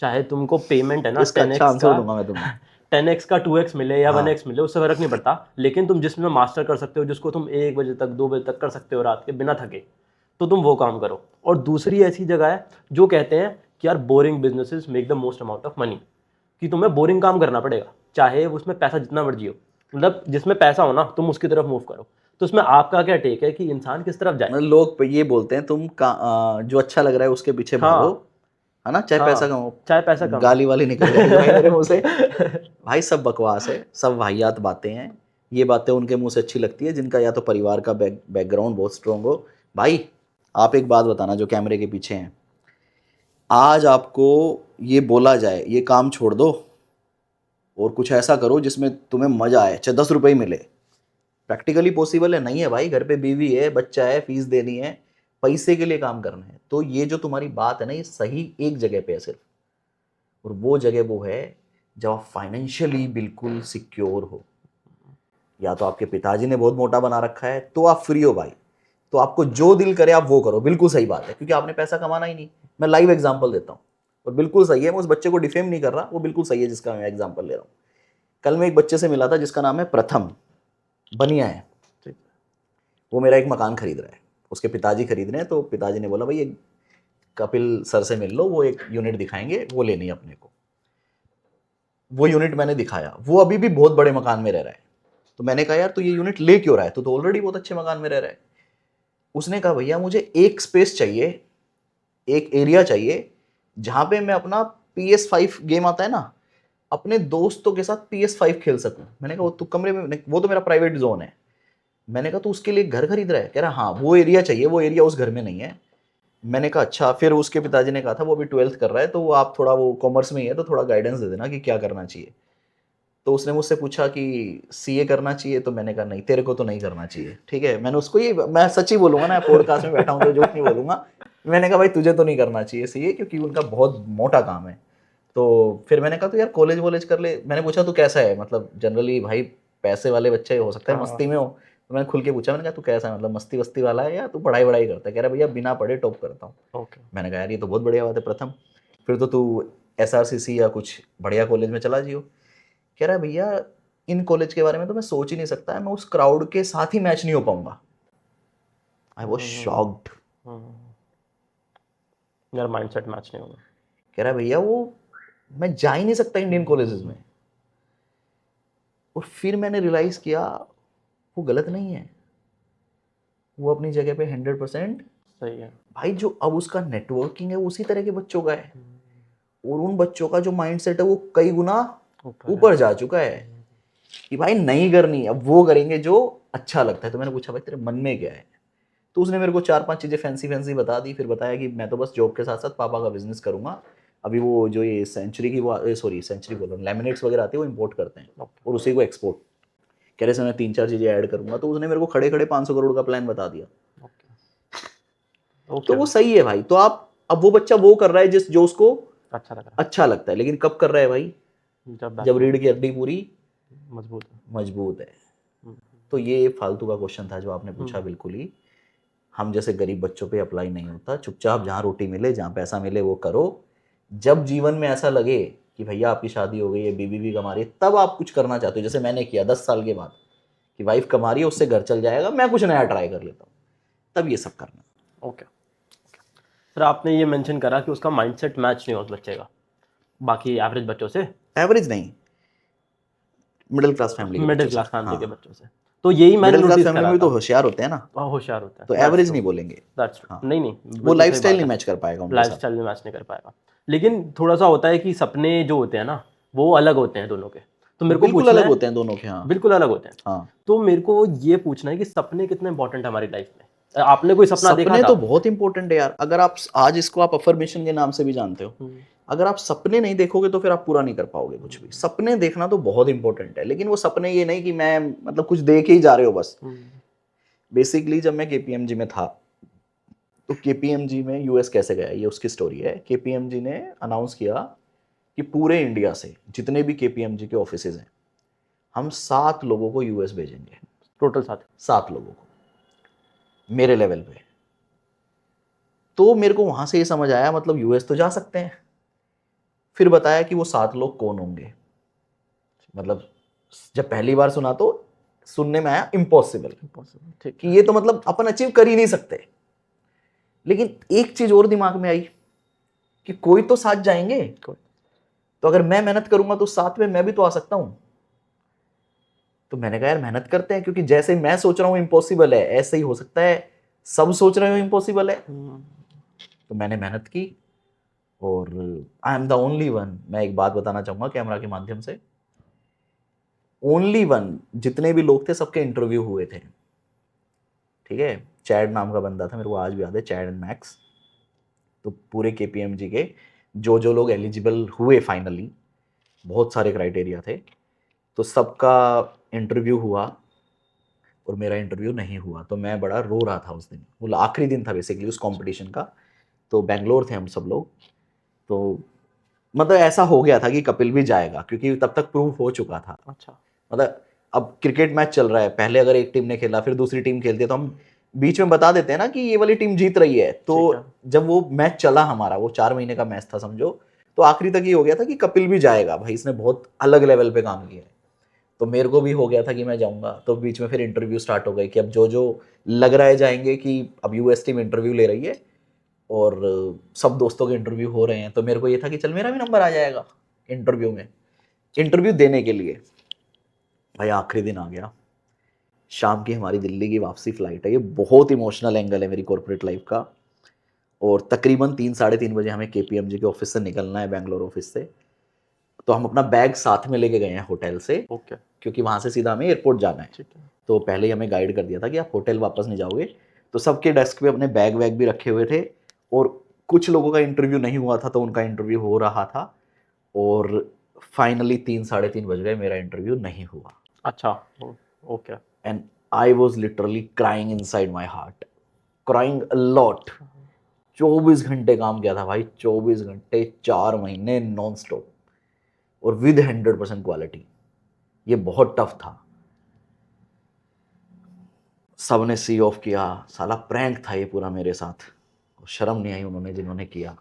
Speaker 2: चाहे तुमको पेमेंट है ना
Speaker 1: इसका अच्छा
Speaker 2: 10x
Speaker 1: आंसर
Speaker 2: का
Speaker 1: दूंगा मैं तुम्हें।
Speaker 2: 10x का 2x मिले या
Speaker 1: हाँ
Speaker 2: 1x मिले, उससे फ़र्क नहीं पड़ता, लेकिन तुम जिसमें मास्टर कर सकते हो, जिसको तुम 1 बजे तक 2 बजे तक कर सकते हो रात के बिना थके, तो तुम वो काम करो। और दूसरी ऐसी जगह है जो कहते हैं कि यार boring businesses make the most amount of money, कि तुम्हें बोरिंग काम करना पड़ेगा चाहे उसमें पैसा जितना मर्जी हो, मतलब जिसमें पैसा हो ना तुम उसकी तरफ मूव करो। तो उसमें आपका क्या टेक है कि इंसान किस तरफ जाए?
Speaker 1: मतलब लोग ये बोलते हैं तुम जो अच्छा लग रहा है उसके पीछे भागो,
Speaker 2: हाँ
Speaker 1: है ना, चाहे पैसा
Speaker 2: हाँ,
Speaker 1: कमाओ।
Speaker 2: चाहे पैसा कमाओ।
Speaker 1: गाली वाली निकल जाएगी भाई मेरे मुंह से। भाई सब बकवास है, सब वाहियात बातें हैं। ये बातें उनके मुंह से अच्छी लगती है जिनका या तो परिवार का बैकग्राउंड बहुत स्ट्रोंग हो। भाई आप एक बात बताना जो कैमरे के पीछे हैं, आज आपको ये बोला जाए ये काम छोड़ दो और कुछ ऐसा करो जिसमें तुम्हें मजा आए, चाहे 10 रुपये ही मिले, प्रैक्टिकली पॉसिबल है? नहीं है भाई, घर पे बीवी है, बच्चा है, फीस देनी है, पैसे के लिए काम करना है। तो ये जो तुम्हारी बात है ना, ये सही एक जगह पे है सिर्फ, और वो जगह वो है जब आप फाइनेंशियली बिल्कुल सिक्योर हो। या तो आपके पिताजी ने बहुत मोटा बना रखा है तो आप फ्री हो भाई, तो आपको जो दिल करे आप वो करो, बिल्कुल सही बात है, क्योंकि आपने पैसा कमाना ही नहीं। मैं लाइव एग्जांपल देता हूँ और बिल्कुल सही है, मैं उस बच्चे को डिफेम नहीं कर रहा, वो बिल्कुल सही है जिसका मैं एग्जांपल ले रहा हूँ। कल मैं एक बच्चे से मिला था जिसका नाम है प्रथम, बनिया है, वो मेरा एक मकान खरीद रहा है, उसके पिताजी खरीद रहे हैं, तो पिताजी ने बोला भाई एक कपिल सर से मिल लो, वो एक यूनिट दिखाएंगे, वो लेनी है अपने को। वो यूनिट मैंने दिखाया, वो अभी भी बहुत बड़े मकान में रह रहा है। तो मैंने कहा यार तू ये यूनिट ले क्यों रहा है, तू तो ऑलरेडी बहुत अच्छे मकान में रह रहा है। उसने कहा भैया मुझे एक स्पेस चाहिए, एक एरिया चाहिए जहां पे मैं अपना PS5 गेम आता है ना, अपने दोस्तों के साथ PS5 खेल सकूं। मैंने कहा वो तू कमरे में, वो तो मेरा प्राइवेट जोन है। मैंने कहा तू उसके लिए घर खरीद रहा है? कह रहा हाँ वो एरिया चाहिए, वो एरिया उस घर में नहीं है। मैंने कहा अच्छा। फिर उसके पिताजी ने कहा था वो अभी 12th कर रहा है, तो वो आप थोड़ा, वो कॉमर्स में ही है, तो थोड़ा गाइडेंस दे देना कि क्या करना चाहिए। तो उसने मुझसे पूछा कि CA करना चाहिए, तो मैंने कहा नहीं तेरे को तो नहीं करना चाहिए। ठीक है, मैंने उसको, ये मैं सच ही बोलूंगा ना, पॉडकास्ट में बैठा हूँ तो झूठ नहीं बोलूंगा। मैंने कहा भाई तुझे तो नहीं करना चाहिए CA, क्योंकि उनका बहुत मोटा काम है। तो फिर मैंने कहा तो यार कॉलेज वॉलेज कर ले। मैंने पूछा तू कैसा है, मतलब जनरली भाई पैसे वाले बच्चे हो सकता है मस्ती में हो, तो मैंने खुल के पूछा, मैंने कहा तू कैसा है, मतलब मस्ती वस्ती वाला है या तू पढ़ाई वढ़ाई करता है? कह रहा भैया बिना पढ़े टॉप करता हूँ।
Speaker 2: ओके
Speaker 1: मैंने कहा यार ये तो बहुत बढ़िया बात है प्रथम, फिर तो तू SRCC या कुछ बढ़िया कॉलेज में चला जियो। कह रहा है भैया इन कॉलेज के बारे में तो मैं सोच ही नहीं सकता, मैं उस क्राउड के साथ ही मैच नहीं हो पाऊंगा। I was shocked.
Speaker 2: यार माइंडसेट मैच नहीं होगा।
Speaker 1: कह रहा है भैया वो मैं जा ही नहीं सकता इंडियन कॉलेजेस में। और फिर मैंने रियलाइज किया वो गलत नहीं है, वो अपनी जगह पे 100%
Speaker 2: सही है।
Speaker 1: भाई। जो अब उसका नेटवर्किंग है उसी तरह के बच्चों का है, और उन बच्चों का जो माइंडसेट है वो कई गुना ऊपर जा चुका है कि भाई नहीं करनी, अब वो करेंगे जो अच्छा लगता है। तो मैंने पूछा भाई तेरे मन में क्या है, तो उसने मेरे को 4-5 चीज़ें फैंसी फैंसी बता दी। फिर बताया कि मैं तो बस जॉब के साथ साथ पापा का बिजनेस करूंगा। अभी वो जो ये सेंचुरी की, वो सॉरी सेंचुरी बोल रहा हूँ, लैमिनेट्स वगैरह आती है वो इंपोर्ट करते हैं और उसी को एक्सपोर्ट। कह रहे से मैं 3-4 चीज़ें ऐड करूंगा। तो उसने मेरे को खड़े खड़े 500 करोड़ का प्लान बता दिया। तो वो सही है भाई। तो आप, अब वो बच्चा वो कर रहा है जिस जो उसको
Speaker 2: अच्छा लग रहा
Speaker 1: अच्छा लगता है, लेकिन कब कर रहा है भाई,
Speaker 2: है
Speaker 1: जब रीढ़ की हड्डी पूरी
Speaker 2: मजबूत है।
Speaker 1: मजबूत है। तो ये फालतू का क्वेश्चन था जो आपने पूछा, बिल्कुल ही हम जैसे गरीब बच्चों पे अप्लाई नहीं होता। चुपचाप जहाँ रोटी मिले, जहाँ पैसा मिले वो करो। जब जीवन में ऐसा लगे कि भैया आपकी शादी हो गई है, बीवी भी कमा रही है, तब आप कुछ करना चाहते हो, जैसे मैंने किया 10 साल के बाद कि वाइफ कमा रही है उससे घर चल जाएगा, मैं कुछ नया ट्राई कर लेता हूँ, तब ये सब करना।
Speaker 2: ओके सर, आपने ये मेंशन करा कि उसका माइंडसेट मैच नहीं हो उस बच्चे का बाकी एवरेज बच्चों से,
Speaker 1: एवरेज नहीं, मिडिल क्लास फैमिली के
Speaker 2: मिडिल
Speaker 1: बच्चों
Speaker 2: क्लास
Speaker 1: से।
Speaker 2: फैमिली
Speaker 1: हाँ
Speaker 2: के बच्चों से। तो यही मैंने
Speaker 1: मिडिल क्लास
Speaker 2: नोटिस
Speaker 1: फैमिली
Speaker 2: करा
Speaker 1: में तो
Speaker 2: था।
Speaker 1: होशियार होते हैं ना,
Speaker 2: होशियार होता है,
Speaker 1: तो एवरेज नहीं बोलेंगे।
Speaker 2: दैट्स
Speaker 1: हाँ,
Speaker 2: नहीं नहीं,
Speaker 1: वो
Speaker 2: बिल्कुल सही
Speaker 1: लाइफस्टाइल
Speaker 2: बात
Speaker 1: नहीं
Speaker 2: है।
Speaker 1: मैच कर पाएगा उनके
Speaker 2: लाइफ
Speaker 1: साथ।
Speaker 2: स्टाइल में मैच नहीं कर पाएगा। लेकिन थोड़ा सा होता है कि सपने जो होते हैं ना वो अलग होते हैं दोनों के। तो मेरे को
Speaker 1: बिल्कुल
Speaker 2: पूछना
Speaker 1: अलग
Speaker 2: है,
Speaker 1: होते हैं दोनों के। हाँ
Speaker 2: बिल्कुल अलग होते हैं।
Speaker 1: हाँ,
Speaker 2: तो मेरे को ये पूछना है कि सपने कितने इंपॉर्टेंट है हमारी लाइफ में। आपने कोई सपना देखा
Speaker 1: सपने
Speaker 2: था?
Speaker 1: तो बहुत इंपॉर्टेंट है यार। अगर आप आज इसको आप अफर्मेशन के नाम से भी जानते हो, अगर आप सपने नहीं देखोगे तो फिर आप पूरा नहीं कर पाओगे कुछ भी। सपने देखना तो बहुत इंपॉर्टेंट है, लेकिन वो सपने ये नहीं कि मैं मतलब कुछ देख ही जा रहे हो बस। बेसिकली जब मैं केपीएमजी में था, तो केपीएमजी में यूएस कैसे गया ये उसकी स्टोरी है। केपीएमजी ने अनाउंस किया कि पूरे इंडिया से जितने भी केपीएमजी के ऑफिसेज हैं, हम 7 लोगों को यूएस भेजेंगे।
Speaker 2: टोटल 7?
Speaker 1: 7 लोगों को मेरे लेवल पे। तो मेरे को वहां से ये समझ आया मतलब यूएस तो जा सकते हैं। फिर बताया कि वो 7 लोग कौन होंगे। मतलब जब पहली बार सुना तो सुनने में आया इम्पॉसिबल,
Speaker 2: ठीक
Speaker 1: कि ये तो मतलब अपन अचीव कर ही नहीं सकते। लेकिन एक चीज और दिमाग में आई कि कोई तो साथ जाएंगे, तो अगर मैं मेहनत करूंगा तो साथ में मैं भी तो आ सकता हूं। तो मैंने कहा यार मेहनत करते हैं, क्योंकि जैसे मैं सोच रहा हूं इम्पॉसिबल है, ऐसे ही हो सकता है सब सोच रहे हो इम्पॉसिबल है। तो मैंने मेहनत की, और I am the only one. मैं एक बात बताना चाहूंगा कैमरा के माध्यम से, ओनली वन। जितने भी लोग थे सबके इंटरव्यू हुए थे, ठीक है। चैड नाम का बंदा था, मेरे को आज भी याद है, चैड एंड मैक्स। तो पूरे केपीएमजी के जो लोग एलिजिबल हुए फाइनली, बहुत सारे क्राइटेरिया थे, तो सबका इंटरव्यू हुआ और मेरा इंटरव्यू नहीं हुआ। तो मैं बड़ा रो रहा था उस दिन। वो आखिरी दिन था बेसिकली उस कंपटीशन का। तो बेंगलोर थे हम सब लोग। तो मतलब ऐसा हो गया था कि कपिल भी जाएगा, क्योंकि तब तक प्रूव हो चुका था।
Speaker 2: अच्छा।
Speaker 1: मतलब अब क्रिकेट मैच चल रहा है, पहले अगर एक टीम ने खेला फिर दूसरी टीम खेलती है, तो हम बीच में बता देते हैं ना कि ये वाली टीम जीत रही है। तो जब वो मैच चला हमारा, वो 4 महीने का मैच था समझो, तो आखिरी तक ये हो गया था कि कपिल भी जाएगा, भाई इसने बहुत अलग लेवल पे काम किया है। तो मेरे को भी हो गया था कि मैं जाऊंगा। तो बीच में फिर इंटरव्यू स्टार्ट हो गई कि अब जो लग रहा है जाएंगे, कि अब यूएस टीम इंटरव्यू ले रही है और सब दोस्तों के इंटरव्यू हो रहे हैं। तो मेरे को ये था कि चल मेरा भी नंबर आ जाएगा इंटरव्यू में, इंटरव्यू देने के लिए। भाई आखिरी दिन आ गया, शाम की हमारी दिल्ली की वापसी फ्लाइट है। ये बहुत इमोशनल एंगल है मेरी कॉर्पोरेट लाइफ का। और तकरीबन 3-3:30 बजे हमें केपीएमजी के ऑफिस से निकलना है, बेंगलोर ऑफिस से। तो हम अपना बैग साथ में लेके गए हैं होटल से,
Speaker 2: ओके।
Speaker 1: क्योंकि वहाँ से सीधा हमें एयरपोर्ट जाना है।
Speaker 2: ठीक है।
Speaker 1: तो पहले ही हमें गाइड कर दिया था कि आप होटल वापस नहीं जाओगे। तो सबके डेस्क पे अपने बैग वैग भी रखे हुए थे, और कुछ लोगों का इंटरव्यू नहीं हुआ था तो उनका इंटरव्यू हो रहा था। और फाइनली 3-3:30 बज गए, मेरा इंटरव्यू नहीं हुआ।
Speaker 2: अच्छा। Okay.
Speaker 1: And I was literally crying in side my heart, crying a lot. 24 घंटे काम किया था भाई, 24 घंटे 4 महीने नॉन स्टॉप, और विद 100% क्वालिटी। ये बहुत टफ था। सबने सी ऑफ किया, साला प्रैंक था ये पूरा मेरे साथ, शर्म नहीं आई उन्होंने जिन्होंने किया।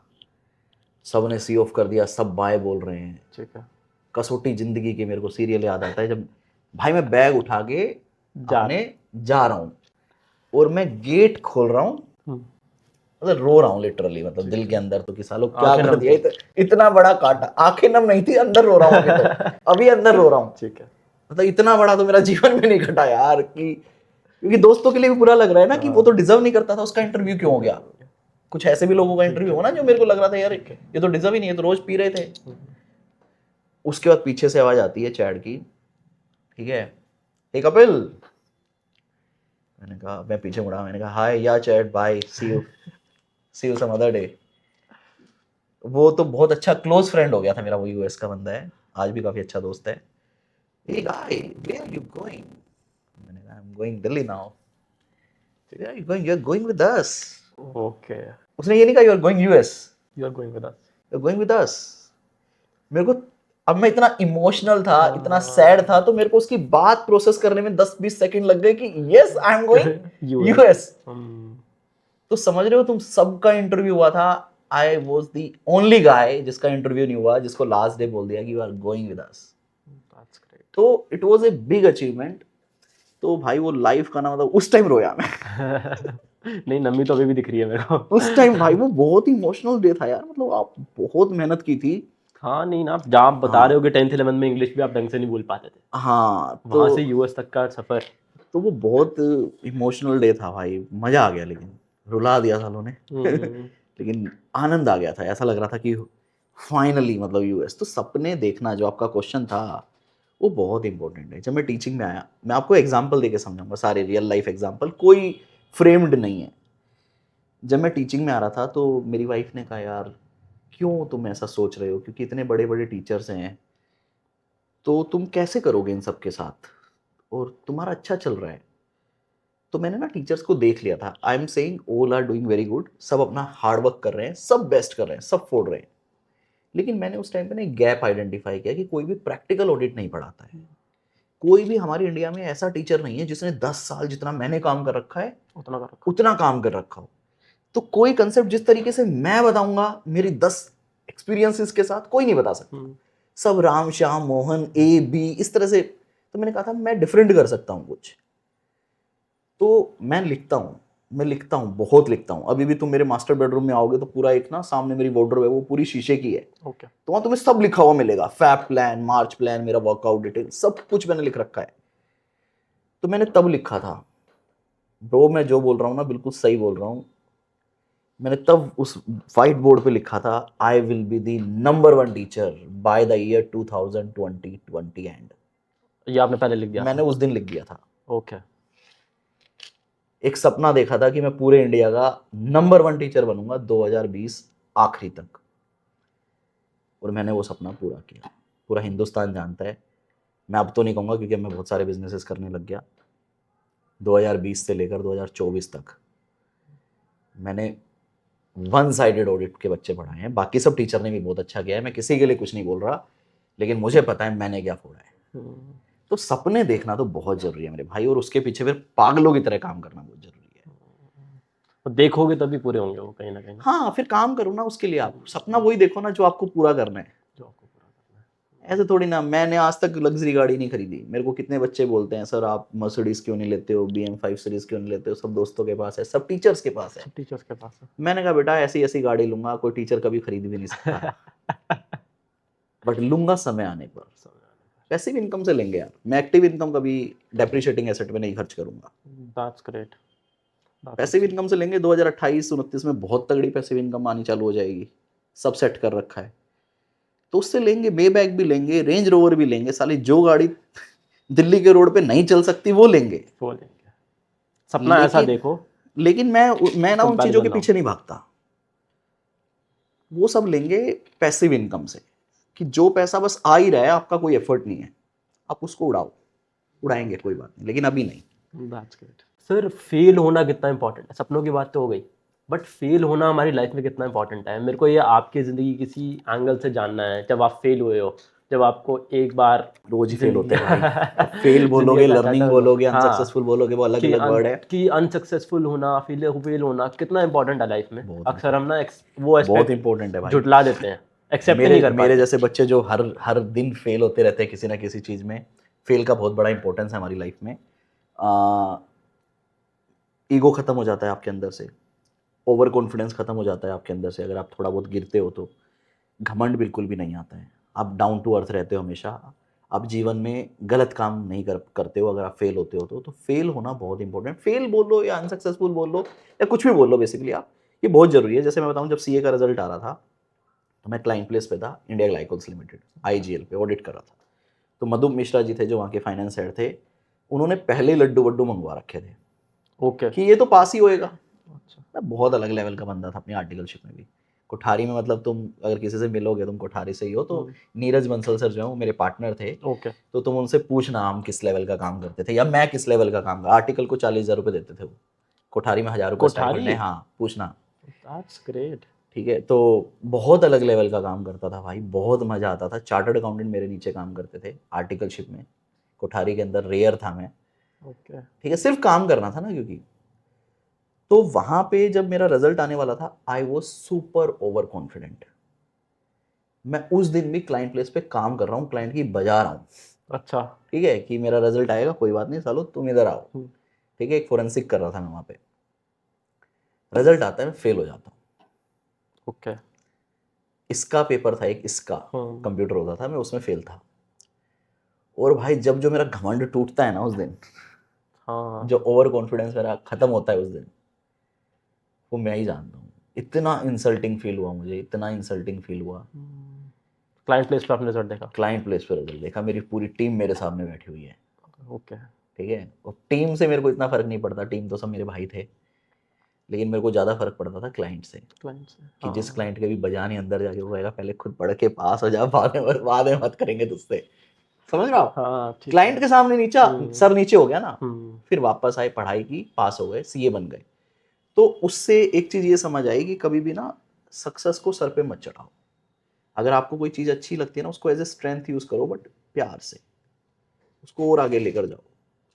Speaker 1: सबने सी ऑफ कर दिया, सब बाय बोल रहे हैं।
Speaker 2: ठीक है।
Speaker 1: कसौटी जिंदगी के मेरे को सीरियल याद आता है, जब भाई मैं बैग उठा के अपने जा रहा हूँ और मैं गेट खोल रहा हूँ, मतलब रो रहा हूँ लिटरली, मतलब दिल के अंदर तो कि सालों क्या कर दिया, इतना बड़ा काटा। आंखें नम नहीं थी, अंदर रो रहा हूँ तो अभी अंदर रो रहा हूँ।
Speaker 2: ठीक है।
Speaker 1: मतलब इतना बड़ा तो मेरा जीवन में नहीं घटा यार, कि क्योंकि दोस्तों के लिए भी बुरा लग रहा है ना कि वो तो डिजर्व नहीं करता था, उसका इंटरव्यू क्यों हो गया। कुछ ऐसे भी लोगों का इंटरव्यू हो ना जो मेरे को लग रहा था यार ये तो डिजर्व ही नहीं है, तो रोज पी रहे थे। उसके बाद पीछे से आवाज आती है चैट की, ठीक है, हे कपिल। मैंने कहा, मैं पीछे मुड़ा, मैंने कहा हाय या chat, bye, see you some other day. वो तो बहुत अच्छा क्लोज फ्रेंड हो गया था मेरा, वो यूएस का बंदा है, आज भी काफी अच्छा दोस्त है। Hey guy, where are you going? मैंने कहा I am going Delhi now. You are going with us.
Speaker 2: Okay.
Speaker 1: उसने ये नहीं कहा you are going US,
Speaker 2: you are going with us.
Speaker 1: You are going with us. मेरे को, अब मैं इतना इमोशनल था, इतना सैड था, तो मेरे को उसकी बात प्रोसेस करने में 10-20 सेकंड लग गए कि yes I am going US. तो समझ रहे हो तुम, सबका इंटरव्यू हुआ था, I was the only guy जिसका इंटरव्यू नहीं हुआ, जिसको लास्ट डे बोल दिया कि you are going with us. तो it was a big achievement. तो भाई वो लाइफ का ना, मतलब उस टाइम रोया मैं।
Speaker 2: नहीं, नमी तो अभी भी दिख रही है मेरे को।
Speaker 1: उस टाइम भाई वो बहुत ही इमोशनल डे था यार, मतलब आप बहुत मेहनत की थी।
Speaker 2: हाँ, नहीं ना, जहाँ आप बता रहे हो कि 10th 11th में इंग्लिश भी आप ढंग से नहीं बोल पाते थे,
Speaker 1: हाँ,
Speaker 2: वहां से यूएस तक का सफर।
Speaker 1: तो वो बहुत इमोशनल डे था भाई, मज़ा आ गया, लेकिन रुला दिया सालों ने लेकिन आनंद आ गया था, ऐसा लग रहा था कि फाइनली मतलब यूएस। तो सपने देखना जो आपका क्वेश्चन था वो बहुत इंपॉर्टेंट है। जब मैं टीचिंग में आया, मैं आपको एग्जांपल देके समझाऊंगा, सारे रियल लाइफ एग्जांपल, कोई फ्रेम्ड नहीं है। जब मैं टीचिंग में आ रहा था तो मेरी वाइफ ने कहा, यार क्यों तुम ऐसा सोच रहे हो, क्योंकि इतने बड़े बड़े टीचर्स हैं तो तुम कैसे करोगे इन सब के साथ, और तुम्हारा अच्छा चल रहा है। तो मैंने ना टीचर्स को देख लिया था, I am saying all are doing very good, सब अपना हार्ड वर्क कर रहे हैं, सब बेस्ट कर रहे हैं, सब फोड़ रहे हैं। लेकिन मैंने उस टाइम पे ना एक गैप आइडेंटिफाई किया कि कोई भी प्रैक्टिकल ऑडिट नहीं पढ़ाता है। कोई भी हमारे इंडिया में ऐसा टीचर नहीं है जिसने 10 साल जितना मैंने काम कर रखा है उतना काम कर रखा हो। तो कोई कंसेप्ट जिस तरीके से मैं बताऊंगा मेरी 10 एक्सपीरियंसेस के साथ कोई नहीं बता सकता। सब राम श्याम मोहन ए बी इस तरह से। तो मैंने कहा था मैं डिफरेंट कर सकता हूँ कुछ। तो मैं लिखता हूँ, बहुत लिखता हूँ। अभी भी तुम मेरे मास्टर बेडरूम में आओगे तो पूरा एक ना सामने मेरी वार्डरोब है, वो पूरी शीशे की है। तो वहाँ तुम्हें सब लिखा हुआ मिलेगा, फैप प्लान, मार्च प्लान, मेरा वर्कआउट डिटेल, सब कुछ मैंने लिख रखा है। तो मैंने तब लिखा था, ब्रो मैं जो बोल रहा हूँ ना बिल्कुल सही बोल रहा हूँ, मैंने तब उस व्हाइट बोर्ड पे लिखा था, I will be the number 1 teacher by the year 2020 and.
Speaker 2: ये आपने पहले लिख दिया
Speaker 1: मैंने
Speaker 2: था?
Speaker 1: उस दिन लिख दिया था।
Speaker 2: ओके।
Speaker 1: एक सपना देखा था कि मैं पूरे इंडिया का नंबर 1 टीचर बनूंगा 2020 आखिरी तक, और मैंने वो सपना पूरा किया। पूरा हिंदुस्तान जानता है। मैं अब तो नहीं कहूँगा क्योंकि मैं बहुत सारे बिजनेसेस करने लग गया। 2020 से लेकर 2024 तक मैंने वन साइडेड ऑडिट के बच्चे पढ़ाए हैं। बाकी सब टीचर ने भी बहुत अच्छा किया है, मैं किसी के लिए कुछ नहीं बोल रहा, लेकिन मुझे पता है मैंने क्या फोड़ा है। तो सपने देखना तो बहुत जरूरी है मेरे भाई, और उसके पीछे फिर पागलों की तरह काम करना बहुत जरूरी है।
Speaker 2: तो देखोगे तभी पूरे होंगे वो कहीं ना कहीं।
Speaker 1: हाँ, फिर काम करो ना उसके लिए। आप सपना वही देखो ना जो आपको पूरा करना है।
Speaker 2: जो आपको पूरा करना है।
Speaker 1: ऐसे थोड़ी ना, मैंने आज तक लग्जरी गाड़ी नहीं खरीदी। मेरे को कितने बच्चे बोलते हैं, सर आप मर्सिडीज क्यों नहीं लेते हो, BM5 सीरीज क्यों नहीं लेते हो, सब दोस्तों के पास है, सब टीचर्स के पास है।
Speaker 2: सब टीचर्स के पास है।
Speaker 1: मैंने कहा बेटा ऐसी ऐसी गाड़ी लूंगा, कोई टीचर कभी खरीद भी नहीं सकता बट लूंगा समय आने पर। पैसिव इनकम से लेंगे यार, मैं एक्टिव इनकम कभी डेप्रिशिएटिंग एसेट में नहीं खर्च करूंगा।
Speaker 2: That's great.
Speaker 1: पैसिव इनकम से लेंगे, 2028-29 में बहुत तगड़ी पैसिव इनकम आनी चालू हो जाएगी। सब सेट कर रखा है, तो उससे लेंगे। बे बैग भी लेंगे, रेंज रोवर भी लेंगे, साली जो गाड़ी दिल्ली के रोड पे नहीं चल सकती वो लेंगे।
Speaker 2: सपना ऐसा देखो।
Speaker 1: लेकिन मैं ना उन चीजों के
Speaker 2: comparison ना हो।
Speaker 1: पीछे नहीं भागता। वो सब लेंगे पैसिव इनकम से, कि जो पैसा बस आ ही रहा है, आपका कोई एफर्ट नहीं है, आप उसको उड़ाओ। उड़ाएंगे कोई बात नहीं, लेकिन अभी नहीं।
Speaker 2: That's great. सर फेल होना कितना इंपॉर्टेंट है? सपनों की बात तो हो गई, बट फेल होना हमारी लाइफ में कितना इंपॉर्टेंट है? मेरे को ये आपकी ज़िंदगी किसी एंगल से जानना है। जब आप फेल हुए हो, जब आपको एक बार
Speaker 1: रोज ही फेल होते हैं भाई। फेल बोलोगे, लर्निंग बोलोगे, अनसक्सेसफुल बोलोगे, वो अलग अलग वर्ड है।
Speaker 2: कि अनसक्सेसफुल होना, फेल होना कितना इंपॉर्टेंट है लाइफ में।
Speaker 1: बहुत
Speaker 2: अक्सर हम ना वो
Speaker 1: बहुत इंपॉर्टेंट है भाई।
Speaker 2: जुटला देते हैं, एक्सेप्ट नहीं कर
Speaker 1: मेरे
Speaker 2: पाते।
Speaker 1: जैसे बच्चे जो हर हर दिन फेल होते रहते हैं किसी ना किसी चीज़ में। फेल का बहुत बड़ा इंपॉर्टेंस है हमारी लाइफ में। ईगो खत्म हो जाता है आपके अंदर से, ओवर कॉन्फिडेंस खत्म हो जाता है आपके अंदर से। अगर आप थोड़ा बहुत गिरते हो तो घमंड बिल्कुल भी नहीं आता है। आप डाउन टू अर्थ रहते हो हमेशा। आप जीवन में गलत काम नहीं करते हो अगर आप फेल होते हो तो फेल होना बहुत इंपॉर्टेंट। फेल बोल लो या अनसक्सेसफुल बोल लो या कुछ भी बोल लो, बेसिकली आप, ये बहुत ज़रूरी है। जैसे मैं बताऊँ, जब CA का रिजल्ट आ रहा था तो मैं क्लाइंट प्लेस पे था, इंडिया ग्लाइकोल्स लिमिटेड IGL पे ऑडिट कर रहा था। तो मधु मिश्रा जी थे जो वहाँ के फाइनेंस हेड थे, उन्होंने पहले लड्डू वड्डू मंगवा रखे थे
Speaker 2: ओके।
Speaker 1: कि ये तो पास ही होएगा।
Speaker 2: अच्छा।
Speaker 1: बहुत अलग लेवल का बंदा था अपनी आर्टिकलशिप में भी। कोठारी में मतलब तुम अगर किसी से मिलोगे, तुम कोठारी से ही हो तो नीरज बंसल सर जो है वो मेरे पार्टनर थे।
Speaker 2: ओके।
Speaker 1: तो तुम उनसे पूछना हम किस लेवल का काम करते थे या मैं किस लेवल का काम। आर्टिकल को 40,000 रुपये देते थे वो, कोठारी में 1,000 रुपये स्टाइपेंड है। हाँ, पूछना।
Speaker 2: That's great.
Speaker 1: ठीक है, तो बहुत अलग लेवल का काम करता था भाई, बहुत मज़ा आता था। चार्टर्ड अकाउंटेंट मेरे नीचे काम करते थे आर्टिकलशिप में, कोठारी के अंदर रेयर था मैं।
Speaker 2: ओके।
Speaker 1: ठीक है, सिर्फ काम करना था ना क्योंकि। तो वहाँ पे जब मेरा रिजल्ट आने वाला था, I was super over confident. मैं उस दिन भी क्लाइंट प्लेस पे काम कर रहा हूँ, क्लाइंट की बजा रहा हूँ।
Speaker 2: अच्छा।
Speaker 1: ठीक है, कि मेरा रिजल्ट आएगा, कोई बात नहीं सालो तुम इधर आओ। ठीक है, एक फोरेंसिक कर रहा था मैं वहाँ पे। रिजल्ट आता है, मैं फेल हो जाता हूँ।
Speaker 2: ओके।
Speaker 1: इसका पेपर था, एक इसका कंप्यूटर होता था, मैं उसमें फेल था। और भाई जब जो मेरा घमंड टूटता है ना उस दिन,
Speaker 2: हाँ
Speaker 1: जो ओवर कॉन्फिडेंस मेरा खत्म होता है उस दिन, वो मैं ही जानता हूँ। इतना इंसल्टिंग फील हुआ मुझे, इतना इंसल्टिंग फील हुआ।
Speaker 2: क्लाइंट प्लेस पे आपने रिजल्ट देखा?
Speaker 1: क्लाइंट प्लेस पर रिजल्ट देखा, मेरी पूरी टीम मेरे सामने बैठी हुई है,
Speaker 2: ओके।
Speaker 1: ठीक है। और टीम से मेरे को इतना फर्क नहीं पड़ता, टीम तो सब मेरे भाई थे, लेकिन मेरे को ज़्यादा फर्क पड़ता था क्लाइंट से,
Speaker 2: क्लाइंट से,
Speaker 1: कि जिस
Speaker 2: हाँ।
Speaker 1: क्लाइंट के भी बजा नहीं अंदर जाके वो कहेगा पहले खुद पढ़ के पास हो जा, बाद में मत करेंगे तुझसे। समझ रहे हो आप?
Speaker 2: हाँ ठीक है।
Speaker 1: क्लाइंट के सामने नीचा सर नीचे हो गया ना,
Speaker 2: हम्म,
Speaker 1: फिर वापस आए, पढ़ाई की, पास हो गए, सीए बन गए। तो उससे एक चीज ये समझ आई कि कभी भी ना सक्सेस को सर पे मत चढ़ाओ। अगर आपको कोई चीज अच्छी लगती है ना, उसको एज ए स्ट्रेंथ यूज करो, बट प्यार से उसको और आगे लेकर जाओ।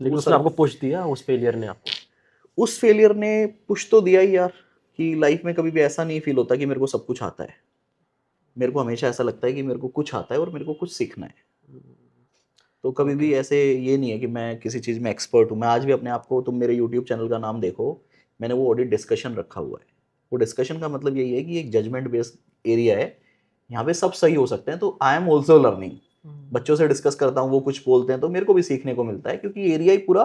Speaker 2: लेकिन
Speaker 1: वो
Speaker 2: उसने
Speaker 1: सर,
Speaker 2: आपको पुश दिया, उस फेलियर ने आपको?
Speaker 1: उस फेलियर ने पुश तो दिया ही यार, कि लाइफ में कभी भी ऐसा नहीं फील होता कि मेरे को सब कुछ आता है। मेरे को हमेशा ऐसा लगता है कि मेरे को कुछ आता है और मेरे को कुछ सीखना है। तो कभी
Speaker 2: ओके।
Speaker 1: भी ऐसे ये नहीं है कि मैं किसी चीज़ में एक्सपर्ट हूँ। मैं आज भी अपने आप को, तुम मेरे यूट्यूब चैनल का नाम देखो, मैंने वो ऑडिट डिस्कशन रखा हुआ है। वो डिस्कशन का मतलब यही है कि एक जजमेंट बेस्ड एरिया है, यहाँ पे सब सही हो सकते हैं, तो आई एम ऑल्सो लर्निंग। बच्चों से डिस्कस करता हूँ, वो कुछ बोलते हैं तो मेरे को भी सीखने को मिलता है, क्योंकि एरिया ही पूरा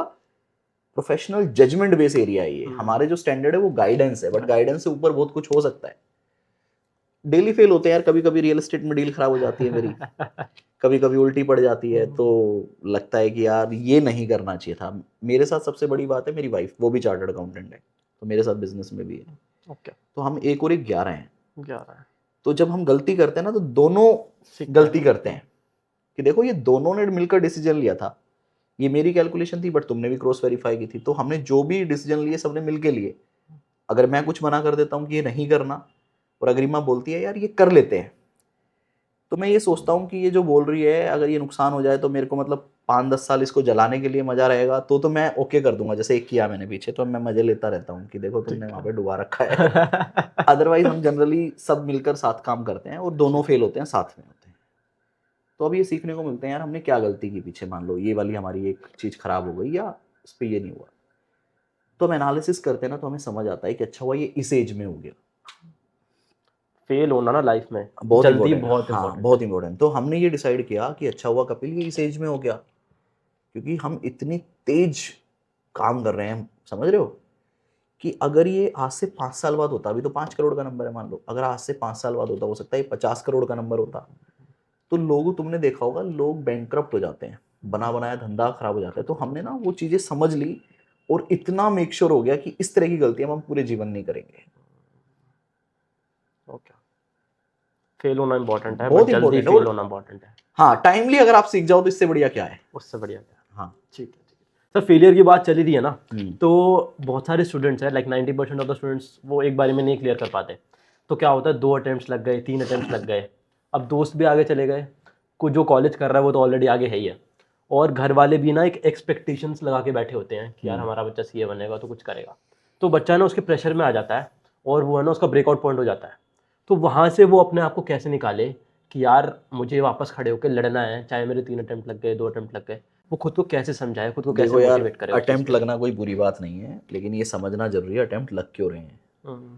Speaker 1: प्रोफेशनल जजमेंट बेस एरिया है। ये हमारे जो स्टैंडर्ड है वो गाइडेंस है, बट गाइडेंस से ऊपर बहुत कुछ हो सकता है। डेली फेल होते हैं यार, कभी कभी रियल एस्टेट में डील खराब हो जाती है मेरी, कभी कभी उल्टी पड़ जाती है, तो लगता है कि यार ये नहीं करना चाहिए था। मेरे साथ सबसे बड़ी बात है, मेरी वाइफ वो भी चार्टर्ड अकाउंटेंट है, तो मेरे साथ बिजनेस में भी है।
Speaker 2: ओके।
Speaker 1: तो हम एक और एक 11 हैं।
Speaker 2: 11 है।
Speaker 1: तो जब हम गलती करते हैं ना, तो दोनों
Speaker 2: सीखते
Speaker 1: गलती
Speaker 2: हैं।
Speaker 1: करते हैं, कि देखो ये दोनों ने मिलकर डिसीजन लिया था, ये मेरी कैलकुलेशन थी बट तुमने भी क्रॉस वेरीफाई की थी, तो हमने जो भी डिसीजन लिए सबने मिलके लिए। अगर मैं कुछ मना कर देता हूँ कि ये नहीं करना, और अग्रिमा बोलती है यार ये कर लेते हैं, तो मैं ये सोचता हूँ कि ये जो बोल रही है, अगर ये नुकसान हो जाए तो मेरे को मतलब 5-10 साल इसको जलाने के लिए मजा रहेगा, तो मैं ओके कर दूंगा। जैसे एक किया मैंने पीछे, तो मैं मजे लेता रहता हूँ कि देखो तुमने वहां पे डुबा रखा है। अदरवाइज हम जनरली सब मिलकर साथ काम करते हैं, और दोनों फेल होते हैं, साथ में होते हैं। तो अब ये सीखने को मिलते हैं यार, हमने क्या गलती की पीछे, मान लो ये वाली हमारी एक चीज खराब हो गई, या इस पे ये नहीं हुआ, तो हम एनालिसिस करते हैं ना, तो हमें समझ आता है कि अच्छा हुआ ये इस एज में हो गया।
Speaker 2: फेल होना ना लाइफ में
Speaker 1: बहुत
Speaker 2: जल्दी
Speaker 1: इंपॉर्टेंट,
Speaker 2: बहुत
Speaker 1: हाँ
Speaker 2: इंपॉर्टेंट है।
Speaker 1: बहुत इंपॉर्टेंट। तो हमने ये डिसाइड किया कि अच्छा हुआ कपिल ये इस एज में हो गया, क्योंकि हम इतनी तेज काम कर रहे हैं, समझ रहे हो, कि अगर ये आज से 5 साल बाद होता, अभी तो 5 करोड़ का नंबर है मान लो, अगर आज से 5 साल बाद होता, हो सकता है ये 50 करोड़ का नंबर होता। तो लोग, तुमने देखा होगा, लोग बैंकक्रप्ट हो जाते हैं, बना बनाया धंधा खराब हो जाता है। तो हमने ना वो चीजें समझ ली, और इतना मेक श्योर हो गया कि इस तरह की गलतियां हम पूरे जीवन नहीं करेंगे।
Speaker 2: ओके। फेल होना इंपॉर्टेंट है, बट
Speaker 1: बहुत
Speaker 2: जल्दी
Speaker 1: इंपॉर्टेंट है।
Speaker 2: फेल
Speaker 1: और
Speaker 2: होना इंपॉर्टेंट है।
Speaker 1: हाँ, टाइमली अगर आप सीख जाओ तो इससे बढ़िया क्या है।
Speaker 2: उससे बढ़िया क्या?
Speaker 1: हाँ।
Speaker 2: ठीक है, ठीक है। सर फेलियर की बात चली रही है ना,
Speaker 1: हम्म।
Speaker 2: तो बहुत सारे स्टूडेंट्स हैं, लाइक 90% ऑफ द स्टूडेंट्स वो एक बारी में नहीं क्लियर कर पाते। तो क्या होता है, 2 अटेम्प्ट्स लग गए, 3 अटेम्प्ट्स लग गए, अब दोस्त भी आगे चले गए, को जो कॉलेज कर रहा है वो तो ऑलरेडी आगे है ही है, और घर वाले भी ना एक एक्सपेक्टेशंस लगा के बैठे होते हैं कि यार हमारा बच्चा सीए बनेगा तो कुछ करेगा। तो बच्चा ना उसके प्रेशर में आ जाता है, और वो है ना उसका ब्रेकआउट पॉइंट हो जाता है। तो वहाँ से वो अपने आप को कैसे निकाले कि यार मुझे वापस खड़े होकर लड़ना है, चाहे मेरे 3 अटेम्प्ट लग गए, 2 अटेम्प्ट लग गए, वो खुद को कैसे समझाए, खुद को कैसे
Speaker 1: देखो यार,
Speaker 2: मोटिवेट करे उस चीज़
Speaker 1: अटेम्प्ट
Speaker 2: के लिए?
Speaker 1: लगना कोई बुरी बात नहीं है, लेकिन ये समझना जरूरी है अटेम्प्ट लग क्यों रहे हैं।
Speaker 2: हम्म,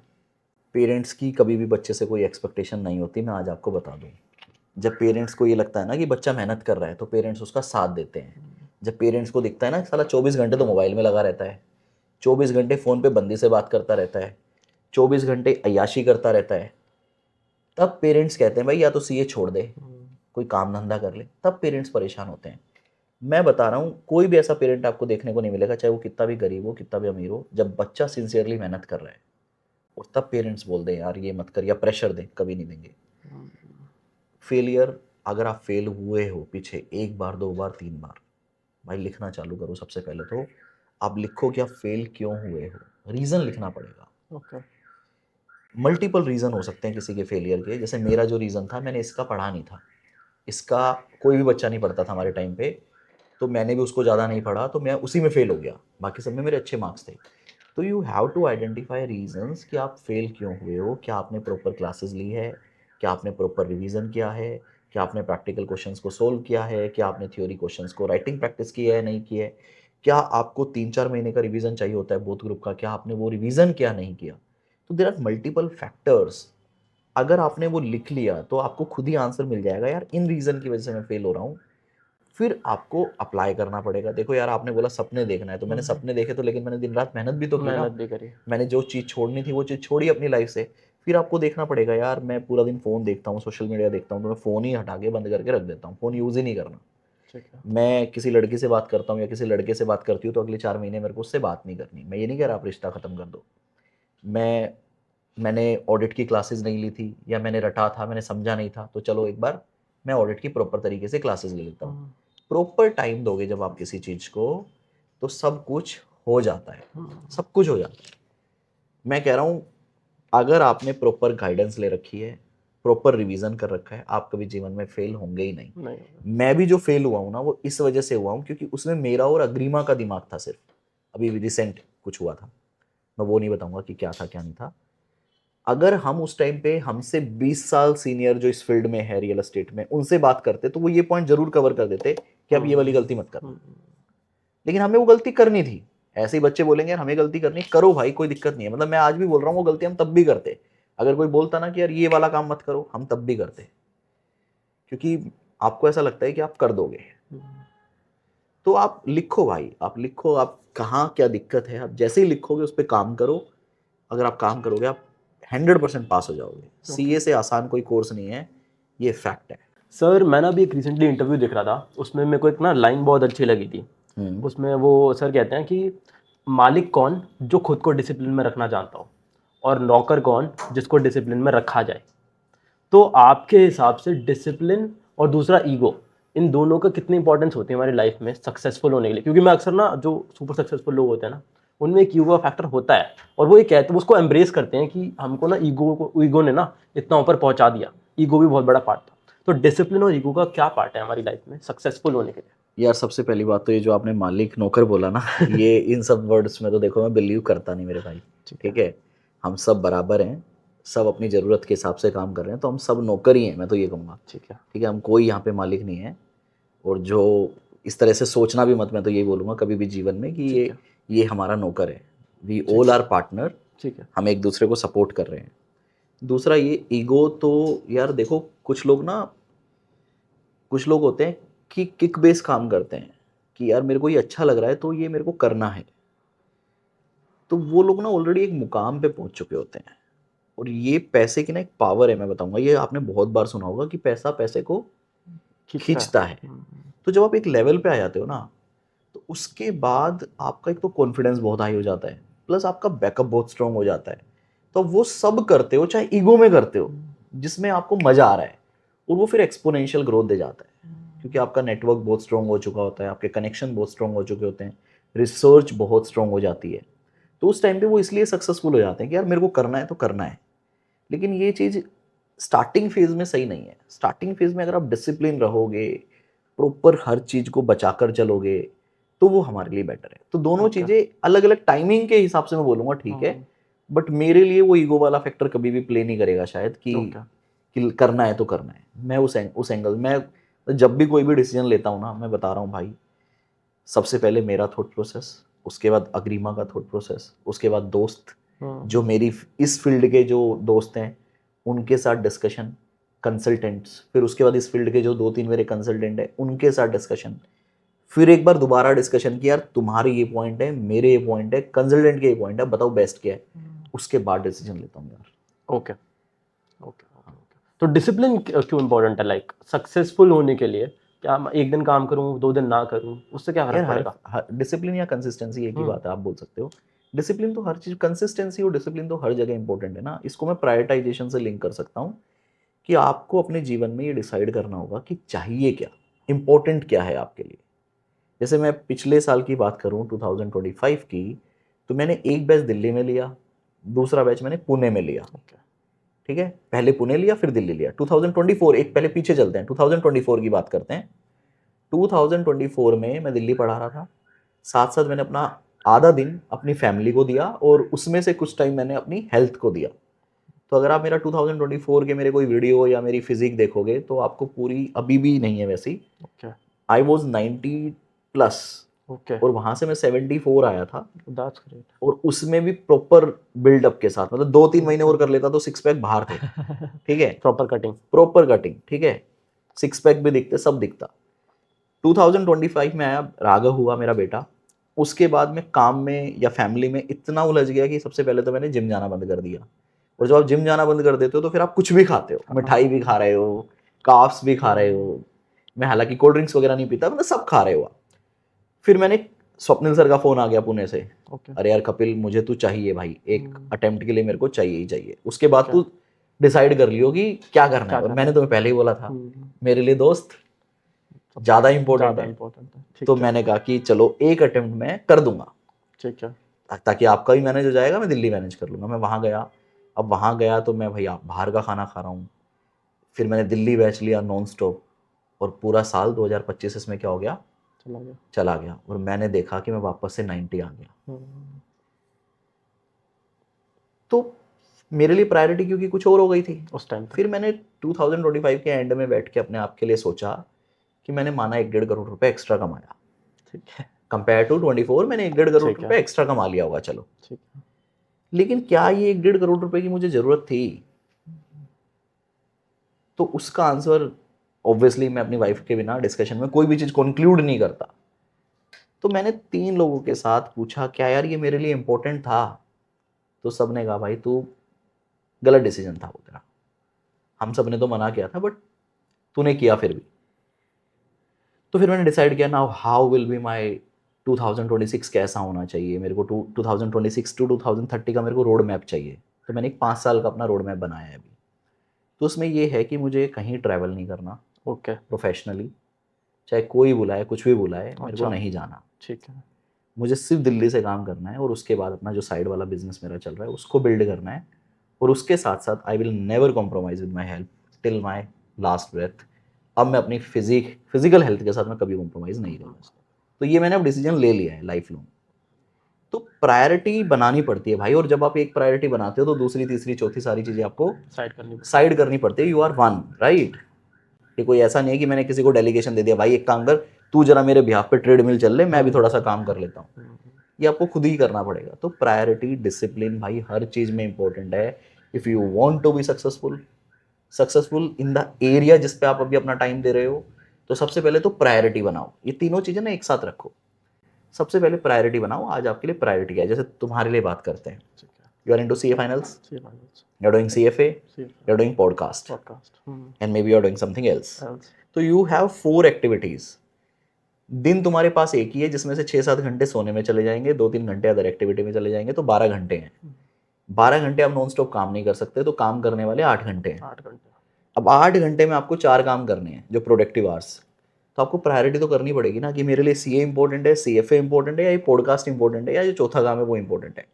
Speaker 1: पेरेंट्स की कभी भी बच्चे से कोई एक्सपेक्टेशन नहीं होती, मैं आज आपको बता दूं। जब पेरेंट्स को ये लगता है ना कि बच्चा मेहनत कर रहा है, तो पेरेंट्स उसका साथ देते हैं। जब पेरेंट्स को दिखता है ना साला 24 घंटे तो मोबाइल में लगा रहता है, 24 घंटे फ़ोन पे बंदी से बात करता रहता है, 24 घंटे अय्याशी करता रहता है, तब पेरेंट्स कहते हैं भाई या तो सीए छोड़ दे, कोई काम धंधा कर ले। तब पेरेंट्स परेशान होते हैं। मैं बता रहा हूँ, कोई भी ऐसा पेरेंट आपको देखने को नहीं मिलेगा, चाहे वो कितना भी गरीब हो, कितना भी अमीर हो, जब बच्चा सिंसियरली मेहनत कर रहा है, और तब पेरेंट्स बोल दें यार ये मत कर, या प्रेशर दें, कभी नहीं देंगे। फेलियर, अगर आप फेल हुए हो पीछे 1 बार 2 बार 3 बार, भाई लिखना चालू करो। सबसे पहले तो आप लिखो कि आप फेल क्यों हुए हो, रीज़न लिखना पड़ेगा।
Speaker 2: ओके।
Speaker 1: मल्टीपल रीज़न हो सकते हैं किसी के फेलियर के। जैसे मेरा जो रीज़न था, मैंने इसका पढ़ा नहीं था, इसका कोई भी बच्चा नहीं पढ़ता था हमारे टाइम पे, तो मैंने भी उसको ज़्यादा नहीं पढ़ा, तो मैं उसी में फेल हो गया, बाकी सब में मेरे अच्छे मार्क्स थे। तो you have to identify reasons कि आप फेल क्यों हुए हो। क्या आपने प्रॉपर क्लासेस ली है, क्या आपने प्रॉपर रिवीजन किया है, क्या आपने प्रैक्टिकल क्वेश्चंस को सोल्व किया है, क्या आपने थ्योरी क्वेश्चंस को राइटिंग प्रैक्टिस की है नहीं की है, क्या आपको 3-4 महीने का रिवीजन चाहिए होता है बोथ ग्रुप का, क्या आपने वो रिवीजन किया नहीं किया। तो देर आर मल्टीपल फैक्टर्स। अगर आपने वो लिख लिया तो आपको खुद ही आंसर मिल जाएगा, यार इन रीज़न की वजह से मैं फेल हो रहा हूँ। फिर आपको अप्लाई करना पड़ेगा। देखो यार, आपने बोला सपने देखना है, तो मैंने सपने देखे तो, लेकिन मैंने दिन रात मेहनत भी तो की ना।
Speaker 2: मेहनत भी करी।
Speaker 1: मैंने जो चीज़ छोड़नी थी वो चीज़ छोड़ी अपनी लाइफ से। फिर आपको देखना पड़ेगा यार, मैं पूरा दिन फ़ोन देखता हूँ, सोशल मीडिया देखता हूँ, तो मैं फ़ोन ही हटा के बंद करके रख देता हूँ, फ़ोन यूज़ ही नहीं करना।
Speaker 2: ठीक है।
Speaker 1: मैं किसी लड़की से बात करता हूँ या किसी लड़के से बात करती हूँ, तो अगले 4 महीने मेरे को उससे बात नहीं करनी। मैं ये नहीं कह रहा आप रिश्ता ख़त्म कर दो। मैंने ऑडिट की क्लासेस नहीं ली थी, या मैंने रटा था, मैंने समझा नहीं था, तो चलो एक बार मैं ऑडिट की प्रॉपर तरीके से क्लासेस ले लेता हूँ। प्रॉपर टाइम दोगे जब आप किसी चीज़ को, तो सब कुछ हो जाता है, सब कुछ हो जाता है। मैं कह रहा हूँ, अगर आपने प्रॉपर गाइडेंस ले रखी है, प्रॉपर रिवीजन कर रखा है, आप कभी जीवन में फेल होंगे ही नहीं।
Speaker 2: नहीं।
Speaker 1: मैं भी जो फेल हुआ हूँ ना, वो इस वजह से हुआ हूँ क्योंकि उसमें मेरा और अग्रिमा का दिमाग था सिर्फ। अभी रिसेंट कुछ हुआ था, मैं वो नहीं बताऊंगा कि क्या था क्या नहीं था। अगर हम उस टाइम पे हमसे 20 साल सीनियर जो इस फील्ड में है, रियल एस्टेट में, उनसे बात करते, तो वो ये पॉइंट जरूर कवर कर देते कि अब ये वाली गलती मत करना। लेकिन हमें वो गलती करनी थी। ऐसे ही बच्चे बोलेंगे यार हमें गलती करनी, करो भाई, कोई दिक्कत नहीं है। मतलब मैं आज भी बोल रहा हूँ, वो गलती हम तब भी करते। अगर कोई बोलता ना कि यार ये वाला काम मत करो, हम तब भी करते, क्योंकि आपको ऐसा लगता है कि आप कर दोगे। तो आप लिखो भाई, आप लिखो, आप कहाँ क्या दिक्कत है, आप जैसे ही लिखोगे उस पर काम करो। अगर आप काम करोगे, आप 100% पास हो जाओगे। सीए से आसान कोई कोर्स नहीं है, ये फैक्ट है।
Speaker 2: सर मैं ना अभी एक रिसेंटली इंटरव्यू देख रहा था, उसमें मेरे को एक ना लाइन बहुत अच्छी लगी थी। उसमें वो सर कहते हैं कि मालिक कौन जो खुद को डिसिप्लिन में रखना जानता हो, और नौकर कौन जिसको डिसिप्लिन में रखा जाए। तो आपके हिसाब से डिसिप्लिन और दूसरा ईगो, इन दोनों का कितनी इंपॉर्टेंस होती है हमारी लाइफ में सक्सेसफुल होने के लिए? क्योंकि मैं अक्सर ना, जो सुपर सक्सेसफुल लोग होते हैं ना, उनमें एक ईगो फैक्टर होता है, और वो ये कहते हैं, उसको एम्ब्रेस करते हैं कि हमको ना ईगो ने ना इतना ऊपर पहुंचा दिया। ईगो भी बहुत बड़ा पार्ट था। तो डिसिप्लिन और ईगो का क्या पार्ट है हमारी लाइफ में सक्सेसफुल होने के लिए?
Speaker 1: यार सबसे पहली बात तो ये जो आपने मालिक नौकर बोला ना, ये इन सब वर्ड्स में तो देखो मैं बिलीव करता नहीं मेरे भाई। ठीक है, हम सब बराबर हैं, सब अपनी ज़रूरत के हिसाब से काम कर रहे हैं, तो हम सब नौकर ही हैं, मैं तो ये कहूँगा।
Speaker 2: ठीक है।
Speaker 1: ठीक है, हम कोई यहाँ पे मालिक नहीं है। और जो इस तरह से सोचना भी मत, मैं तो यही बोलूँगा कभी भी जीवन में कि ये हमारा नौकर है। We all are partner.
Speaker 2: ठीक है।
Speaker 1: हम एक दूसरे को सपोर्ट कर रहे हैं। दूसरा ये ईगो, तो यार देखो कुछ लोग होते हैं कि किक बेस काम करते हैं कि यार मेरे को ये अच्छा लग रहा है तो ये मेरे को करना है। तो वो लोग ना ऑलरेडी एक मुकाम पे पहुंच चुके होते हैं। और ये पैसे की ना एक पावर है, मैं बताऊंगा, ये आपने बहुत बार सुना होगा कि पैसा पैसे को खींचता है। तो जब आप एक लेवल पे आ जाते हो ना, तो उसके बाद आपका एक तो कॉन्फिडेंस बहुत हाई हो जाता है, प्लस आपका बैकअप बहुत स्ट्रांग हो जाता है। तो वो सब करते हो, चाहे ईगो में करते हो, जिसमें आपको मजा आ रहा है, और वो फिर एक्सपोनेंशियल ग्रोथ दे जाता है, क्योंकि आपका नेटवर्क बहुत स्ट्रांग हो चुका होता है, आपके कनेक्शन बहुत स्ट्रांग हो चुके होते हैं, रिसर्च बहुत स्ट्रांग हो जाती है। तो उस टाइम पे वो इसलिए सक्सेसफुल हो जाते हैं कि यार मेरे को करना है तो करना है। लेकिन ये चीज़ स्टार्टिंग फेज में सही नहीं है। स्टार्टिंग फेज में अगर आप डिसिप्लिन रहोगे, प्रॉपर हर चीज़ को बचाकर चलोगे, तो वो हमारे लिए बेटर है। तो दोनों चीज़ें अलग अलग टाइमिंग के हिसाब से मैं बोलूँगा ठीक है, बट मेरे लिए वो ईगो वाला फैक्टर कभी भी प्ले नहीं करेगा शायद कि करना है तो करना है। मैं उस एंगल में जब भी कोई भी डिसीजन लेता हूँ ना, मैं बता रहा हूँ भाई, सबसे पहले मेरा थॉट प्रोसेस, उसके बाद अग्रिमा का थॉट प्रोसेस, उसके बाद दोस्त, जो मेरी इस फील्ड के जो दोस्त हैं उनके साथ डिस्कशन, कंसल्टेंट्स, फिर उसके बाद इस फील्ड के जो 2-3 मेरे कंसल्टेंट हैं उनके साथ डिस्कशन, फिर एक बार दोबारा डिस्कशन कि यार तुम्हारे ये पॉइंट है, मेरे ये पॉइंट है, कंसल्टेंट के ये पॉइंट है, बताओ बेस्ट क्या है। उसके बाद डिसीजन लेता हूँ यार।
Speaker 2: Okay okay. तो डिसिप्लिन क्यों इंपॉर्टेंट है लाइक सक्सेसफुल होने के लिए? क्या मैं एक दिन काम करूं 2 दिन ना करूं, उससे क्या फर्क पड़ेगा?
Speaker 1: यार डिसिप्लिन या कंसिस्टेंसी एक ही बात है, आप बोल सकते हो। डिसिप्लिन तो हर चीज, कंसिस्टेंसी और डिसिप्लिन तो हर जगह इंपॉर्टेंट है ना। इसको मैं प्रायोरिटाइजेशन से लिंक कर सकता हूँ कि आपको अपने जीवन में ये डिसाइड करना होगा कि चाहिए क्या, इंपॉर्टेंट क्या है आपके लिए। जैसे मैं पिछले साल की बात करूं 2025 की, तो मैंने एक बैच दिल्ली में लिया, दूसरा बैच मैंने पुणे में लिया। ठीक है, पहले पुणे लिया फिर दिल्ली लिया। 2024, एक पहले पीछे चलते हैं, 2024 की बात करते हैं। 2024 में मैं दिल्ली पढ़ा रहा था, साथ साथ मैंने अपना आधा दिन अपनी फैमिली को दिया, और उसमें से कुछ टाइम मैंने अपनी हेल्थ को दिया। तो अगर आप मेरा 2024 के मेरे कोई वीडियो या मेरी फिजिक देखोगे तो आपको पूरी, अभी भी नहीं है वैसी, आई वॉज 90 प्लस, और वहां से मैं 74 आया था।
Speaker 2: That's great.
Speaker 1: और उसमें भी प्रॉपर बिल्डअप के साथ, मतलब 2-3 महीने और कर लेता तो 6 पैक बाहर थे। ठीक है,
Speaker 2: प्रॉपर कटिंग।
Speaker 1: ठीक है, 6 पैक भी दिखते, सब दिखता। 2025 में आया, राघव हुआ मेरा बेटा। उसके बाद में काम में या फैमिली में इतना उलझ गया कि सबसे पहले तो मैंने जिम जाना बंद कर दिया। और जब आप जिम जाना बंद कर देते हो तो फिर आप कुछ भी खाते हो, मिठाई भी खा रहे हो, कार्ब्स भी खा रहे हो। मैं हालांकि कोल्ड ड्रिंक्स वगैरह नहीं पीता, मतलब सब खा रहे हो आप। फिर मैंने, स्वप्निल सर का फोन आ गया पुणे से,
Speaker 2: ओके।
Speaker 1: अरे यार कपिल मुझे तू चाहिए भाई, एक अटेम्प्ट के लिए मेरे को चाहिए ही चाहिए। उसके बाद तू डिसाइड कर लियो कि क्या करना है। और मैंने तुम्हें पहले ही बोला था मेरे लिए दोस्त ज्यादा इंपॉर्टेंट है। तो मैंने कहा कि चलो एक अटेम्प्ट में कर दूंगा,
Speaker 2: ठीक है,
Speaker 1: ताकि आपका भी मैनेज हो जाएगा, मैं दिल्ली मैनेज कर लूंगा। मैं वहाँ गया। अब वहाँ गया तो मैं भैया बाहर का खाना खा रहा हूँ। फिर मैंने दिल्ली बैच लिया नॉन स्टॉप, और पूरा साल 2025 इसमें क्या हो गया, चला गया। और मैंने देखा कि मैं वापस से 90 आ गया। तो मेरे लिए प्रायोरिटी क्योंकि कुछ और हो गई थी
Speaker 2: उस टाइम।
Speaker 1: फिर मैंने 2025 के एंड में बैठ के अपने आप के लिए सोचा कि मैंने माना 1-1.5 करोड़ रुपए एक्स्ट्रा कमाया।
Speaker 2: ठीक है,
Speaker 1: कंपेयर टू 24 मैंने 1-1.5 करोड़ रुपए एक्स्ट्रा कमा लिया होगा, चलो। लेकिन क्या ये 1-1.5 करोड़ रुपए की मुझे जरूरत थी? तो उसका आंसर ऑब्वियसली मैं अपनी वाइफ के बिना डिस्कशन में कोई भी चीज कंक्लूड नहीं करता। तो मैंने 3 लोगों के साथ पूछा क्या यार ये मेरे लिए इंपॉर्टेंट था? तो सब ने कहा भाई तू, गलत डिसीजन था वो तेरा, हम सब ने तो मना किया था बट तूने किया फिर भी। तो फिर मैंने डिसाइड किया now how will be my 2026 कैसा होना चाहिए मेरे को, 2026 टू 2030 का मेरे को रोड मैप चाहिए। तो मैंने एक 5 साल का अपना रोड मैप बनाया है अभी। तो उसमें ये है कि मुझे कहीं ट्रैवल नहीं करना,
Speaker 2: ओके,
Speaker 1: प्रोफेशनली, चाहे कोई बुलाए कुछ भी बुलाए, मेरे को नहीं जाना।
Speaker 2: ठीक है,
Speaker 1: मुझे सिर्फ दिल्ली से काम करना है, और उसके बाद अपना जो साइड वाला बिजनेस मेरा चल रहा है उसको बिल्ड करना है। और उसके साथ साथ I will never compromise with my health till my last breath. अब मैं अपनी फिजिकल हेल्थ के साथ मैं कभी कॉम्प्रोमाइज़ नहीं करूँगा। तो ये मैंने अब डिसीजन ले लिया है लाइफ लॉन्ग। तो प्रायोरिटी बनानी पड़ती है भाई, और जब आप एक प्रायोरिटी बनाते हो तो दूसरी तीसरी चौथी सारी चीज़ें आपको साइड करनी पड़ती है। You are one, right. ये कोई ऐसा नहीं है कि मैंने किसी को डेलीगेशन दे दिया, भाई एक काम कर तू जरा मेरे बिहाफ पे ट्रेडमिल चल ले, मैं भी थोड़ा सा काम कर लेता हूँ। ये आपको खुद ही करना पड़ेगा। तो प्रायोरिटी, डिसिप्लिन भाई हर चीज़ में इंपॉर्टेंट है। If you want to be successful in the area जिस पे आप अभी अपना टाइम दे रहे हो, तो सबसे पहले तो प्रायोरिटी बनाओ। ये तीनों चीज़ें ना एक साथ रखो। सबसे पहले प्रायोरिटी बनाओ। आज आपके लिए प्रायोरिटी क्या है? जैसे तुम्हारे लिए बात करते हैं, you are into CA finals, you are doing CFA, you are doing podcast, and maybe you are doing something else. तो यू हैव 4 एक्टिविटीज। दिन तुम्हारे पास एक ही है जिसमें से 6-7 घंटे सोने में चले जाएंगे, 2-3 घंटे अदर एक्टिविटी में चले जाएंगे, तो 12 घंटे हैं। 12 घंटे आप नॉन स्टॉप काम नहीं कर सकते, तो काम करने वाले 8 घंटे हैं।
Speaker 2: 8 घंटे।
Speaker 1: अब 8 घंटे में आपको 4 काम करने हैं जो प्रोडक्टिव आवर्स। तो आपको प्रायोरिटी तो करनी पड़ेगी ना कि मेरे लिए CA इंपॉर्टेंट है, CFA इंपॉर्टेंट है, या ये पॉडकास्ट इंपॉर्टेंट है, या जो चौथा काम है वो इंपॉर्टेंट है।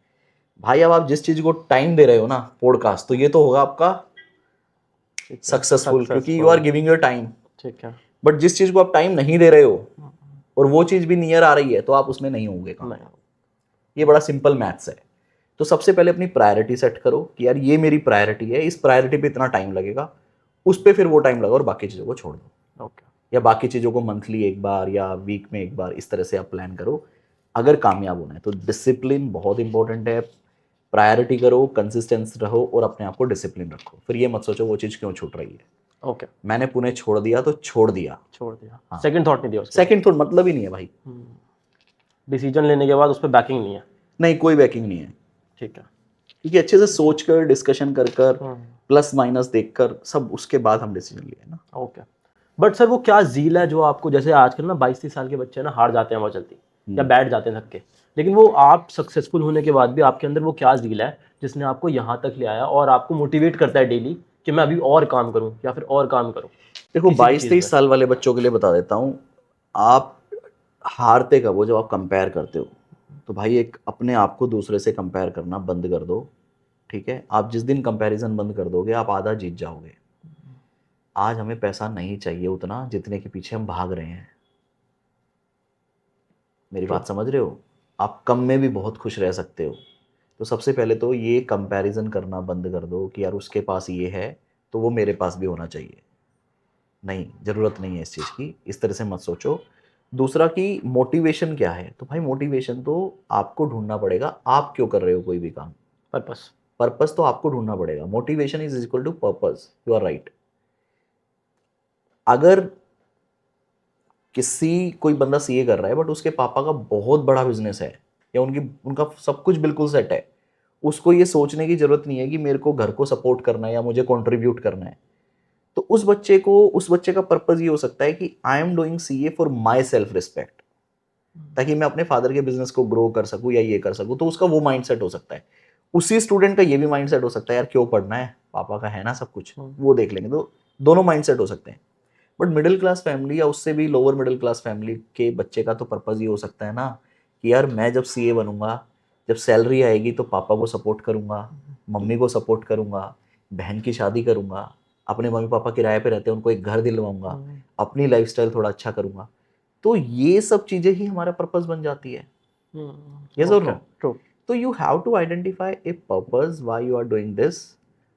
Speaker 1: भाई अब आप जिस चीज़ को टाइम दे रहे हो ना, पॉडकास्ट, तो ये तो होगा आपका सक्सेसफुल, क्योंकि you are giving your time.
Speaker 2: ठीक है।
Speaker 1: बट जिस चीज़ को आप टाइम नहीं दे रहे हो और वो चीज़ भी नियर आ रही है, तो आप उसमें नहीं होंगे। ये बड़ा सिंपल मैथ्स है। तो सबसे पहले अपनी प्रायोरिटी सेट करो कि यार ये मेरी प्रायोरिटी है, इस प्रायोरिटी पे इतना टाइम लगेगा, उस पर फिर वो टाइम लगाओ और बाकी चीज़ों को छोड़ दो। या बाकी चीज़ों को मंथली एक बार या वीक में एक बार, इस तरह से आप प्लान करो अगर कामयाब होना है। तो डिसिप्लिन बहुत इंपॉर्टेंट है। प्रायोरिटी करो, कंसिस्टेंस रहो, और अपने आप को डिसिप्लिन रखो। फिर ये मत सोचो वो चीज़ क्यों छूट रही है।
Speaker 2: ओके,
Speaker 1: मैंने पुणे छोड़ दिया तो छोड़ दिया,
Speaker 2: हाँ। सेकंड थॉट नहीं दिया उसके
Speaker 1: सेकंड थॉट मतलब ही नहीं है भाई।
Speaker 2: डिसीजन लेने के बाद उस पर बैकिंग नहीं है।
Speaker 1: नहीं, कोई बैकिंग नहीं है।
Speaker 2: ठीक है,
Speaker 1: क्योंकि अच्छे से सोच कर, डिस्कशन कर प्लस माइनस देखकर, सब उसके बाद हम डिसीजन लिए ना।
Speaker 2: ओके। बट सर वो क्या जील है जो आपको, जैसे आजकल ना 22-23 साल के बच्चे ना हार जाते हैं बहुत जल्दी, या बैठ जाते हैं थक के, लेकिन वो आप सक्सेसफुल होने के बाद भी आपके अंदर वो क्या जील है जिसने आपको यहाँ तक ले आया और आपको मोटिवेट करता है डेली कि मैं अभी और काम करूँ या फिर और काम करूँ?
Speaker 1: देखो 22-23 साल वाले बच्चों के लिए बता देता हूँ, आप हारते कब हो? जब आप कंपेयर करते हो। तो भाई एक अपने आप को दूसरे से कंपेयर करना बंद कर दो, ठीक है? आप जिस दिन कंपैरिजन बंद कर दोगे आप आधा जीत जाओगे। आज हमें पैसा नहीं चाहिए उतना जितने के पीछे हम भाग रहे हैं। मेरी बात समझ रहे हो? आप कम में भी बहुत खुश रह सकते हो। तो सबसे पहले तो ये कंपैरिजन करना बंद कर दो कि यार उसके पास ये है तो वो मेरे पास भी होना चाहिए। नहीं, ज़रूरत नहीं है इस चीज़ की, इस तरह से मत सोचो। दूसरा कि मोटिवेशन क्या है? तो भाई मोटिवेशन तो आपको ढूंढना पड़ेगा। आप क्यों कर रहे हो कोई भी काम? पर्पस तो आपको ढूंढना पड़ेगा। Motivation is equal to purpose. You are right. अगर कोई बंदा सीए कर रहा है बट उसके पापा का बहुत बड़ा बिजनेस है या उनका सब कुछ बिल्कुल सेट है, उसको ये सोचने की जरूरत नहीं है कि मेरे को घर को सपोर्ट करना है या मुझे कंट्रीब्यूट करना है। तो उस बच्चे का पर्पस ये हो सकता है कि I am doing CA for my self respect, ताकि मैं अपने फादर के बिजनेस को ग्रो कर सकूं या ये कर सकूं। तो उसका वो माइंडसेट हो सकता है। उसी स्टूडेंट का ये भी माइंडसेट हो सकता है, यार क्यों पढ़ना है, पापा का है ना सब कुछ, वो देख लेंगे। तो दोनों माइंडसेट हो सकते हैं। बट मिडिल क्लास फैमिली या उससे भी लोअर मिडिल क्लास फैमिली के बच्चे का तो पर्पस ये हो सकता है ना कि यार मैं जब सीए बनूंगा, जब सैलरी आएगी तो पापा को सपोर्ट करूंगा, मम्मी को सपोर्ट करूंगा, बहन की शादी करूंगा, अपने मम्मी पापा किराए पे रहते हैं उनको एक घर दिलवाऊंगा, अपनी लाइफस्टाइल थोड़ा अच्छा करूंगा। तो ये सब चीजें ही हमारा पर्पस बन जाती है। यस और नो?
Speaker 2: ट्रू।
Speaker 1: तो you have to identify a purpose why you are doing this.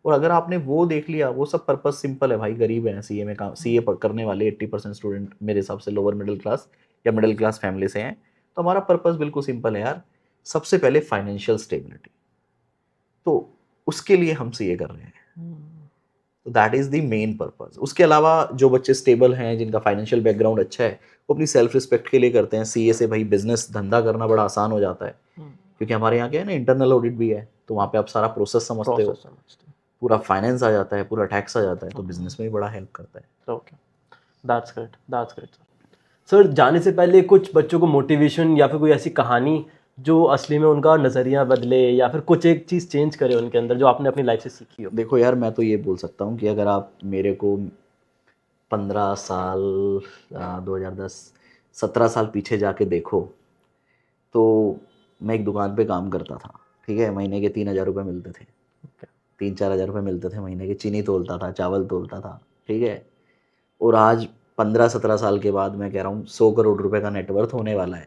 Speaker 1: और अगर आपने वो देख लिया, वो सब पर्पस सिंपल है भाई, गरीब है सीए में काम, सीए करने वाले 80% स्टूडेंट मेरे हिसाब से लोअर मिडिल क्लास या मिडिल क्लास फैमिली से हैं। तो हमारा पर्पस बिल्कुल सिंपल है यार, सबसे पहले फाइनेंशियल स्टेबिलिटी। तो उसके लिए हम सीए कर रहे हैं। तो that is the main purpose. उसके अलावा जो बच्चे स्टेबल हैं, जिनका फाइनेंशियल बैकग्राउंड अच्छा है, वो अपनी सेल्फ रिस्पेक्ट के लिए करते हैं। सीए से भाई बिजनेस धंधा करना बड़ा आसान हो जाता है, क्योंकि हमारे यहाँ क्या है ना, इंटरनल ऑडिट भी है, तो वहाँ पे आप सारा प्रोसेस समझते हो, पूरा फाइनेंस आ जाता है, पूरा टैक्स आ जाता है, तो बिजनेस में भी बड़ा हेल्प करता है।
Speaker 2: Okay, that's great, that's great sir. जाने से पहले कुछ बच्चों को मोटिवेशन या फिर कोई ऐसी कहानी जो असली में उनका नज़रिया बदले या फिर कुछ एक चीज़ चेंज करे उनके अंदर, जो आपने अपनी लाइफ से सीखी हो?
Speaker 1: देखो यार, मैं तो ये बोल सकता हूँ कि अगर आप मेरे को 15 साल 2010 17 साल पीछे जाके देखो, तो मैं एक दुकान पे काम करता था, ठीक है। महीने के 3,000 रुपये मिलते थे, 3-4 हज़ार रुपये मिलते थे महीने के। चीनी तोलता था, चावल तोलता था, ठीक है। और आज 15-17 साल के बाद मैं कह रहा हूँ 100 करोड़ रुपए का नेटवर्थ होने वाला है,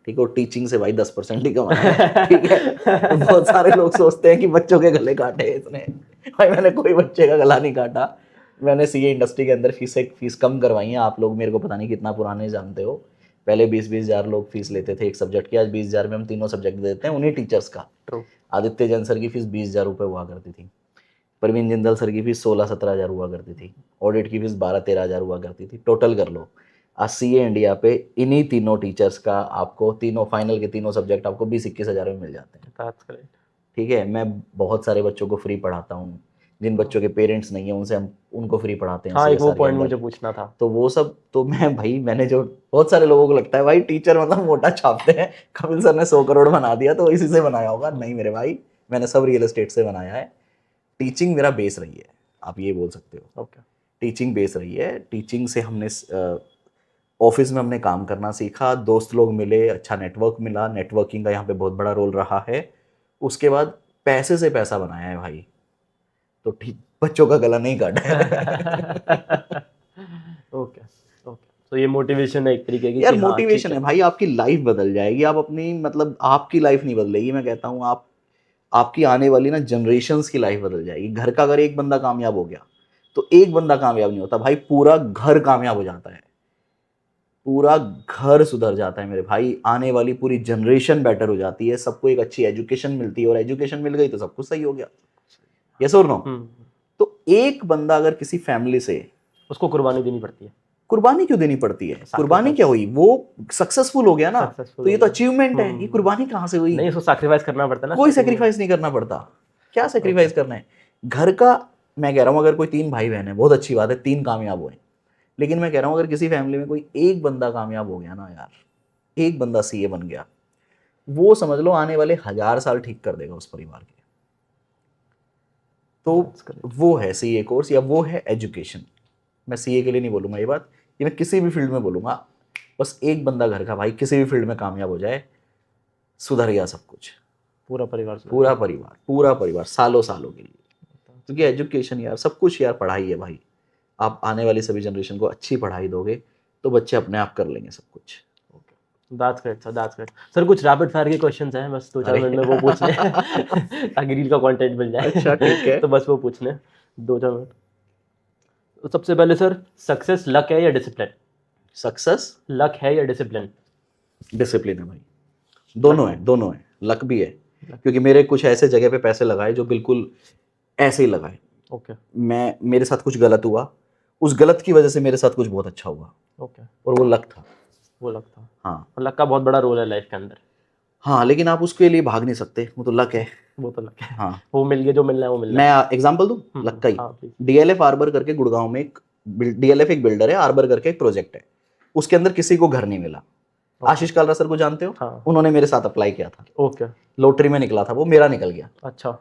Speaker 1: ठीक है। और टीचिंग से भाई 10% ही कमाया है, ठीक है। तो बहुत सारे लोग सोचते हैं कि बच्चों के गले काटे इसने। भाई मैंने कोई बच्चे का गला नहीं काटा। मैंने सीए इंडस्ट्री के अंदर फीस कम करवाई है। आप लोग मेरे को पता नहीं कितना पुराने जानते हो, पहले 20-20 हज़ार लोग फीस लेते थे एक सब्जेक्ट की। आज 20 हज़ार में हम तीनों सब्जेक्ट देते हैं उन्हीं टीचर्स का। आदित्य जैन सर की फीस 20 हज़ार रुपये हुआ करती थी, परवीन जिंदल सर की फीस 16-17 हज़ार हुआ करती थी, ऑडिट की फीस 12-13 हज़ार हुआ करती थी। टोटल कर लो, आज सीए इंडिया पे इन्हीं तीनों टीचर्स का आपको तीनों फाइनल के तीनों सब्जेक्ट आपको 20-21 हज़ार में मिल जाते हैं, ठीक है। मैं बहुत सारे बच्चों को फ्री पढ़ाता हूँ, जिन बच्चों के पेरेंट्स नहीं है उनसे हम उनको फ्री पढ़ाते हैं।
Speaker 2: हाँ, एक वो
Speaker 1: CSR के
Speaker 2: पॉइंट
Speaker 1: अंदर।
Speaker 2: मुझे पूछना था।
Speaker 1: तो वो सब तो मैंने जो बहुत सारे लोगों को लगता है भाई टीचर मतलब मोटा छापते हैं, कपिल सर ने 100 करोड़ बना दिया तो इसी से बनाया होगा। नहीं मेरे भाई, मैंने सब रियल एस्टेट से बनाया है। टीचिंग मेरा बेस रही है, आप ये बोल सकते हो।
Speaker 2: ओके,
Speaker 1: टीचिंग बेस रही है। टीचिंग से हमने ऑफिस में हमने काम करना सीखा, दोस्त लोग मिले, अच्छा नेटवर्क मिला, नेटवर्किंग का यहाँ पे बहुत बड़ा रोल रहा है। उसके बाद पैसे से पैसा बनाया है भाई, तो ठीक बच्चों का गला नहीं काटा है।
Speaker 2: Okay, okay. तो ये मोटिवेशन है एक तरीके की
Speaker 1: यार
Speaker 2: कि हाँ,
Speaker 1: मोटिवेशन
Speaker 2: ठीक
Speaker 1: है भाई, आपकी लाइफ बदल जाएगी। आप अपनी मतलब आपकी लाइफ नहीं बदलेगी, मैं कहता हूँ आप आपकी आने वाली ना जनरेशन्स की लाइफ बदल जाएगी। घर का अगर एक बंदा कामयाब हो गया तो एक बंदा कामयाब नहीं होता भाई, पूरा घर कामयाब हो जाता है, पूरा घर सुधर जाता है मेरे भाई। आने वाली पूरी जनरेशन बेटर हो जाती है, सबको एक अच्छी एजुकेशन मिलती है, और एजुकेशन मिल गई तो सब कुछ सही हो गया। यस और नो? तो एक बंदा अगर किसी फैमिली से,
Speaker 2: उसको कुर्बानी देनी पड़ती है।
Speaker 1: कुर्बानी क्यों देनी पड़ती है? कुर्बानी क्या हुई, वो सक्सेसफुल हो गया ना, तो ये तो अचीवमेंट है, ये कुर्बानी कहाँ से हुई?
Speaker 2: नहीं, उसको सैक्रिफाइस करना पड़ता है ना।
Speaker 1: कोई सैक्रिफाइस नहीं करना पड़ता। क्या सैक्रिफाइस करना है? घर का, मैं कह रहा हूँ अगर कोई 3 भाई बहन है बहुत अच्छी बात है, 3 कामयाब हुए, लेकिन मैं कह रहा हूँ अगर किसी फैमिली में कोई एक बंदा कामयाब हो गया ना यार, एक बंदा सीए बन गया, वो समझ लो आने वाले 1000 साल ठीक कर देगा उस परिवार के। तो वो है सीए कोर्स, या वो है एजुकेशन। मैं सीए के लिए नहीं बोलूँगा ये बात, ये मैं किसी भी फील्ड में बोलूँगा। बस एक बंदा घर का भाई किसी भी फील्ड में कामयाब हो जाए, सुधर गया सब कुछ,
Speaker 2: पूरा परिवार
Speaker 1: पूरा परिवार सालों सालों के लिए। क्योंकि एजुकेशन यार सब कुछ यार, पढ़ाई है भाई। आप आने वाली सभी जनरेशन को अच्छी पढ़ाई दोगे तो बच्चे अपने आप कर लेंगे सब कुछ।
Speaker 2: That's great sir, that's great sir. कुछ रैपिड फायर के क्वेश्चंस हैं, बस 2-4 मिनट में वो पूछने ताकि रील का कंटेंट मिल जाए।
Speaker 1: अच्छा ठीक है।
Speaker 2: तो बस वो पूछने 2-4 मिनट। तो सबसे पहले सर, सक्सेस लक है या डिसिप्लिन?
Speaker 1: सक्सेस
Speaker 2: लक है या डिसिप्लिन?
Speaker 1: डिसिप्लिन है भाई, दोनों है, दोनों है। लक भी है, क्योंकि मेरे कुछ ऐसे जगह पे पैसे लगाए जो बिल्कुल ऐसे ही लगाए।
Speaker 2: ओके,
Speaker 1: मेरे साथ कुछ गलत हुआ, उस गलत की वजह से मेरे साथ कुछ बहुत अच्छा हुआ,
Speaker 2: ओके।
Speaker 1: और वो लक था।
Speaker 2: वो लगता है,
Speaker 1: हाँ
Speaker 2: और लक का बहुत बड़ा रोल है लाइफ के अंदर।
Speaker 1: हाँ, लेकिन आप उसके लिए भाग नहीं सकते, वो तो लक है।
Speaker 2: वो तो लक है।
Speaker 1: हाँ,
Speaker 2: वो मिल गया, जो मिलना है वो मिलना
Speaker 1: मैं
Speaker 2: है।
Speaker 1: एग्जांपल दूं लक का ही।
Speaker 2: हाँ प्लीज।
Speaker 1: डीएलएफ आर्बर करके गुड़गांव में एक, डीएलएफ एक बिल्डर है, आर्बर करके एक प्रोजेक्ट है, उसके अंदर किसी को घर नहीं मिला। आशीष कालरा सर को जानते हो?
Speaker 2: हाँ।
Speaker 1: उन्होंने मेरे साथ अप्लाई किया था,
Speaker 2: ओके।
Speaker 1: लॉटरी में निकला था, वो मेरा निकल गया।
Speaker 2: अच्छा।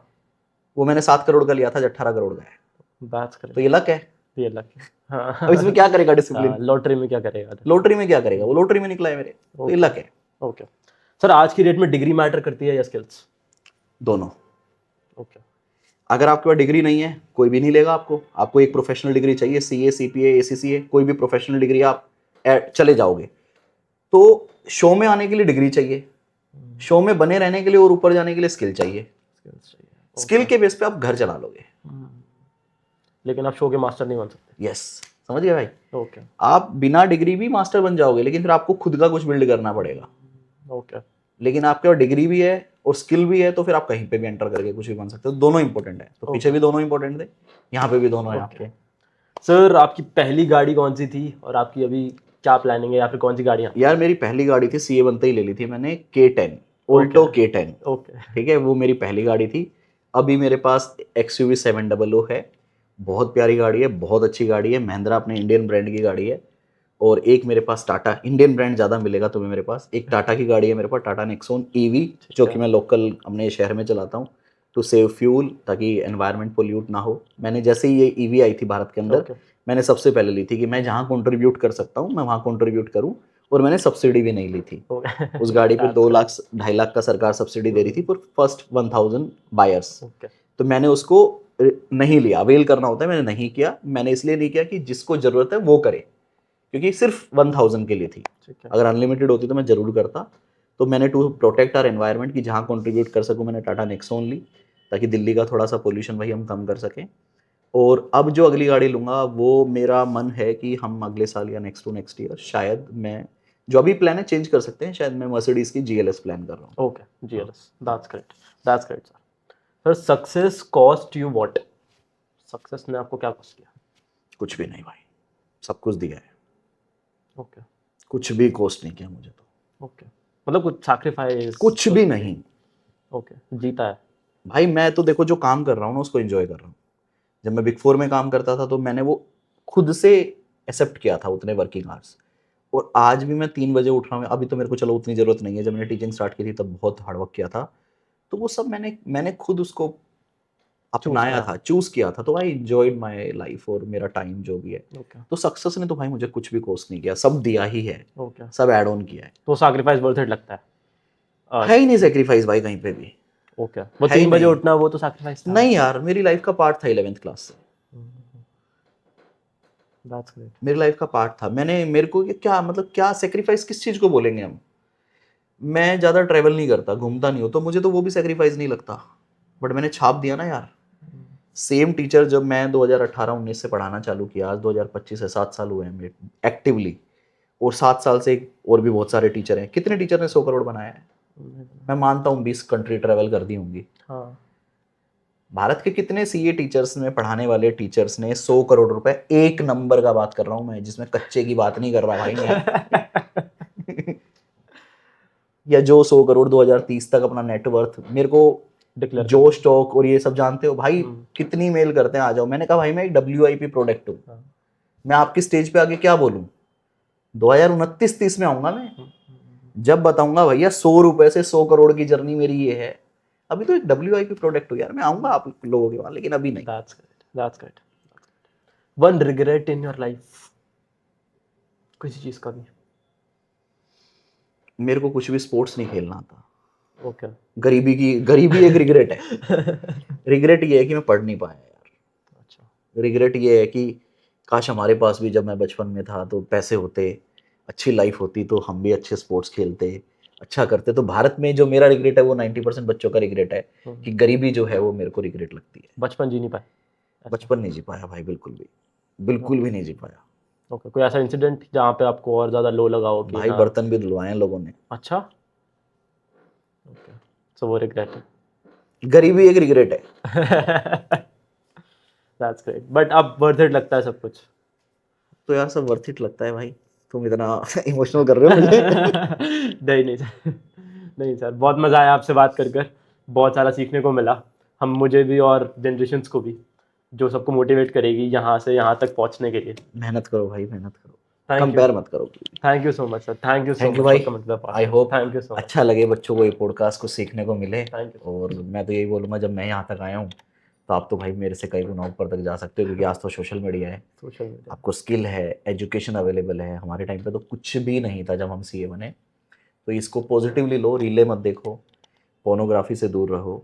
Speaker 1: वो मैंने 7 करोड़ का लिया था, 18 करोड़ का है।
Speaker 2: बात
Speaker 1: तो
Speaker 2: करें,
Speaker 1: ये लक है।
Speaker 2: ये लक है।
Speaker 1: अब इसमें
Speaker 2: हाँ।
Speaker 1: क्या करेगा
Speaker 2: हाँ,
Speaker 1: डिसिप्लिन?
Speaker 2: लॉटरी में क्या करेगा?
Speaker 1: लॉटरी में क्या करेगा, वो लॉटरी में निकला है मेरे, तो ये लक है।
Speaker 2: ओके सर, आज की डेट में डिग्री मैटर करती है या स्किल्स?
Speaker 1: दोनों।
Speaker 2: ओके।
Speaker 1: अगर आपके पास डिग्री नहीं है, कोई भी नहीं लेगा आपको। आपको एक प्रोफेशनल डिग्री चाहिए, सीए, सीपीए, एसीसीए, कोई भी प्रोफेशनल डिग्री, आप चले जाओगे। तो शो में आने के लिए डिग्री चाहिए, शो में बने रहने के लिए और ऊपर जाने के लिए स्किल चाहिए।
Speaker 2: स्किल्स चाहिए।
Speaker 1: स्किल के बेस पे आप घर चला लोगे।
Speaker 2: लेकिन आप शो के मास्टर नहीं बन सकते।
Speaker 1: यस, समझ गए भाई?
Speaker 2: ओके।
Speaker 1: आप बिना डिग्री भी मास्टर बन जाओगे, लेकिन फिर आपको खुद का कुछ बिल्ड करना पड़ेगा।
Speaker 2: ओके।
Speaker 1: लेकिन आपके पास डिग्री भी है और स्किल भी है, तो फिर आप कहीं पे भी एंटर करके कुछ भी बन सकते हो। दोनों इंपॉर्टेंट है, तो पीछे भी दोनों इंपॉर्टेंट थे, यहाँ पे भी दोनों है आपके।
Speaker 2: सर, आपकी पहली गाड़ी कौन सी थी और आपकी अभी क्या प्लानिंग है, या फिर कौन सी गाड़ियाँ?
Speaker 1: यार मेरी पहली गाड़ी थी, सीए बनते ही ले ली थी मैंने, K10, ऑल्टो K10।
Speaker 2: ओके।
Speaker 1: ठीक है, वो मेरी पहली गाड़ी थी। अभी मेरे पास XUV 700 है, बहुत प्यारी गाड़ी है, बहुत अच्छी गाड़ी है, महिंद्रा अपने इंडियन ब्रांड की गाड़ी है। और एक मेरे पास टाटा, इंडियन ब्रांड ज़्यादा मिलेगा तुम्हें मेरे पास, एक टाटा की गाड़ी है मेरे पास, टाटा नेक्सॉन EV, जो कि मैं लोकल अपने शहर में चलाता हूँ टू सेव फ्यूल, ताकि एनवायरनमेंट पोल्यूट ना हो। मैंने जैसे ही ये EV आई थी भारत के अंदर, मैंने सबसे पहले ली थी कि मैं जहाँ कंट्रीब्यूट कर सकता हूँ मैं वहाँ कंट्रीब्यूट करूँ, और मैंने सब्सिडी भी नहीं ली थी। उस गाड़ी पे 2 लाख 2.5 लाख का सरकार सब्सिडी दे रही थी फॉर फर्स्ट 1000 बायर्स। तो मैंने उसको नहीं लिया, अवेल करना होता है, मैंने नहीं किया। मैंने इसलिए नहीं किया कि जिसको जरूरत है वो करे, क्योंकि सिर्फ 1000 के लिए थी। अगर अनलिमिटेड होती तो मैं जरूर करता। तो मैंने टू प्रोटेक्ट आवर एनवायरनमेंट की जहाँ कंट्रीब्यूट कर सकूँ, मैंने टाटा नेक्सॉन ली, ताकि दिल्ली का थोड़ा सा पोल्यूशन भाई हम कम कर सकें। और अब जो अगली गाड़ी लूँगा, वो मेरा मन है कि हम अगले साल या नेक्स्ट टू नेक्स्ट ईयर शायद, मैं जो अभी प्लान है चेंज कर सकते हैं, शायद मैं मर्सिडीज की GLS प्लान कर रहा हूँ।
Speaker 2: Okay, GLS, that's great, that's great sir. Sir, success cost you what? Success ने आपको क्या कॉस्ट किया?
Speaker 1: कुछ भी नहीं भाई, सब कुछ दिया है।
Speaker 2: ओके।
Speaker 1: कुछ भी कॉस्ट नहीं किया मुझे तो।
Speaker 2: ओके, मतलब कुछ सैक्रिफाइस?
Speaker 1: कुछ भी नहीं।
Speaker 2: ओके, जीता है
Speaker 1: भाई मैं तो देखो जो काम कर रहा हूँ ना, उसको एंजॉय कर रहा हूँ। जब मैं बिग 4 में काम करता था तो मैंने वो खुद से एक्सेप्ट किया था उतने वर्किंग आवर्स। और आज भी मैं 3 बजे उठ रहा हूँ। अभी तो मेरे को चलो उतनी ज़रूरत नहीं है, जब मैंने टीचिंग स्टार्ट की थी तब बहुत हार्डवर्क किया था। तो वो सब मैंने खुद उसको अपनाया था, चूज़ किया था। तो आई एंजॉयड माई लाइफ और मेरा टाइम जो भी है। तो सक्सेस ने तो भाई मुझे कुछ भी कॉस्ट नहीं किया, सब दिया ही है, सब ऐड ऑन किया है।
Speaker 2: तो सैक्रिफाइस वर्थ इट लगता है?
Speaker 1: है ही नहीं सेक्रीफाइस भाई कहीं पे भी।
Speaker 2: ओके, वो
Speaker 1: है ही
Speaker 2: 3 बजे
Speaker 1: नहीं।
Speaker 2: उठना, वो तो सैक्रिफाइस था?
Speaker 1: नहीं यार, मेरी लाइफ का पार्ट था 11th क्लास से।
Speaker 2: That's great.
Speaker 1: मेरी लाइफ का पार्ट था। मेरे को ये क्या मतलब, क्या सेक्रीफाइस किस चीज़ को बोलेंगे हम? मैं ज़्यादा ट्रैवल नहीं करता, घूमता नहीं हूँ, तो मुझे तो वो भी सेक्रीफाइस नहीं लगता। बट मैंने छाप दिया ना यार। सेम टीचर जब मैं 2018-19 से पढ़ाना चालू किया, आज 2025 है, 7 साल हुए हैं मेरे एक्टिवली। और 7 साल से और भी बहुत सारे टीचर हैं। कितने टीचर ने 100 करोड़ बनाया है? मैं मानता हूँ 20 कंट्री ट्रैवल कर दी होंगी।
Speaker 2: हाँ।
Speaker 1: भारत के कितने सीए टीचर्स में पढ़ाने वाले टीचर्स ने 100 करोड़ रुपए, एक नंबर का बात कर रहा हूँ मैं, जिसमें कच्चे की बात नहीं कर रहा भाई मैं। या जो 100 करोड़ 2030 तक अपना नेटवर्थ, मेरे को
Speaker 2: डिक्लेयर
Speaker 1: जो स्टॉक और ये सब जानते हो भाई, कितनी मेल करते हैं आ जाओ। मैंने कहा भाई मैं एक WIP प्रोडक्ट हूँ, मैं आपकी स्टेज पे आके क्या बोलूँ? 2029-30 में आऊंगा मैं, जब बताऊंगा भैया 100 रुपए से 100 करोड़ की जर्नी मेरी ये है। अभी तो एक WIP प्रोडक्ट हो यार, मैं आऊंगा आप लोगों के वहां, लेकिन अभी नहीं।
Speaker 2: That's great, that's great. One regret in your life, किसी चीज का भी?
Speaker 1: मेरे को कुछ भी स्पोर्ट्स नहीं खेलना आता।
Speaker 2: ओके।
Speaker 1: गरीबी एक रिग्रेट है। रिग्रेट ये है कि मैं पढ़ नहीं पाया यार।
Speaker 2: अच्छा।
Speaker 1: रिग्रेट ये है कि काश हमारे पास भी जब मैं बचपन में था तो पैसे होते, अच्छी लाइफ होती, तो हम भी अच्छे स्पोर्ट्स खेलते, अच्छा करते। तो भारत में जो मेरा रिग्रेट है वो 90% बच्चों का रिग्रेट है कि गरीबी जो है वो मेरे को रिग्रेट लगती है।
Speaker 2: बचपन जी नहीं पाए?
Speaker 1: बचपन नहीं जी पाया भाई, बिल्कुल भी नहीं जी पाया।
Speaker 2: ओके, कोई ऐसा इंसिडेंट जहाँ पे आपको और ज्यादा लो लगा हो कि
Speaker 1: भाई बर्तन भी धुलवाए हैं लोगों ने।
Speaker 2: अच्छा। ओके, सो वो रिग्रेट है।
Speaker 1: गरीबी एक रिग्रेट है।
Speaker 2: दैट्स ग्रेट, बट अब वर्थ इट लगता है सब कुछ?
Speaker 1: तो यार सब वर्थ इट लगता है भाई। तुम इतना इमोशनल कर रहे हो मुझे।
Speaker 2: नहीं सर, नहीं सर, बहुत मज़ा आया आपसे बात कर बहुत सारा सीखने को मिला, हम मुझे भी और जनरेशन्स को भी, जो सबको मोटिवेट करेगी यहाँ से यहाँ तक पहुँचने के लिए।
Speaker 1: मेहनत करो भाई, मेहनत करो,
Speaker 2: थैंक यू,
Speaker 1: कंपेयर मत करो।
Speaker 2: Thank you so much sir, thank you so
Speaker 1: thank you
Speaker 2: much
Speaker 1: भाई,
Speaker 2: for coming to the
Speaker 1: I hope
Speaker 2: thank you so much.
Speaker 1: अच्छा लगे बच्चों को, ये पॉडकास्ट को सीखने को मिले।
Speaker 2: Thank you.
Speaker 1: और मैं तो यही बोलूँगा, जब मैं यहाँ तक आया हूँ तो आप तो भाई मेरे से कई गुना ऊपर तक जा सकते हो, क्योंकि आज तो सोशल मीडिया है,
Speaker 2: सोशल मीडिया,
Speaker 1: आपको स्किल है, एजुकेशन अवेलेबल है। हमारे टाइम पे तो कुछ भी नहीं था जब हम सीए बने। तो इसको पॉजिटिवली लो, रीले मत देखो, पोर्नोग्राफी से दूर रहो,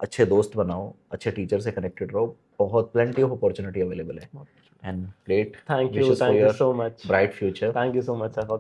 Speaker 1: अच्छे दोस्त बनाओ, अच्छे टीचर से कनेक्टेड रहो, बहुत प्लेंटी ऑफ अपॉर्चुनिटी अवेलेबल है। And great
Speaker 2: thank
Speaker 1: wishes for
Speaker 2: you
Speaker 1: your
Speaker 2: so much,
Speaker 1: bright future.
Speaker 2: Thank you so much sir for